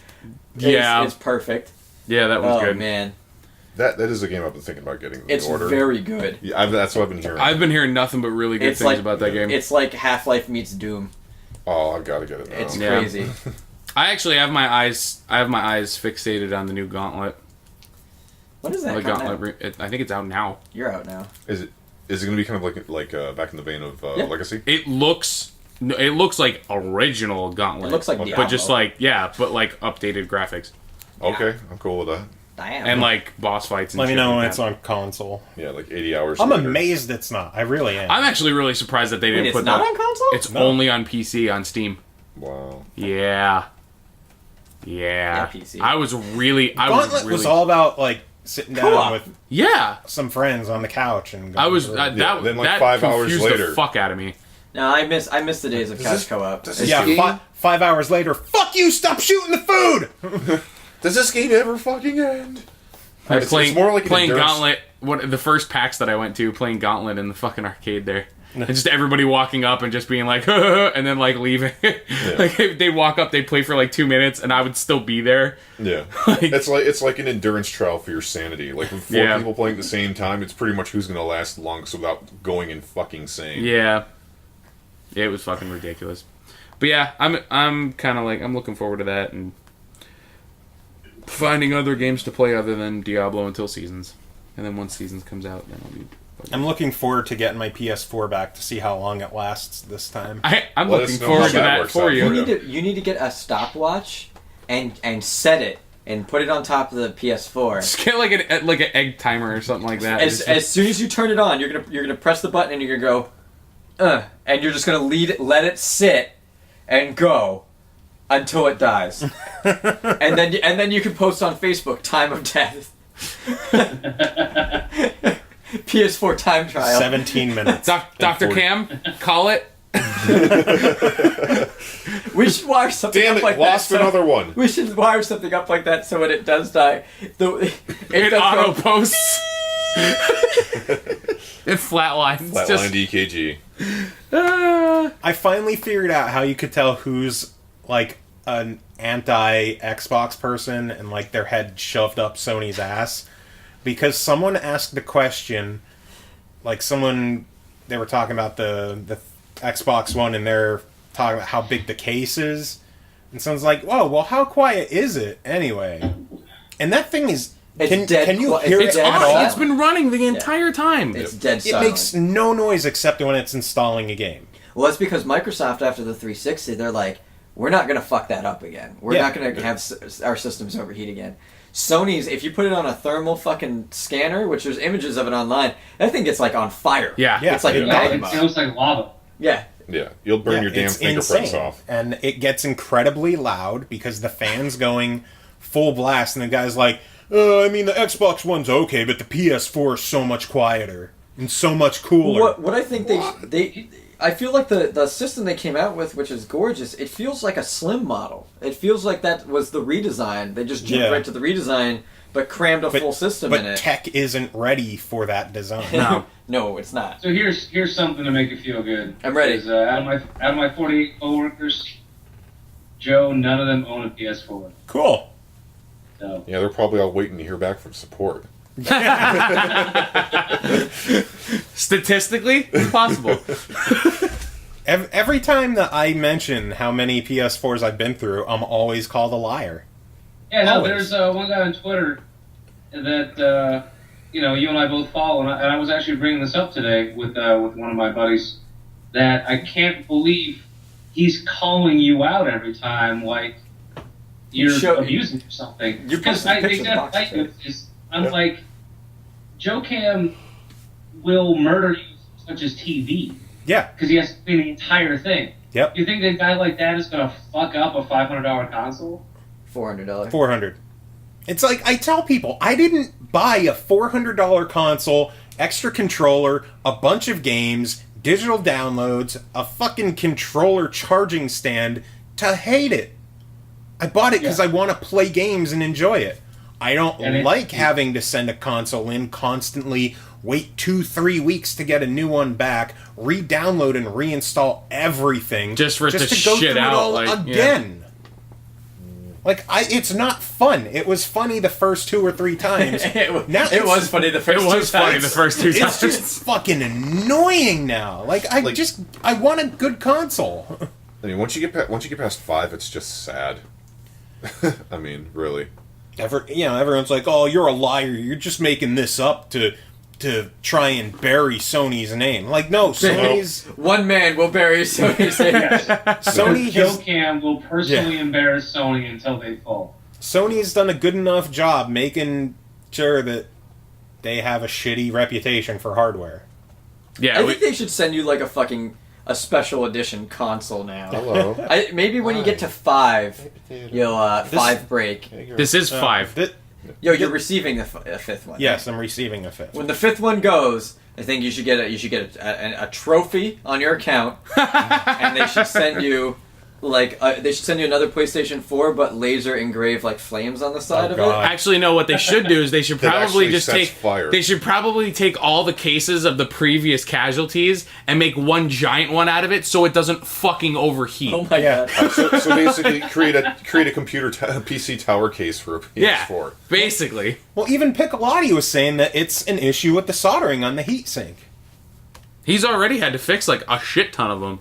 Yeah. It's perfect. Yeah, that was Oh, good. man. That is a game I've been thinking about getting in It's order. very good. Yeah, that's what I've been hearing. I've been hearing nothing but really good It's things like- about that game. It's like Half-Life meets Doom. Oh, I've got to get it now. It's Yeah. crazy. I actually have my eyes fixated on the new Gauntlet. What is that? The come out? Gauntlet. I think it's out now. You're out now. Is it going to be kind of like back in the vein of Yeah. Legacy? It looks like original Gauntlet. It looks like Okay. Diablo. but just like updated graphics Okay, I'm cool with that. Damn. and like boss fights. And Let me shit know like when that. it's on console. Yeah, like 80 hours I'm later. amazed it's not. I really am. I'm actually really surprised that they Wait, didn't it's put not that. on console? It's No. only on PC on Steam. Wow. Yeah. Yeah, PC. I was really. Gauntlet was all about like sitting down Co-op. with Yeah. some friends on the couch and going I was. through That, it. that, then, like, that 5 hours confused later- the fuck out of me. No, I miss the days of couch co-op. does this yeah, game- 5 hours later. Fuck you! Stop shooting the food. Does this game ever fucking end? It's more like an playing endurance- Gauntlet. What the first PAX that I went to, playing Gauntlet in the fucking arcade there, and just everybody walking up and just being like, and then like leaving. Like they'd walk up, they'd play for like 2 minutes, and I would still be there. Yeah, Like- it's like an endurance trial for your sanity. Like with 4 Yeah. people playing at the same time, it's pretty much who's going to last longest without going and fucking sane. Yeah, it was fucking ridiculous. But yeah, I'm kind of like I'm looking forward to that and finding other games to play other than Diablo until Seasons, and then once Seasons comes out, then I'll be. I'm looking forward to getting my PS4 back to see how long it lasts this time. I'm Let us looking know forward how to that that works for out you. for you. You need to get a stopwatch and set it and put it on top of the PS4. Just get like an egg timer or something like that. As soon as you turn it on, you're gonna press the button and you're gonna go, and you're just gonna let it sit and go until it dies, and then you can post on Facebook time of death. PS4 time trial. 17 minutes. Dr. 40. Cam, call it. We should wire something Damn up it! like Lost that. So another one. we should wire something up like that so when it does die, It does auto go- posts. It flatlines. Flatline Just, DKG. I finally figured out how you could tell who's like an anti-Xbox person and like their head shoved up Sony's ass, because someone asked the question, like they were talking about the Xbox One and they're talking about how big the case is, and someone's like, "Whoa, well, how quiet is it anyway?" And that thing is. It's dead Can you qui- hear it's it dead at silent. all? It's been running the entire time. It's dead It silent. makes no noise except when it's installing a game. Well, it's because Microsoft, after the 360, they're like, we're not going to fuck that up again. We're Yeah. not going to have our systems overheat again. Sony's, if you put it on a thermal fucking scanner, which there's images of it online, that thing gets like on fire. Yeah. Yeah. It's like It a It magma. looks like lava. Yeah. Yeah, you'll burn your damn it's fingerprints insane. off. And it gets incredibly loud because the fan's going full blast, and the guy's like, I mean, the Xbox One's okay, but the PS4 is so much quieter and so much cooler. What I think they I feel like the system they came out with, which is gorgeous, it feels like a slim model. It feels like that was the redesign. They just jumped Yeah. right to the redesign, but crammed a full system in But it. tech isn't ready for that design. No. No, it's not. So here's something to make you feel good. I'm ready. Is, out of my 48 coworkers, Joe, none of them own a PS4. Cool. So Yeah, they're probably all waiting to hear back from support. Statistically, it's possible. Every time that I mention how many PS4s I've been through, I'm always called a liar. yeah, no, Always. there's one guy on Twitter that you and I both follow, and I was actually bringing this up today with one of my buddies, that I can't believe he's calling you out every time like you're abusing or something. You Because posted a they picture of said the box, like right? is unlike Joe Cam will murder you such as TV. Yeah. Because he has to clean the entire thing. Yep. You think a guy like that is going to fuck up a $500 console? $400. 400. It's like, I tell people, I didn't buy a $400 console, extra controller, a bunch of games, digital downloads, a fucking controller charging stand to hate it. I bought it because I want to play games and enjoy it. I don't like having to send a console in constantly, wait 2-3 weeks to get a new one back, re-download and reinstall everything just for it to go shit through out it all Yeah. again. Like, it's not fun. It was funny the first 2 or 3 times. It was funny the first 2 times. It was funny the first 2 times. It's just fucking annoying now. Like, I want a good console. I mean, once you get past 5, it's just sad. I mean, really. Everyone's like, "Oh, you're a liar. You're just making this up to try and bury Sony's name." Like, no, Sony's one man will bury Sony's name. Sony Joe has Cam will personally embarrass Sony until they fall. Sony's done a good enough job making sure that they have a shitty reputation for hardware. Yeah, I think they should send you like a special edition console now. Hello. Maybe when you get to 5, you'll 5 break. this is 5. You're receiving the 5th one. Yes, I'm receiving a 5th. When the 5th one goes, I think you should get a trophy on your account, and they should send you another PlayStation 4, but laser engraved like flames on the side of it. Actually, no. What they should do is they should probably just take fire. They should probably take all the cases of the previous casualties and make one giant one out of it, so it doesn't fucking overheat. Oh my god! So basically, create a computer PC tower case for a PS4. Yeah, basically. Well, even Piccolotti was saying that it's an issue with the soldering on the heatsink. He's already had to fix like a shit ton of them.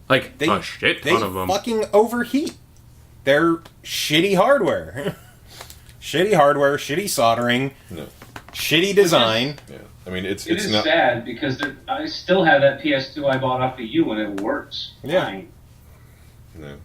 Like, a shit ton of them. They fucking overheat. They're shitty hardware. Shitty hardware, shitty soldering, shitty design. Yeah, I mean, it's It is not sad because I still have that PS2 I bought off of you and it works. Yeah. Fine. No.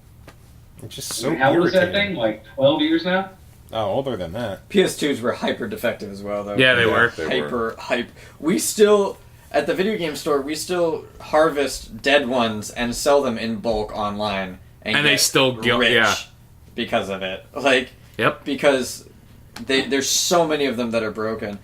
It's just so How old is that irritating. thing? Like 12 years now? Oh, older than that. PS2s were hyper defective as well, though. Yeah, they were. Hype. We still, at the video game store, we still harvest dead ones and sell them in bulk online. And they get still rich because of it. Like, Yep. because there's so many of them that are broken.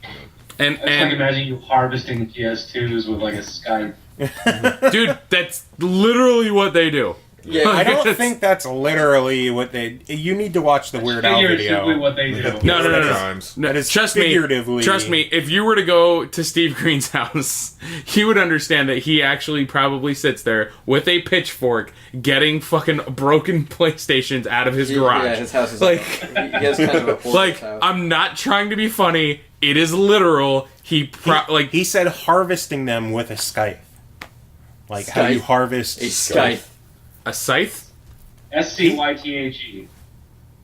I just like imagine you harvesting PS2s with like a Skype. Dude, that's literally what they do. Yeah, I don't think that's literally what they... You need to watch the Weird Al video. Figuratively what they do. No. Times. That is Trust figuratively... me, if you were to go to Steve Green's house, he would understand that he actually probably sits there with a pitchfork getting fucking broken PlayStations out of his garage. Yeah, his house is like, he has kind of a like, house. I'm not trying to be funny. It is literal. He said harvesting them with a scythe. Like how you harvest... A scythe. A scythe? SCYTHE.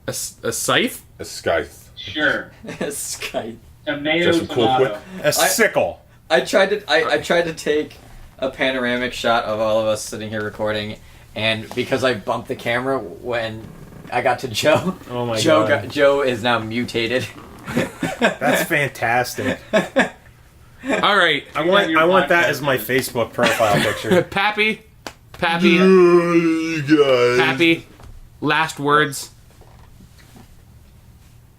A scythe? A scythe. Sure. A scythe. Tomato, Just a cool tomato. A sickle. I tried to take a panoramic shot of all of us sitting here recording, and because I bumped the camera when I got to Joe, Oh my God. Joe is now mutated. That's fantastic. All right. I want that as my Facebook profile picture. Pappy, You guys. Pappy, last words.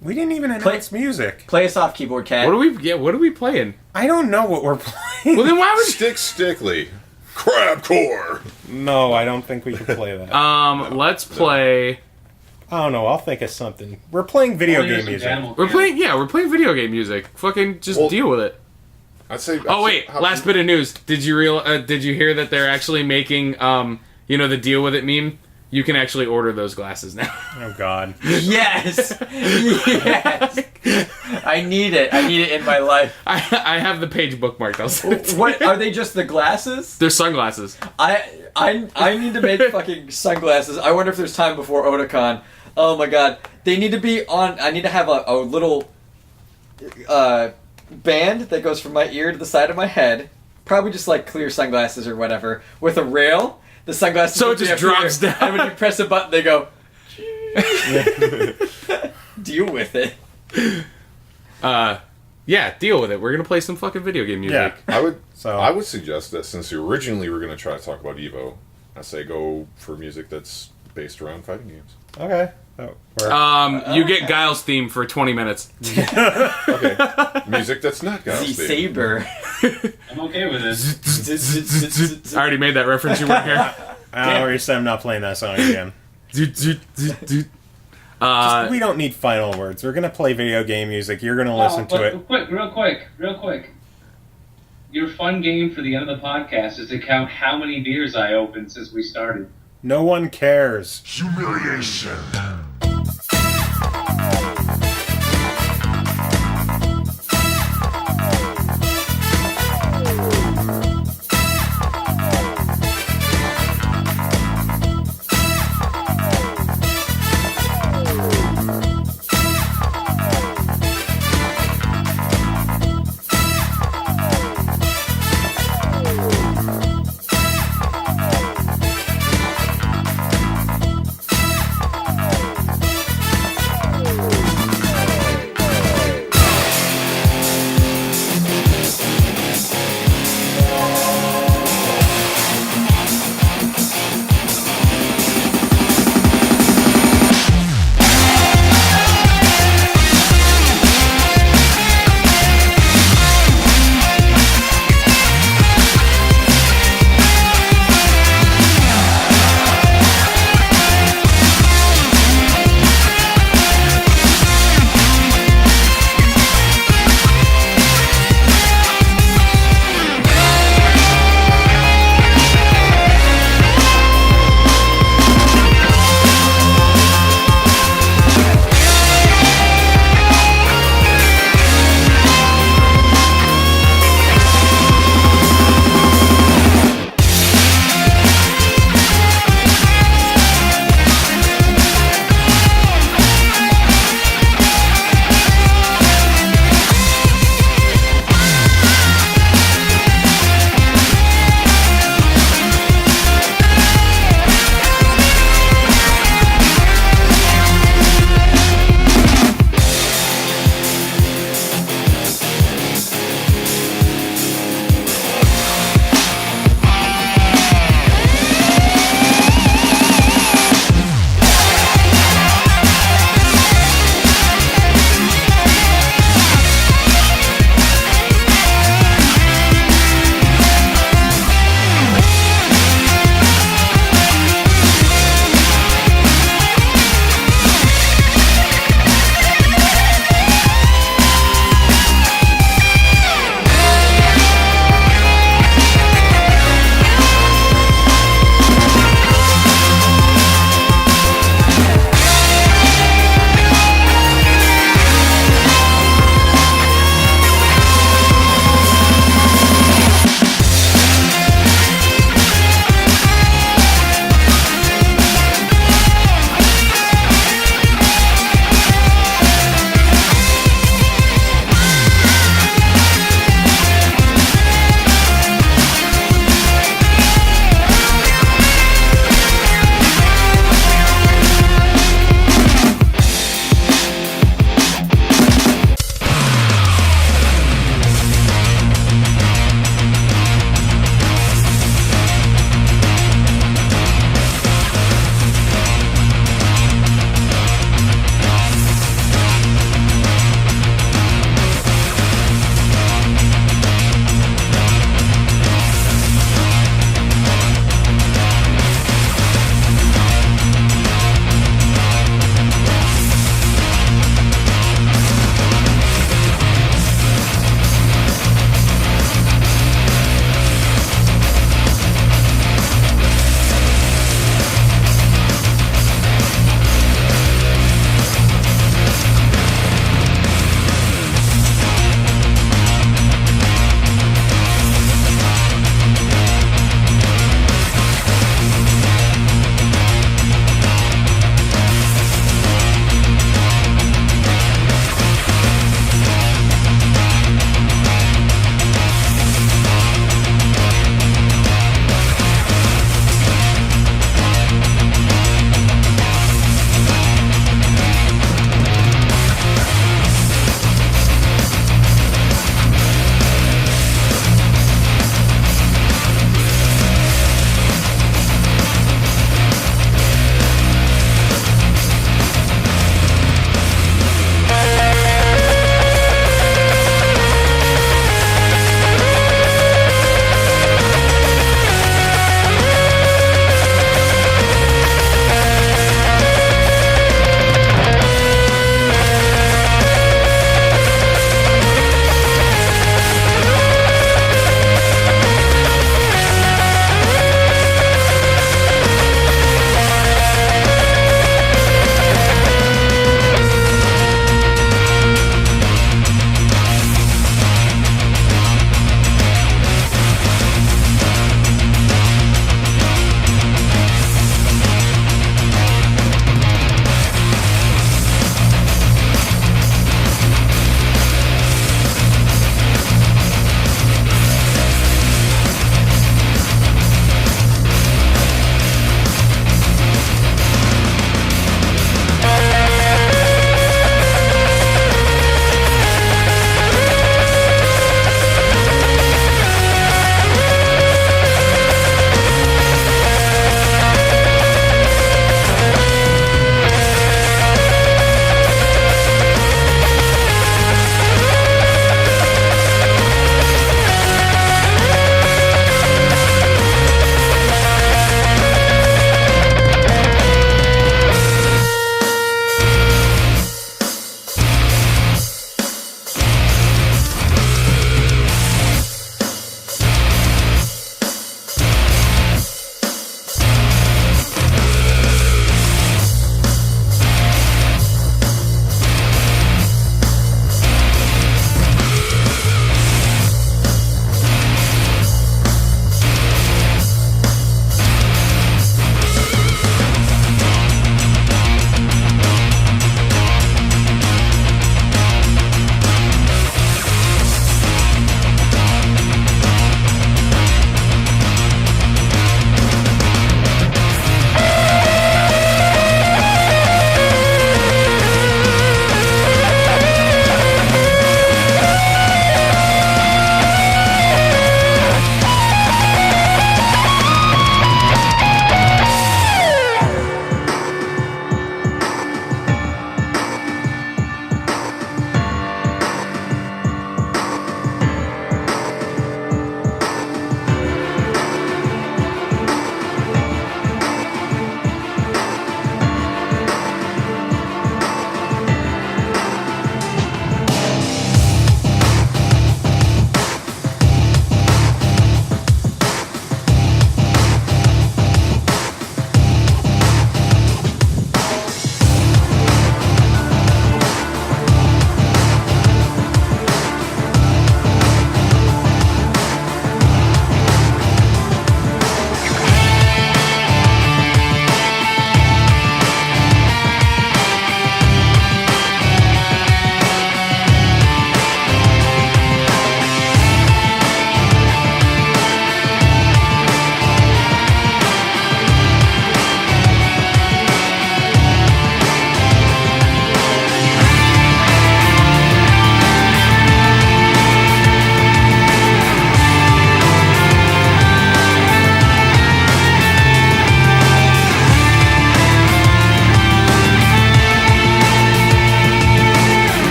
We didn't even announce music. Play us off, keyboard cat. What are we playing? I don't know what we're playing. Well, then why would Stickly. Crabcore. No, I don't think we can play that. let's play. I don't know. I'll think of something. We're playing video Here's game some music. animal We're cam. playing video game music. Fucking just deal with it. Oh wait, last bit of news. Did you hear that they're actually making the deal with it meme? You can actually order those glasses now. Oh God. Yes, yes. I need it. I need it in my life. I have the page bookmarked. I'll send it to What you. are they? Just the glasses? They're sunglasses. I need to make fucking sunglasses. I wonder if there's time before Otakon. Oh my god, they need to be on. I need to have a little band that goes from my ear to the side of my head. Probably just like clear sunglasses or whatever with a rail. The sunglasses. So would it just be up drops here, down. and when you press a button, they go. Deal with it. Yeah, deal with it. We're gonna play some fucking video game music. Yeah. I would suggest that since originally we're going to try to talk about Evo, I say go for music that's based around fighting games. Okay. You get Guile's theme for 20 minutes. Okay. Music that's not The Guile's theme. Saber. I'm okay with this. I already made that reference. You weren't here. I already said I'm not playing that song again. We don't need final words. We're gonna play video game music. You're gonna listen to it. Real quick. Your fun game for the end of the podcast is to count how many beers I opened since we started. No one cares. Humiliation.